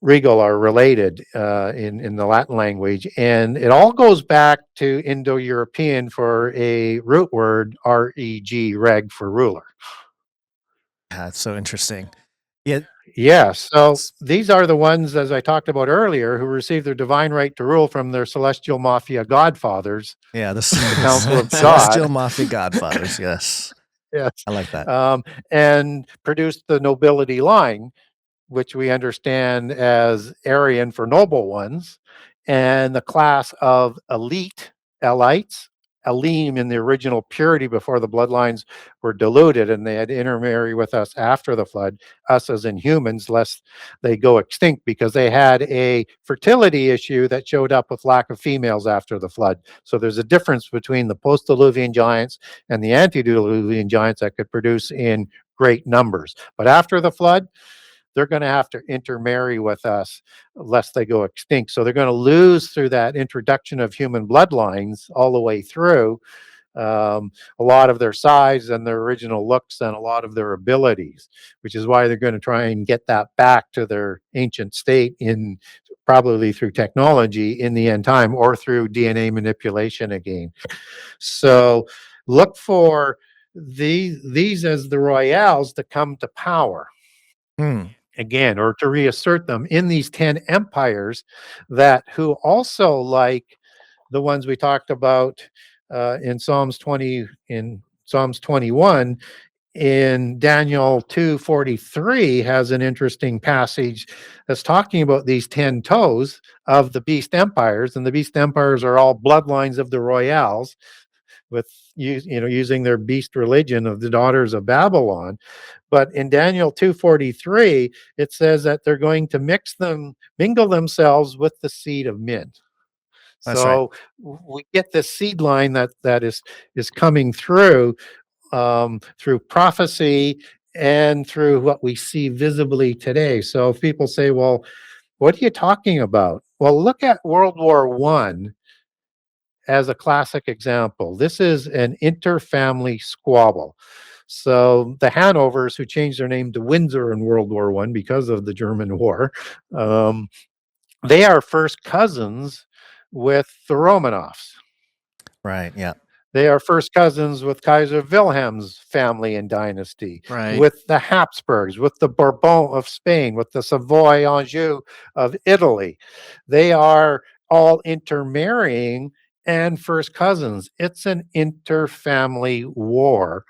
regal are related in the Latin language. And it all goes back to Indo-European for a root word, reg, reg, for ruler. That's so interesting. Yeah, so these are the ones, as I talked about earlier, who receive their divine right to rule from their celestial mafia godfathers. Yeah, the Council of God. Celestial Mafia Godfathers, yes. Yes. I like that. And produced the nobility line, which we understand as Aryan for noble ones, and the class of elite, elites, Elim in the original purity before the bloodlines were diluted, and they had to intermarry with us after the flood, us as in humans, lest they go extinct, because they had a fertility issue that showed up with lack of females after the flood. So there's a difference between the post-diluvian giants and the antediluvian giants that could produce in great numbers. But after the flood, they're going to have to intermarry with us lest they go extinct. So they're going to lose through that introduction of human bloodlines all the way through. a lot of their size and their original looks and a lot of their abilities, which is why they're going to try and get that back to their ancient state in probably through technology in the end time or through DNA manipulation again. So look for these as the royales to come to power again, or to reassert them in these 10 empires that who also, like the ones we talked about in Psalms 21, in Daniel 2:43 has an interesting passage that's talking about these 10 toes of the beast empires, and the beast empires are all bloodlines of the royales, with using their beast religion of the daughters of Babylon. But in Daniel 2:43, it says that they're going to mingle themselves with the seed of men. That's right. So we get this seed line that is coming through prophecy and through what we see visibly today. So if people say, well, what are you talking about? Well, look at World War I as a classic example. This is an interfamily squabble. So the Hanovers, who changed their name to Windsor in World War I because of the German war, they are first cousins with the Romanovs. Right, yeah. They are first cousins with Kaiser Wilhelm's family and dynasty, with the Habsburgs, with the Bourbon of Spain, with the Savoy Anjou of Italy. They are all intermarrying and first cousins. It's an interfamily war.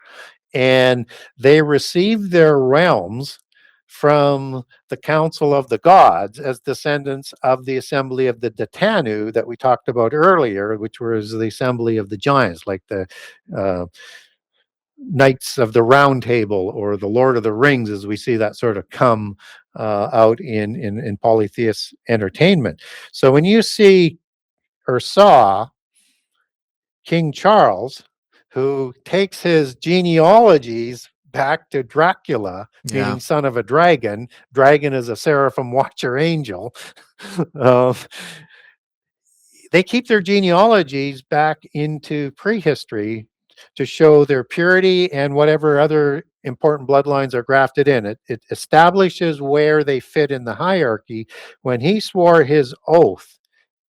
And they received their realms from the Council of the Gods as descendants of the assembly of the Detanu that we talked about earlier, which was the assembly of the giants, like the Knights of the Round Table or the Lord of the Rings, as we see that sort of come out in polytheist entertainment. So when you see or saw King Charles, who takes his genealogies back to Dracula, meaning son of a dragon. Dragon is a seraphim watcher angel. They keep their genealogies back into prehistory to show their purity and whatever other important bloodlines are grafted in. It establishes where they fit in the hierarchy. When he swore his oath,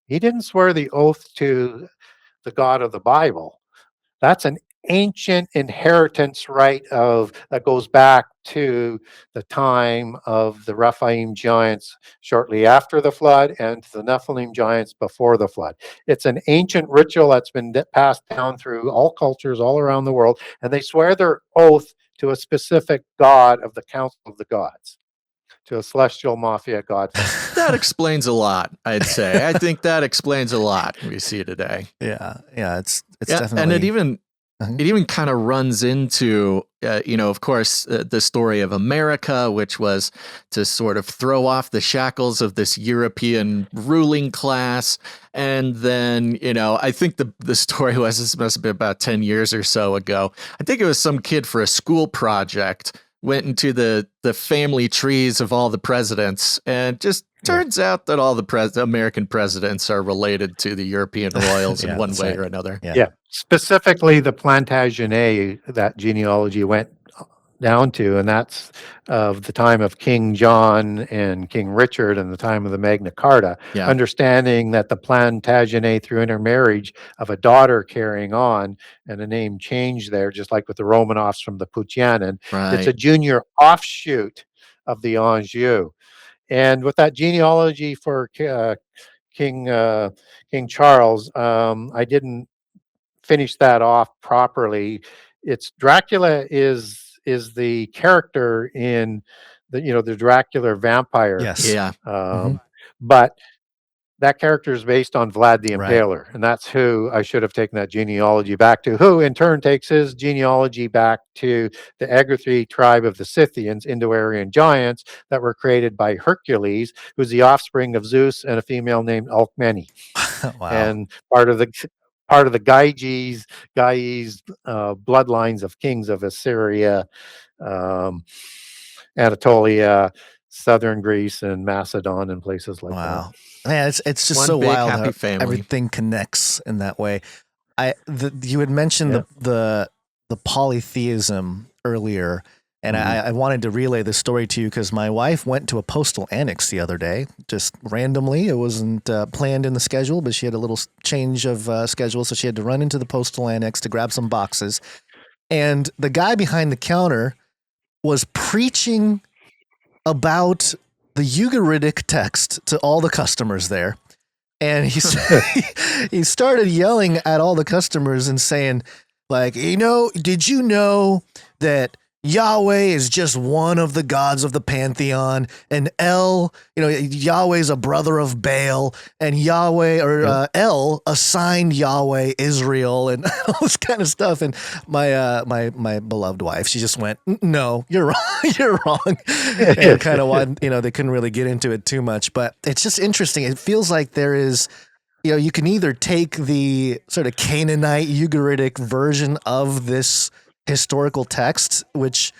he didn't swear the oath to the God of the Bible. That's an ancient inheritance right that goes back to the time of the Raphaim giants shortly after the flood and to the Nephilim giants before the flood. It's an ancient ritual that's been passed down through all cultures all around the world, and they swear their oath to a specific god of the Council of the Gods, to a celestial mafia god. That explains a lot, I'd say. I think that explains a lot we see today. Yeah, it's definitely, and it even kind of runs into, of course, the story of America, which was to sort of throw off the shackles of this European ruling class. And then, I think the story was, this must have been about 10 years or so ago. I think it was some kid for a school project went into the family trees of all the presidents, and just turns out that all the American presidents are related to the European royals in one way or another. Yeah. Specifically the Plantagenet, that genealogy went down to, and that's of the time of King John and King Richard and the time of the Magna Carta, understanding that the Plantagenet, through intermarriage of a daughter carrying on and a name change there, just like with the Romanovs from the Puchanan, it's a junior offshoot of the Anjou. And with that genealogy for King Charles, I didn't finish that off properly. It's Dracula is the character in the Dracula vampire. Yes. Yeah. But that character is based on Vlad the Impaler, and that's who I should have taken that genealogy back to, who in turn takes his genealogy back to the Agathri tribe of the Scythians, Indo-Aryan giants that were created by Hercules, who's the offspring of Zeus and a female named Alcmene. Wow. And part of the Gyges bloodlines of kings of Assyria, Anatolia, southern Greece, and Macedon, and places like that. Man, it's just so wild how everything connects in that way. You had mentioned Yeah. the polytheism earlier, and I wanted to relay this story to you because my wife went to a postal annex the other day, just randomly. It wasn't planned in the schedule, but she had a little change of schedule, so she had to run into the postal annex to grab some boxes. And the guy behind the counter was preaching about the Ugaritic text to all the customers there. And he started yelling at all the customers and saying, like, did you know that Yahweh is just one of the gods of the pantheon, and Yahweh's a brother of Baal, and Yahweh or El assigned Yahweh Israel, and all this kind of stuff. And my beloved wife, she just went, "No, you're wrong, you're wrong," and kind of they couldn't really get into it too much, but it's just interesting. It feels like there is. You can either take the sort of Canaanite Ugaritic version of this historical text, which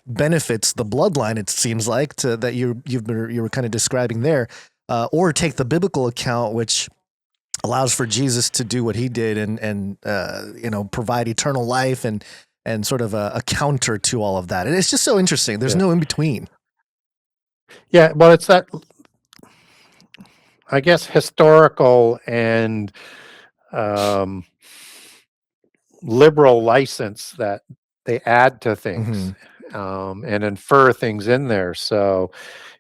benefits the bloodline, it seems like, that you were kind of describing there, or take the biblical account, which allows for Jesus to do what he did and provide eternal life and sort of a counter to all of that. And it's just so interesting. There's no in between. Yeah, well, it's that, I guess, historical and liberal license that they add to things and infer things in there. So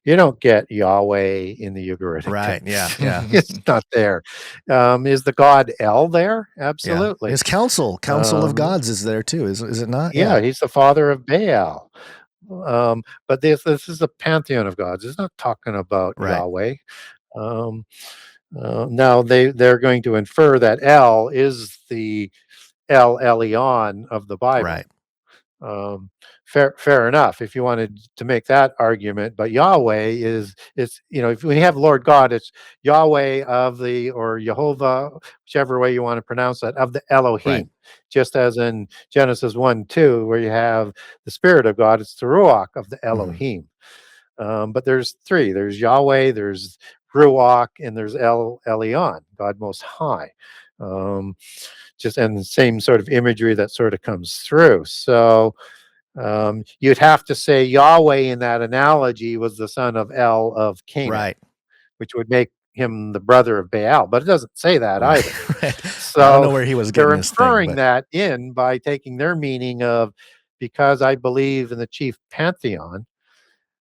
you don't get Yahweh in the Ugaritic. Right. text. Yeah. It's not there. Is the god El there? Absolutely. Yeah. His council of gods is there too. Is it not? Yeah, he's the father of Baal. But this is a pantheon of gods. It's not talking about Yahweh. Now they're going to infer that El is the El Elyon of the Bible. Right. Fair enough if you wanted to make that argument, but Yahweh if we have Lord God, it's Yahweh or Jehovah, whichever way you want to pronounce that, of the Elohim. Right. Just as in Genesis 1:2, where you have the Spirit of God, it's the Ruach of the Elohim. But there's three. There's Yahweh, there's Ruach, and there's El Elyon, God Most High. Just and the same sort of imagery that sort of comes through. So you'd have to say Yahweh in that analogy was the son of El of Canaan, right, which would make him the brother of Baal, but it doesn't say that either. So I don't know where he was getting they're this inferring thing, that in by taking their meaning of, because I believe in the chief pantheon,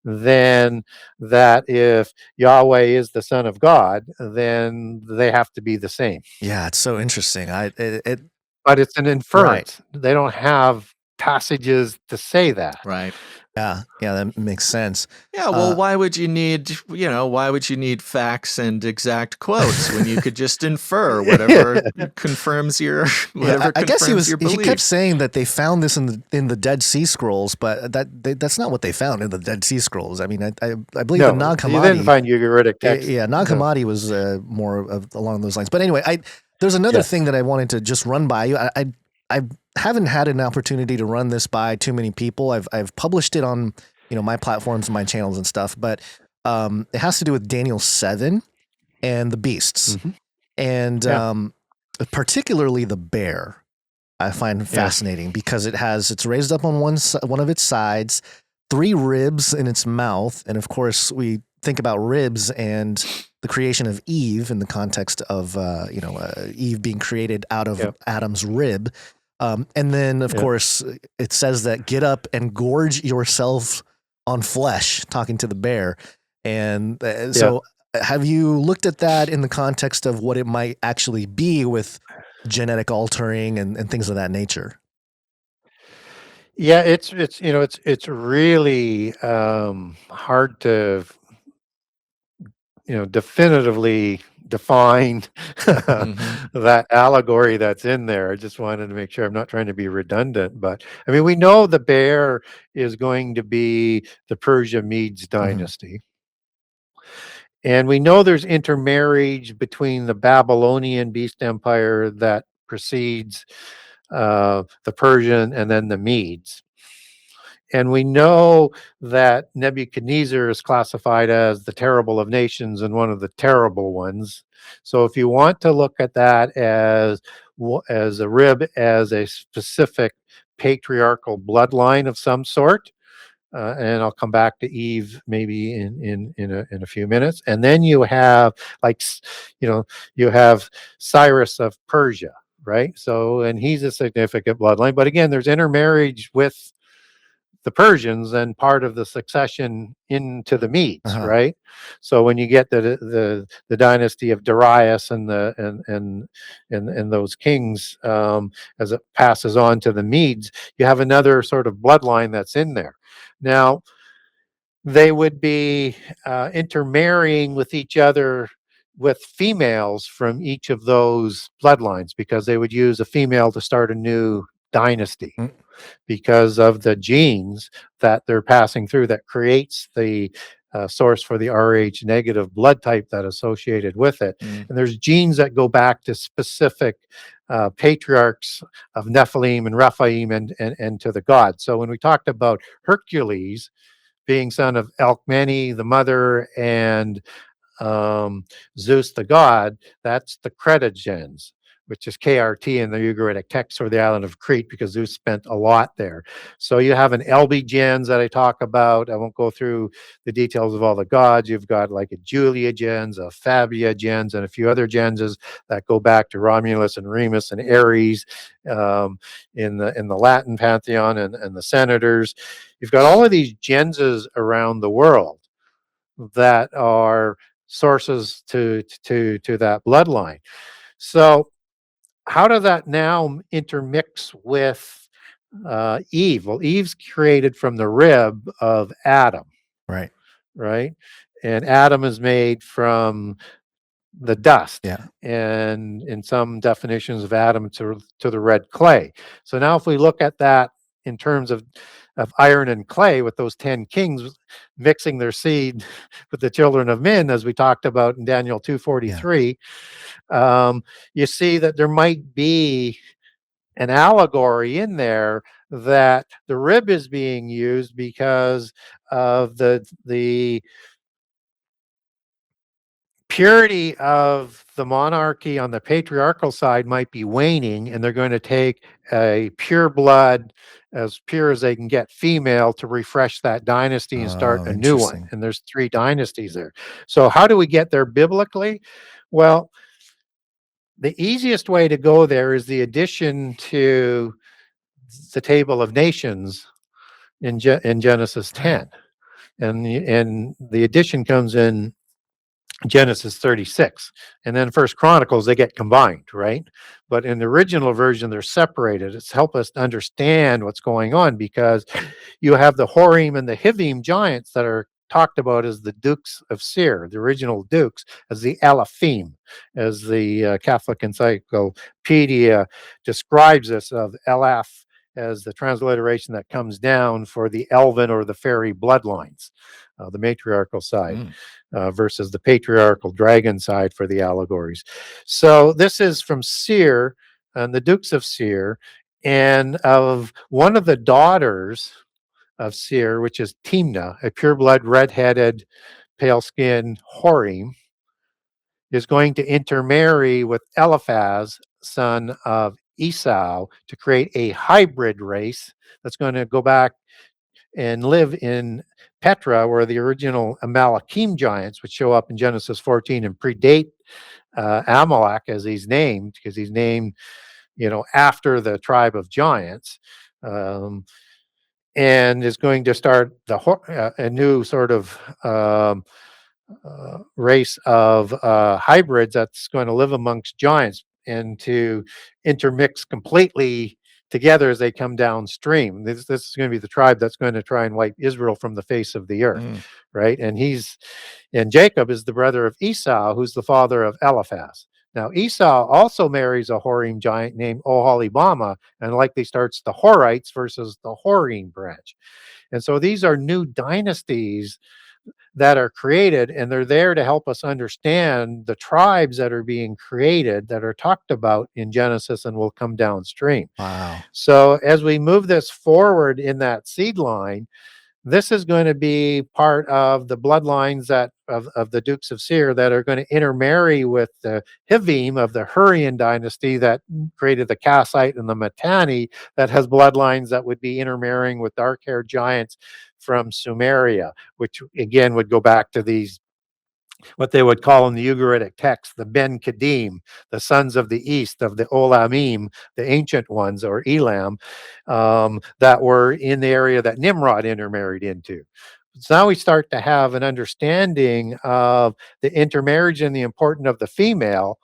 then that if Yahweh is the son of God, then they have to be the same. Yeah, it's so interesting. But it's an inference. Right. They don't have passages to say that. Right. Yeah, that makes sense. Yeah, well, why would you need facts and exact quotes when you could just infer whatever confirms your whatever? I guess he kept saying that they found this in the Dead Sea Scrolls, but that's not what they found in the Dead Sea Scrolls. I mean, I believe the Nag Hammadi. You didn't find Ugaritic text. Yeah, Nag Hammadi was more along those lines. But anyway, there's another thing that I wanted to just run by you. I haven't had an opportunity to run this by too many people. I've published it on my platforms, my channels and stuff, but it has to do with Daniel 7 and the beasts, and particularly the bear. I find fascinating because it's raised up on one of its sides, 3 ribs in its mouth, and of course we think about ribs and the creation of Eve in the context of Eve being created out of Adam's rib. And then, of course, it says that get up and gorge yourself on flesh, talking to the bear. And so have you looked at that in the context of what it might actually be with genetic altering and things of that nature? Yeah, it's really hard to definitively define that allegory that's in there. I just wanted to make sure I'm not trying to be redundant, but I mean, we know the bear is going to be the Persia Medes dynasty. And we know there's intermarriage between the Babylonian beast empire that precedes the Persian and then the Medes. And we know that Nebuchadnezzar is classified as the terrible of nations and one of the terrible ones. So if you want to look at that as as a rib as a specific patriarchal bloodline of some sort. And I'll come back to Eve maybe in a few minutes. And then you have you have Cyrus of Persia, right? So, and he's a significant bloodline. But again, there's intermarriage with the Persians and part of the succession into the Medes, right? So when you get the dynasty of Darius and those kings, as it passes on to the Medes, you have another sort of bloodline that's in there. Now, they would be intermarrying with each other with females from each of those bloodlines, because they would use a female to start a new dynasty because of the genes that they're passing through that creates the source for the Rh negative blood type that associated with it. And there's genes that go back to specific patriarchs of Nephilim and Raphaim and to the gods. So when we talked about Hercules being son of Alcmene, the mother, and Zeus the god, that's the Cretagens, which is KRT in the Ugaritic text, or the island of Crete, because Zeus spent a lot there. So you have an LB gens that I talk about. I won't go through the details of all the gods. You've got like a Julia gens, a Fabia gens, and a few other genses that go back to Romulus and Remus and Ares in the Latin pantheon, and the senators. You've got all of these genses around the world that are sources to that bloodline. So how does that now intermix with Eve? Well, Eve's created from the rib of Adam. Right. And Adam is made from the dust. And in some definitions of Adam to the red clay. So now if we look at that in terms of iron and clay, with those 10 kings mixing their seed with the children of men, as we talked about in Daniel 2:43, you see that there might be an allegory in there that the rib is being used because of the purity of the monarchy on the patriarchal side might be waning, and they're going to take a pure blood, as pure as they can get, female, to refresh that dynasty and start a new one. And there's 3 dynasties there. So how do we get there biblically? Well, the easiest way to go there is the addition to the table of nations in Genesis 10. And the addition comes in Genesis 36, and then First Chronicles, they get combined, right? But in the original version, they're separated. It's help us understand what's going on, because you have the Horim and the Hivim giants that are talked about as the dukes of Seir, the original dukes, as the Elaphim, as the Catholic Encyclopedia describes us, of Elaph as the transliteration that comes down for the elven or the fairy bloodlines, the matriarchal side. Versus the patriarchal dragon side for the allegories. So this is from Seir and the Dukes of Seir, and of one of the daughters of Seir, which is Timnah, a pureblood, red-headed, pale-skinned Horim, is going to intermarry with Eliphaz, son of Esau, to create a hybrid race that's going to go back and live in Petra, where the original Amalekim giants would show up in Genesis 14 and predate Amalek, as he's named, because he's named, after the tribe of giants, and is going to start a new sort of race of hybrids that's going to live amongst giants and to intermix completely together as they come downstream. This is going to be the tribe that's going to try and wipe Israel from the face of the earth, right? And Jacob is the brother of Esau, who's the father of Eliphaz. Now, Esau also marries a Horim giant named Oholibama, and likely starts the Horites versus the Horim branch. And so these are new dynasties that are created, and they're there to help us understand the tribes that are being created that are talked about in Genesis and will come downstream. Wow. So as we move this forward in that seed line, this is going to be part of the bloodlines of the Dukes of Seir that are going to intermarry with the Hivim of the Hurrian dynasty that created the Kassite and the Mitanni, that has bloodlines that would be intermarrying with dark-haired giants from Sumeria, which again would go back to these, what they would call in the Ugaritic text, the Ben Kadim, the sons of the east, of the Olamim, the ancient ones, or Elam, that were in the area that Nimrod intermarried into. So now we start to have an understanding of the intermarriage and the importance of the female.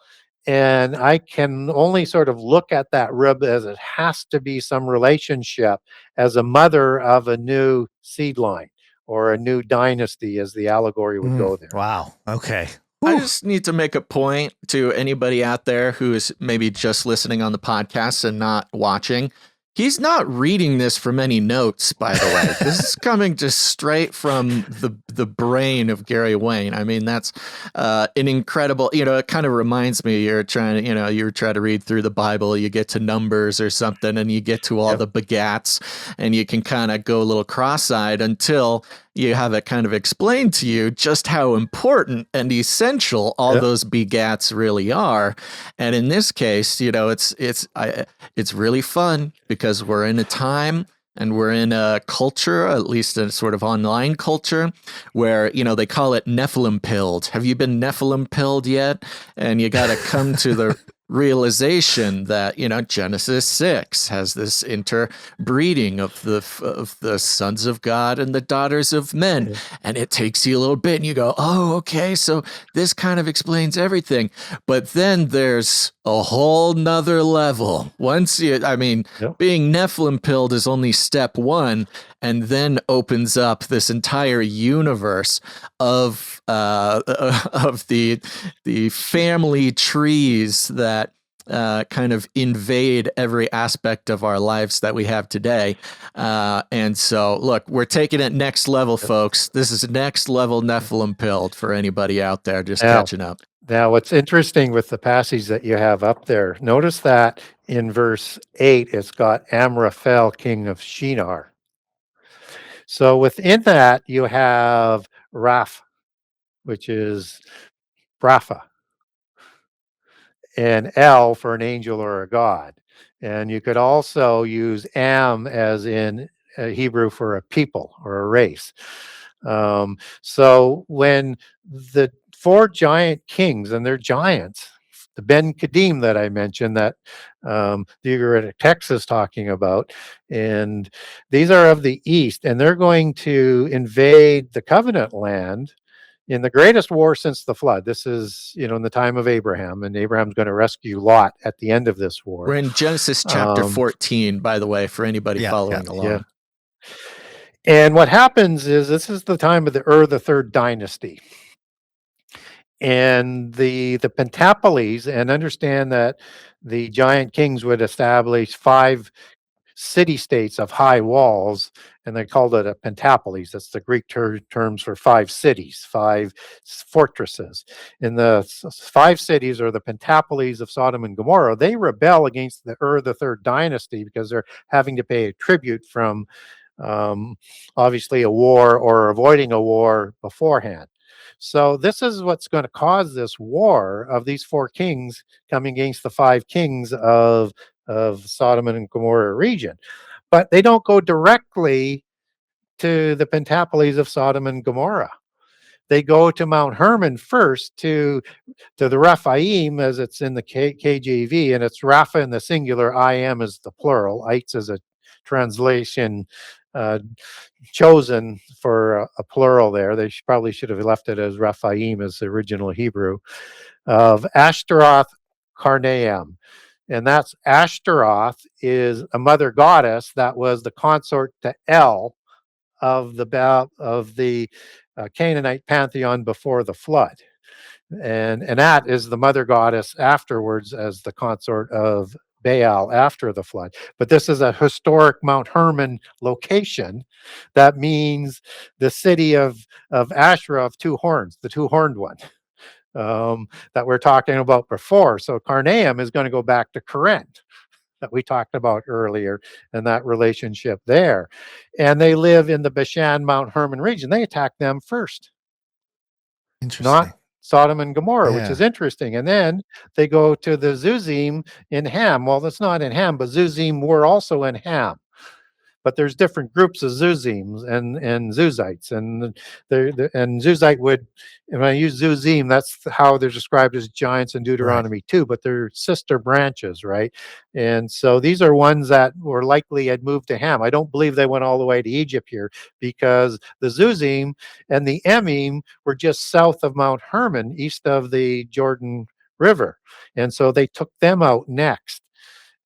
And I can only sort of look at that rib as it has to be some relationship as a mother of a new seed line or a new dynasty, as the allegory would go there. Wow. Okay. I just need to make a point to anybody out there who is maybe just listening on the podcast and not watching. He's not reading this from any notes, by the way. This is coming just straight from the brain of Gary Wayne. I mean, that's an incredible, it kind of reminds me, you're trying to read through the Bible, you get to Numbers or something, and you get to all the begats, and you can kind of go a little cross-eyed until you have it kind of explained to you just how important and essential all those begats really are. And in this case, it's really fun because we're in a time and we're in a culture, at least a sort of online culture, where, they call it Nephilim pilled. Have you been Nephilim pilled yet? And you got to come to the realization that, Genesis 6 has this interbreeding of the sons of God and the daughters of men. And it takes you a little bit and you go, oh, okay, so this kind of explains everything. But then there's a whole nother level. Being Nephilim pilled is only step one, and then opens up this entire universe of the family trees that kind of invade every aspect of our lives that we have today. And so, look, we're taking it next level, folks. This is next level Nephilim pilled for anybody out there just catching up. Now, what's interesting with the passage that you have up there, notice that in verse 8, it's got Amraphel, king of Shinar. So within that, you have Raph, which is Rapha, and El for an angel or a god. And you could also use Am as in Hebrew for a people or a race. So when the four giant kings, and they're giants, the Ben Kadim that I mentioned, that the Ugaritic text is talking about, and these are of the east, and they're going to invade the covenant land in the greatest war since the flood. This is, in the time of Abraham, and Abraham's going to rescue Lot at the end of this war. We're in Genesis chapter 14, by the way, for anybody following along. Yeah. And what happens is, this is the time of the third dynasty. And the Pentapolis, and understand that the giant kings would establish 5 city-states of high walls, and they called it a Pentapolis. That's the Greek terms for 5 cities, 5 fortresses. And the 5 cities, or the Pentapolis of Sodom and Gomorrah, they rebel against the third dynasty because they're having to pay a tribute from obviously a war, or avoiding a war beforehand. So this is what's going to cause this war of these 4 kings coming against the 5 kings of Sodom and Gomorrah region. But they don't go directly to the Pentapolis of Sodom and Gomorrah. They go to Mount Hermon first, to the Raphaim, as it's in the KJV, and it's Rapha in the singular, I am is the plural, Eitz is a translation chosen for a plural there. They probably should have left it as Raphaim as the original Hebrew, of Ashtaroth Karnaim. And that's Ashtaroth is a mother goddess that was the consort to El of the Canaanite pantheon before the flood. And that is the mother goddess afterwards as the consort of Baal after the flood. But this is a historic Mount Hermon location. That means the city of Asherah of 2 horns, the 2-horned one, that we're talking about before. So Karnaim is going to go back to Corinth. that we talked about earlier, and that relationship there. And they live in the Bashan Mount Hermon region. They attack them first, Interesting. not Sodom and Gomorrah, which Yeah. is interesting. And then they go to the Zuzim in Ham. Well, that's not in Ham, but Zuzim were also in Ham. But there's different groups of Zuzims and Zuzites, and and Zuzite would, and when I use Zuzim, that's how they're described as giants in Deuteronomy 2, but they're sister branches, right? And so these are ones that were likely had moved to Ham. I don't believe they went all the way to Egypt here, because the Zuzim and the Emim were just south of Mount Hermon, east of the Jordan River, and so they took them out next.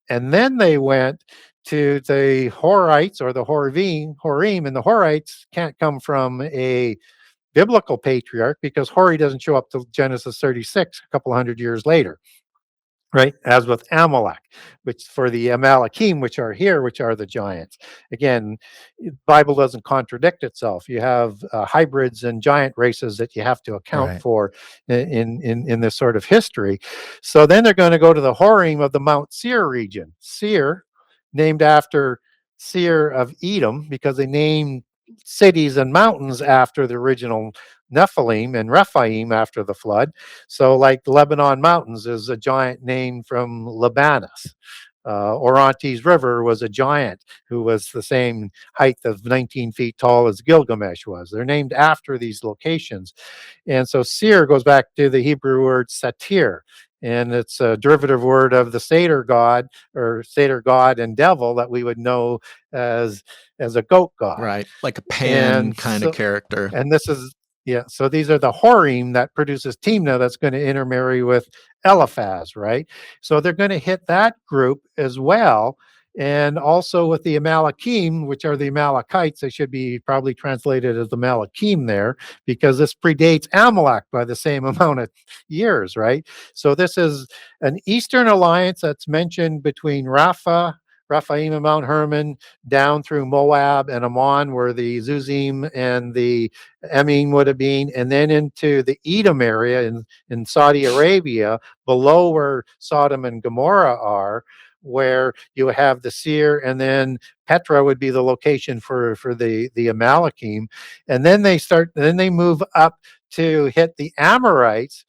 And then they went to the Horites or the Horim, and the Horites can't come from a biblical patriarch because Hori doesn't show up till Genesis 36, a couple hundred years later, right? As with Amalek, which for the Amalekim, which are here, which are the giants. Again, Bible doesn't contradict itself. You have hybrids and giant races that you have to account for in this sort of history. So then they're going to go to the Horim of the Mount Seir region. Seir, named after Seir of Edom, because they named cities and mountains after the original Nephilim, and Raphaim after the flood. So, like the Lebanon Mountains is a giant named from Libanus. Orontes River was a giant who was the same height of 19 feet tall as Gilgamesh was. They're named after these locations. And so Seir goes back to the Hebrew word satir, and it's a derivative word of the Seder god, or Seder god and devil, that we would know as a goat god. Right. Like a Pan kind of character. And this is, so these are the Horim that produces Timnah that's going to intermarry with Eliphaz, right? So they're going to hit that group as well. And also with the Amalekim, which are the Amalekites, they should be probably translated as the Malakim there, because this predates Amalek by the same amount of years, right? So this is an Eastern alliance that's mentioned between Raphaim and Mount Hermon, down through Moab and Ammon, where the Zuzim and the Emim would have been, and then into the Edom area in Saudi Arabia, below where Sodom and Gomorrah are, where you have the Seir, and then Petra would be the location for the Amalekim. And then they move up to hit the Amorites,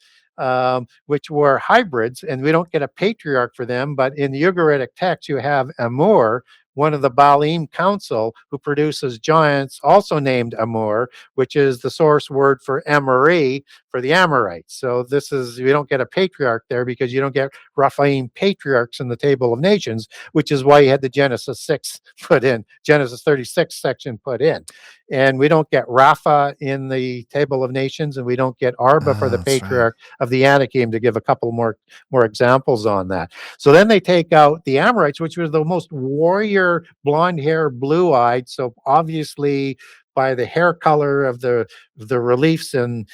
which were hybrids, and we don't get a patriarch for them, but in the Ugaritic text you have Amur, one of the Baalim council, who produces giants, also named Amur, which is the source word for Amori, for the Amorites. So we don't get a patriarch there, because you don't get Raphaim patriarchs in the Table of Nations, which is why you had the Genesis 6 put in, Genesis 36 section put in. And we don't get Rapha in the Table of Nations, and we don't get Arba for the patriarch of the Anakim, to give a couple more examples on that. So then they take out the Amorites, which was the most warrior, blonde hair, blue-eyed. So obviously by the hair color of the reliefs and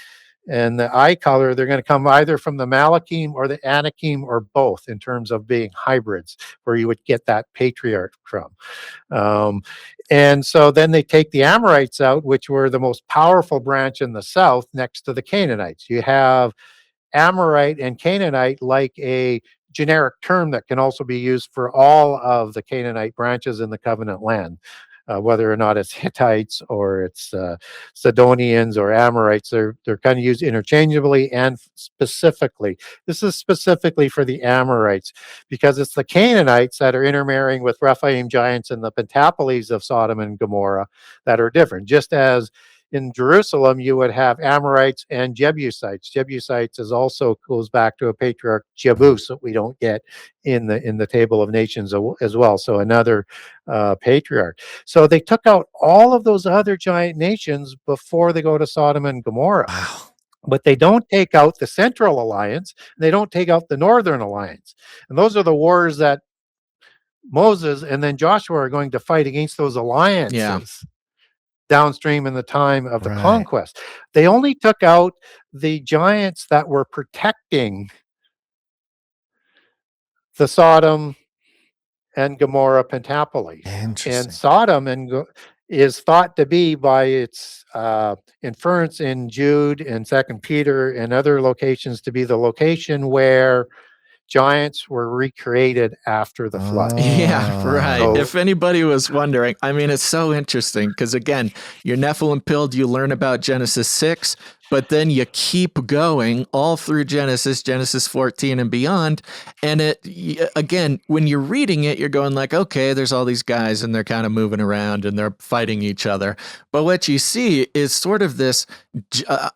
the eye color, they're going to come either from the Malakim or the Anakim, or both, in terms of being hybrids, where you would get that patriarch from. And so then they take the Amorites out, which were the most powerful branch in the south, next to the Canaanites. You have Amorite and Canaanite like a generic term that can also be used for all of the Canaanite branches in the covenant land. Whether or not it's Hittites or it's Sidonians or Amorites, they're kind of used interchangeably and specifically. This is specifically for the Amorites, because it's the Canaanites that are intermarrying with Rephaim giants and the Pentapoles of Sodom and Gomorrah that are different. Just as in Jerusalem, you would have Amorites and Jebusites. Jebusites also goes back to a patriarch Jebus that we don't get in the Table of Nations as well. So another patriarch. So they took out all of those other giant nations before they go to Sodom and Gomorrah. Wow. But they don't take out the Central Alliance. They don't take out the Northern Alliance. And those are the wars that Moses and then Joshua are going to fight against those alliances downstream in the time of the conquest. They only took out the giants that were protecting the Sodom and Gomorrah Pentapoles. And Sodom is thought to be, by its inference in Jude and Second Peter and other locations, to be the location where giants were recreated after the flood. Yeah, right. So- If anybody was wondering, I mean, it's so interesting because, again, you're Nephilim pilled, you learn about Genesis 6, but then you keep going all through Genesis 14 and beyond. And again, when you're reading it, you're going like, okay, there's all these guys and they're kind of moving around and they're fighting each other. But what you see is sort of this,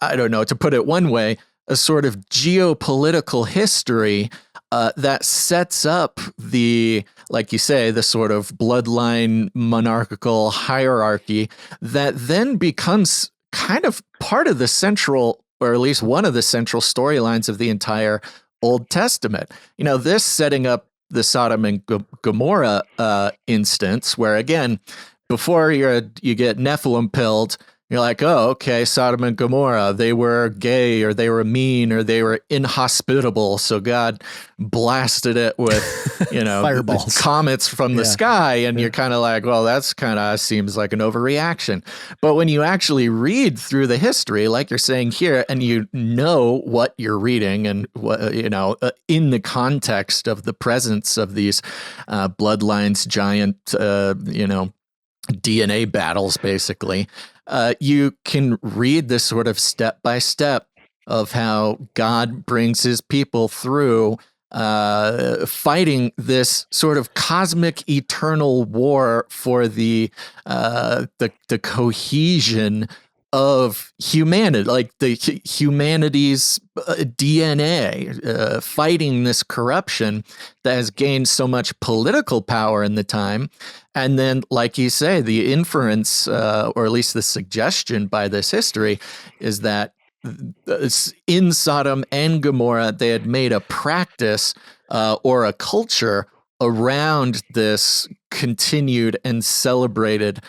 I don't know, to put it one way, a sort of geopolitical history that sets up the, like you say, the sort of bloodline monarchical hierarchy that then becomes kind of part of the central, or at least one of the central storylines of the entire Old Testament. You know, this setting up the Sodom and Gomorrah instance, where again, before you get Nephilim pilled, you're like, oh, okay, Sodom and Gomorrah, they were gay or they were mean or they were inhospitable. So God blasted it with, you know, Fireballs. Comets from the sky. And you're kind of like, well, that's kind of seems like an overreaction. But when you actually read through the history, like you're saying here, and you know what you're reading and what, you know, in the context of the presence of these bloodlines, giant, you know, DNA battles, basically, you can read this sort of step by step of how God brings his people through fighting this sort of cosmic eternal war for the cohesion of humanity, like the humanity's DNA, fighting this corruption that has gained so much political power in the time. And then, like you say, the inference, or at least the suggestion by this history, is that in Sodom and Gomorrah, they had made a practice or a culture around this continued and celebrated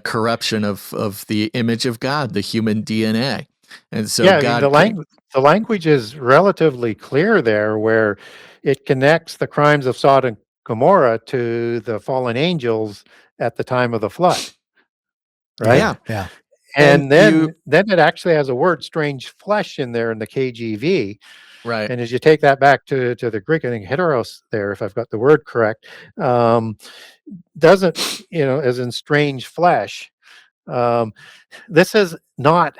corruption of the image of God, the human DNA. And so God, the language is relatively clear there, where it connects the crimes of Sodom and Gomorrah to the fallen angels at the time of the flood. Right? Yeah. And then it actually has a word, strange flesh, in there in the KJV. Right. And as you take that back to the Greek, I think heteros there, if I've got the word correct, doesn't, you know, as in strange flesh. This is not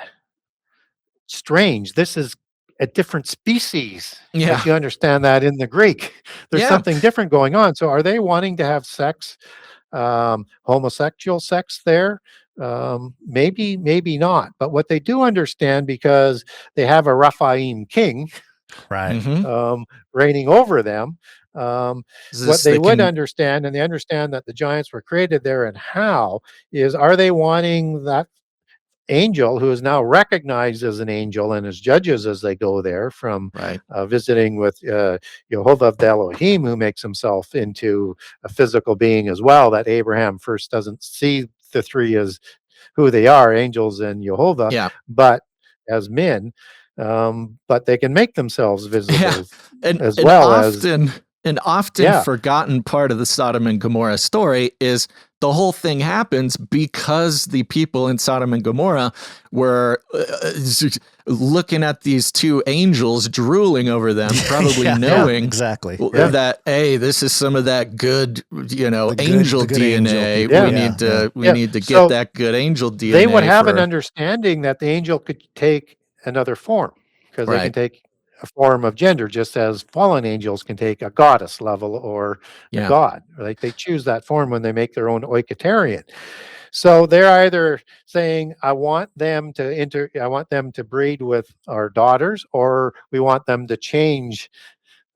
strange. This is a different species. Yeah. If you understand that in the Greek, there's something different going on. So are they wanting to have sex, homosexual sex there? Maybe, maybe not. But what they do understand, because they have a Raphaim king, Right. reigning over them, what they would understand, and they understand that the giants were created there, and how is, are they wanting that angel, who is now recognized as an angel and as judges as they go there from visiting with Jehovah of the Elohim, who makes himself into a physical being as well, that Abraham first doesn't see the three as who they are, angels and Jehovah, but as men, but they can make themselves visible as well as an often forgotten part of the Sodom and Gomorrah story is the whole thing happens because the people in Sodom and Gomorrah were looking at these two angels, drooling over them, probably knowing exactly that, hey, this is some of that good, you know, angel DNA. We need to get that good angel DNA. They would have an understanding that the angel could take another form, because they can take a form of gender, just as fallen angels can take a goddess level or a god. Like they choose that form when they make their own oikotarian. So they're either saying, I want them to breed with our daughters, or we want them to change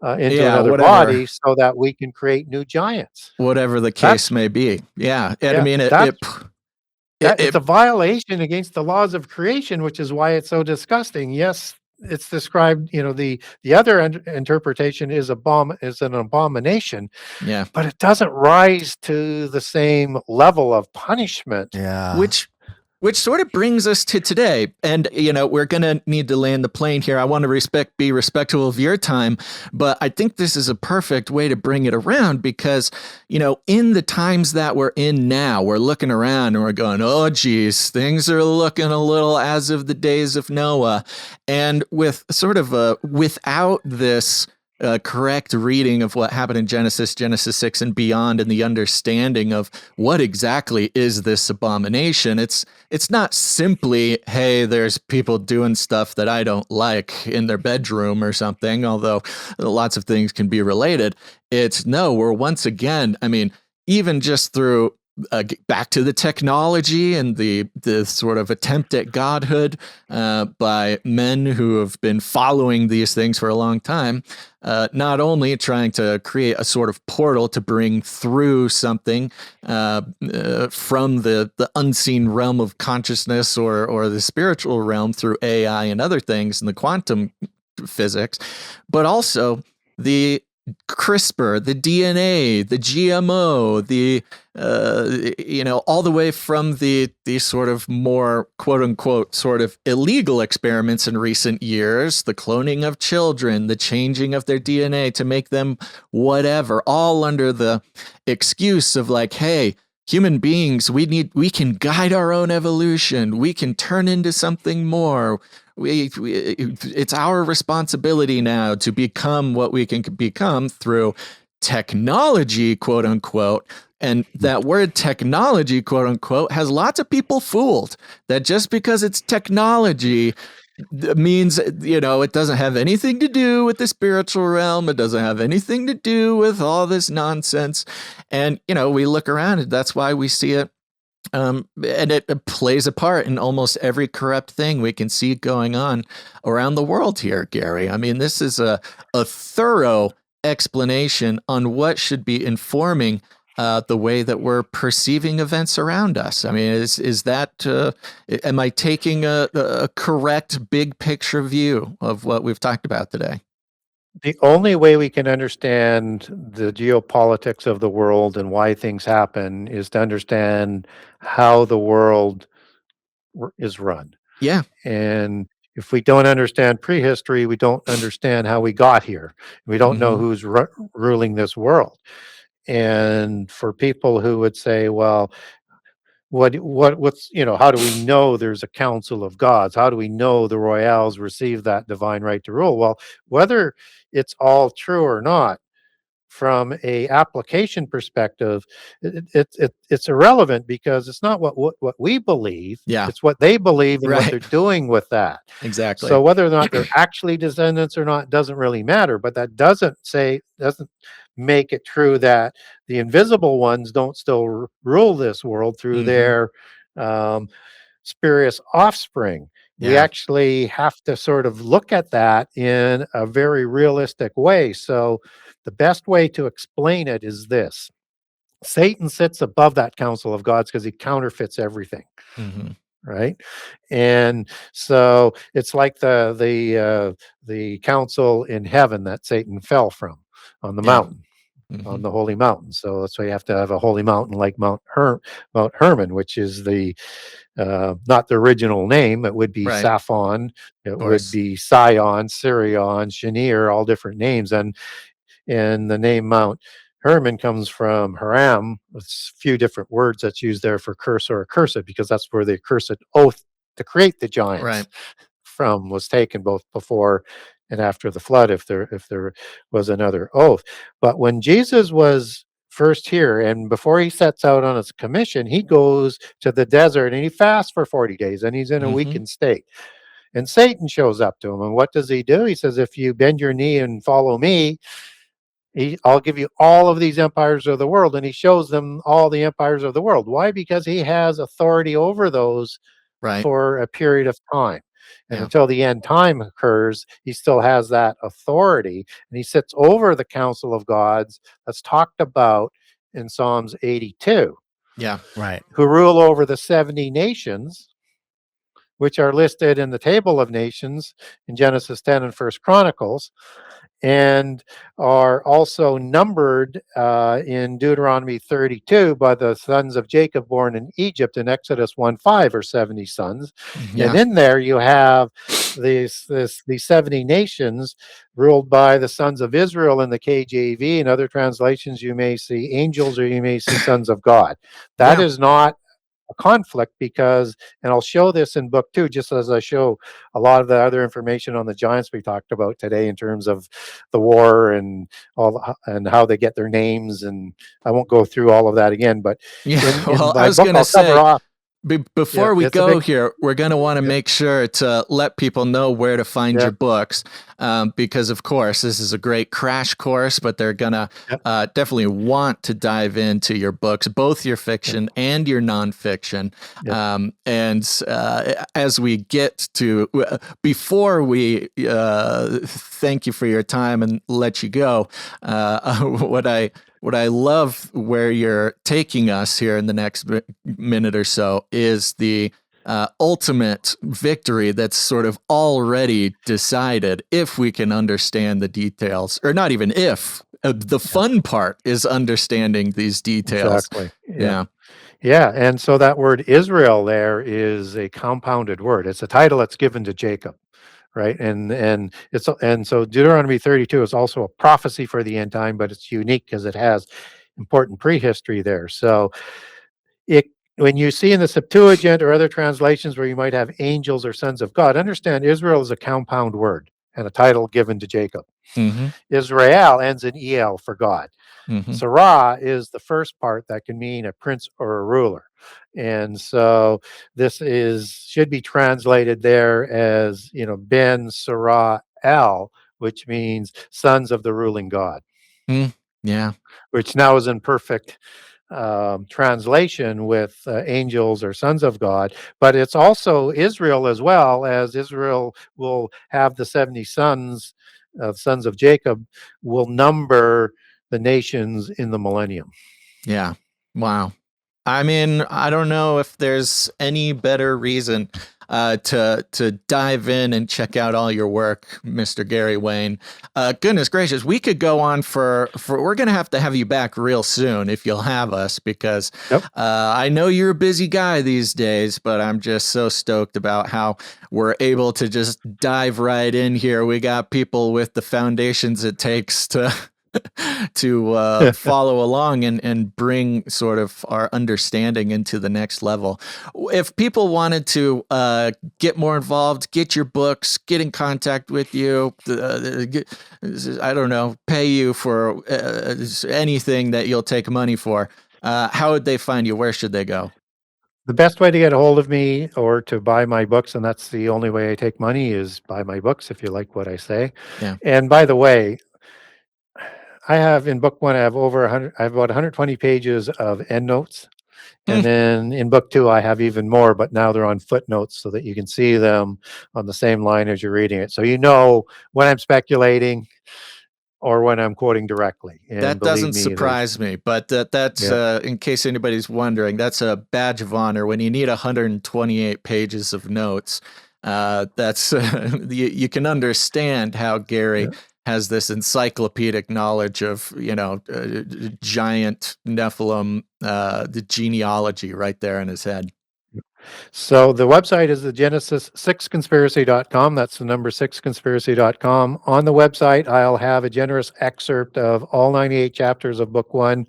into another body so that we can create new giants. Whatever the case may be. Yeah. And I mean, it's a violation against the laws of creation, which is why it's so disgusting. Yes, it's described, you know, the other interpretation is an abomination, but it doesn't rise to the same level of punishment. Which sort of brings us to today. And, you know, we're going to need to land the plane here. I want to be respectful of your time, but I think this is a perfect way to bring it around because, you know, in the times that we're in now, we're looking around and we're going, oh, geez, things are looking a little as of the days of Noah. And with sort of without this correct reading of what happened in Genesis 6 and beyond, and the understanding of what exactly is this abomination. It's not simply, hey, there's people doing stuff that I don't like in their bedroom or something, although lots of things can be related. It's no, we're once again, I mean, even just through back to the technology and the sort of attempt at godhood by men who have been following these things for a long time, not only trying to create a sort of portal to bring through something from the unseen realm of consciousness or the spiritual realm through AI and other things and the quantum physics, but also the CRISPR, the DNA, the GMO, the all the way from the sort of more quote unquote sort of illegal experiments in recent years, the cloning of children, the changing of their DNA to make them whatever, all under the excuse of like, hey, human beings, we can guide our own evolution. We can turn into something more. It's our responsibility now to become what we can become through technology, quote unquote. And that word technology, quote unquote, has lots of people fooled that just because it's technology means, it doesn't have anything to do with the spiritual realm. It doesn't have anything to do with all this nonsense. And, we look around and that's why we see it. And it plays a part in almost every corrupt thing we can see going on around the world here, Gary. I mean, this is a thorough explanation on what should be informing the way that we're perceiving events around us. I mean, is that, am I taking a correct big picture view of what we've talked about today? The only way we can understand the geopolitics of the world and why things happen is to understand how the world is run. Yeah. And if we don't understand prehistory, we don't understand how we got here. We don't know who's ruling this world. And for people who would say, well, what's how do we know there's a council of gods? How do we know the royals received that divine right to rule? Well, whether it's all true or not, from a application perspective, it's irrelevant because it's not what we believe. Yeah. It's what they believe and Right. what they're doing with that. Exactly. So whether or not they're actually descendants or not doesn't really matter. But that doesn't make it true that the invisible ones don't still rule this world through their spurious offspring. We Yeah. actually have to sort of look at that in a very realistic way. So the best way to explain it is this: Satan sits above that council of gods because he counterfeits everything. Right. And so it's like the council in heaven that Satan fell from on the mountain, on the holy mountain. So that's why you have to have a holy mountain like Mount Hermon, which is the not the original name. It would be Right. Saphon, it would be Sion, Sirion, Shanir, all different names. And the name Mount Hermon comes from Haram, a few different words that's used there for curse or accursed, because that's where the accursed oath to create the giants from was taken, both before and after the flood, if there was another oath. But when Jesus was first here, and before he sets out on his commission, he goes to the desert and he fasts for 40 days and he's in a weakened state. And Satan shows up to him. And what does he do? He says, if you bend your knee and follow me, I'll give you all of these empires of the world. And he shows them all the empires of the world. Why? Because he has authority over those for a period of time. And until the end time occurs, he still has that authority. And he sits over the council of gods that's talked about in Psalms 82. Yeah, right. Who rule over the 70 nations, which are listed in the table of nations in Genesis 10 and First Chronicles, and are also numbered in Deuteronomy 32 by the sons of Jacob born in Egypt. In Exodus 1:5 are 70 sons. And in there you have these 70 nations ruled by the sons of Israel in the KJV. In other translations, you may see angels or you may see sons of God. That is not a conflict because, and I'll show this in book 2, just as I show a lot of the other information on the giants we talked about today in terms of the war and and how they get their names. And I won't go through all of that again, but Yeah, in well, I my was book, going to I'll cover say, off. before Yeah, we it's a go big, here, we're going to want to yeah, make sure to let people know where to find yeah, your books, because, of course, this is a great crash course, but they're going to yeah, definitely want to dive into your books, both your yeah, fiction and your nonfiction. yeah. And as we get to, before we thank you for your time and let you go, what I love where you're taking us here in the next minute or so is the ultimate victory that's sort of already decided if we can understand the details, or not even if. The fun part is understanding these details. Exactly. Yeah. Yeah. Yeah. And so that word Israel there is a compounded word. It's a title that's given to Jacob, right? And so Deuteronomy 32 is also a prophecy for the end time, but it's unique because it has important prehistory there. So it when you see in the Septuagint or other translations where you might have angels or sons of God, understand Israel is a compound word and a title given to Jacob. Mm-hmm. Israel ends in El for God. Mm-hmm. Sarah is the first part that can mean a prince or a ruler. And so this should be translated there as, Ben Sarah El, which means sons of the ruling God, Yeah. which now is in perfect translation with angels or sons of God, but it's also Israel as well, as Israel will have the 70 sons of Jacob, will number the nations in the millennium. Yeah. Wow. I mean, I don't know if there's any better reason to dive in and check out all your work, Mr. Gary Wayne. Goodness gracious, we could go on for we're going to have you back real soon if you'll have us, because Yep. I know you're a busy guy these days, but I'm just so stoked about how we're able to just dive right in here. We got people with the foundations it takes to follow along and bring sort of our understanding into the next level. If people wanted to get more involved, get your books, get in contact with you, I don't know, pay you for anything that you'll take money for, how would they find you? Where should they go? The best way to get a hold of me or to buy my books, and that's the only way I take money, is buy my books if you like what I say. Yeah. And by the way, I have in book 1, I have about 120 pages of endnotes. And then in book 2, I have even more, but now they're on footnotes so that you can see them on the same line as you're reading it. So you know when I'm speculating or when I'm quoting directly. And That believe doesn't me, surprise me, but that's yeah, in case anybody's wondering, that's a badge of honor when you need 128 pages of notes. That's you can understand how Gary yeah. has this encyclopedic knowledge of giant Nephilim, the genealogy right there in his head. So the website is the Genesis6conspiracy.com. That's the number 6conspiracy.com. On the website, I'll have a generous excerpt of all 98 chapters of book 1,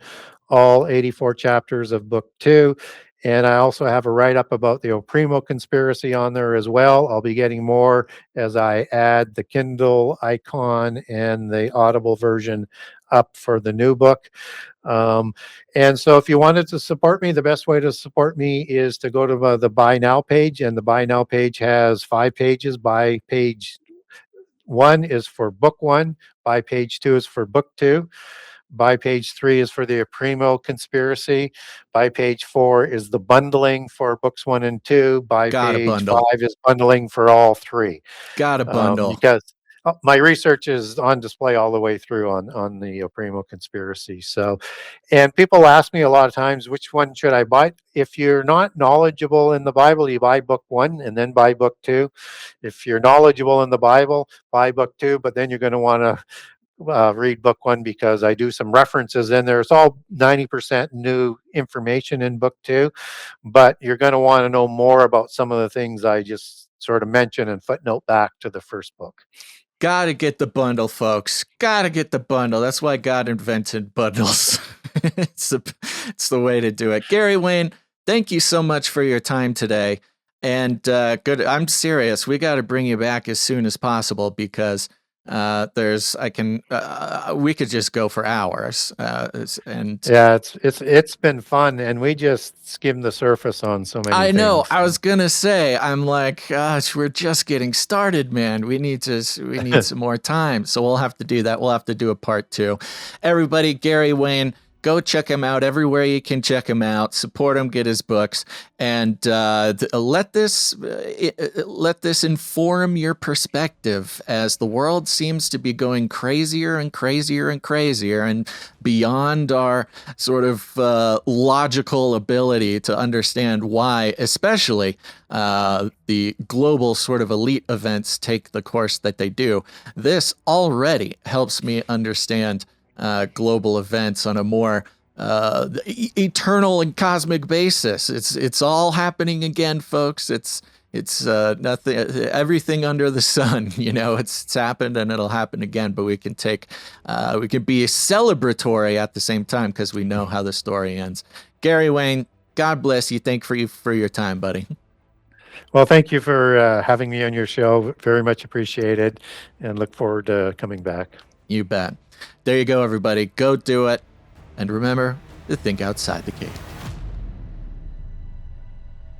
all 84 chapters of book 2. And I also have a write-up about the Oprimo Conspiracy on there as well. I'll be getting more as I add the Kindle icon and the Audible version up for the new book. And so if you wanted to support me, the best way to support me is to go to the Buy Now page, and the Buy Now page has 5 pages. Buy page 1 is for book 1. Buy page 2 is for book 2. Buy page 3 is for the Oprimo Conspiracy. Buy page 4 is the bundling for books 1 and 2. Buy Got a page bundle. 5 is bundling for all 3. Got a bundle. Because my research is on display all the way through on the Oprimo Conspiracy. So, and people ask me a lot of times, which one should I buy? If you're not knowledgeable in the Bible, you buy book 1 and then buy book 2. If you're knowledgeable in the Bible, buy book 2, but then you're going to want to read book 1 because I do some references in there. It's all 90% new information in book 2, but you're going to want to know more about some of the things I just sort of mentioned and footnote back to the first book. Gotta get the bundle, folks. Gotta get the bundle. That's why God invented bundles. It's the way to do it. Gary Wayne, thank you so much for your time today. And good. I'm serious. We got to bring you back as soon as possible because we could just go for hours. And yeah, it's been fun, and we just skimmed the surface on so many I know. things. I was gonna say, I'm like, gosh, we're just getting started, man. We need some more time. So we'll have to do that. We'll have to do a part 2. Everybody, Gary Wayne, go check him out everywhere you can check him out. Support him, get his books, and let this inform your perspective as the world seems to be going crazier and crazier and crazier, and beyond our sort of logical ability to understand why, especially the global sort of elite events take the course that they do. This already helps me understand global events on a more eternal and cosmic basis. It's all happening again, folks. It's nothing, everything under the sun. It's happened and it'll happen again. But we can be celebratory at the same time because we know how the story ends. Gary Wayne, God bless you. Thank you for your time, buddy. Well, thank you for having me on your show. Very much appreciated, and look forward to coming back. You bet. There you go, everybody. Go do it. And remember to think outside the gate.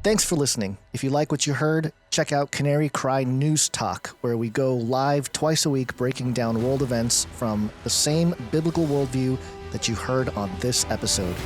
Thanks for listening. If you like what you heard, check out Canary Cry News Talk, where we go live twice a week breaking down world events from the same biblical worldview that you heard on this episode.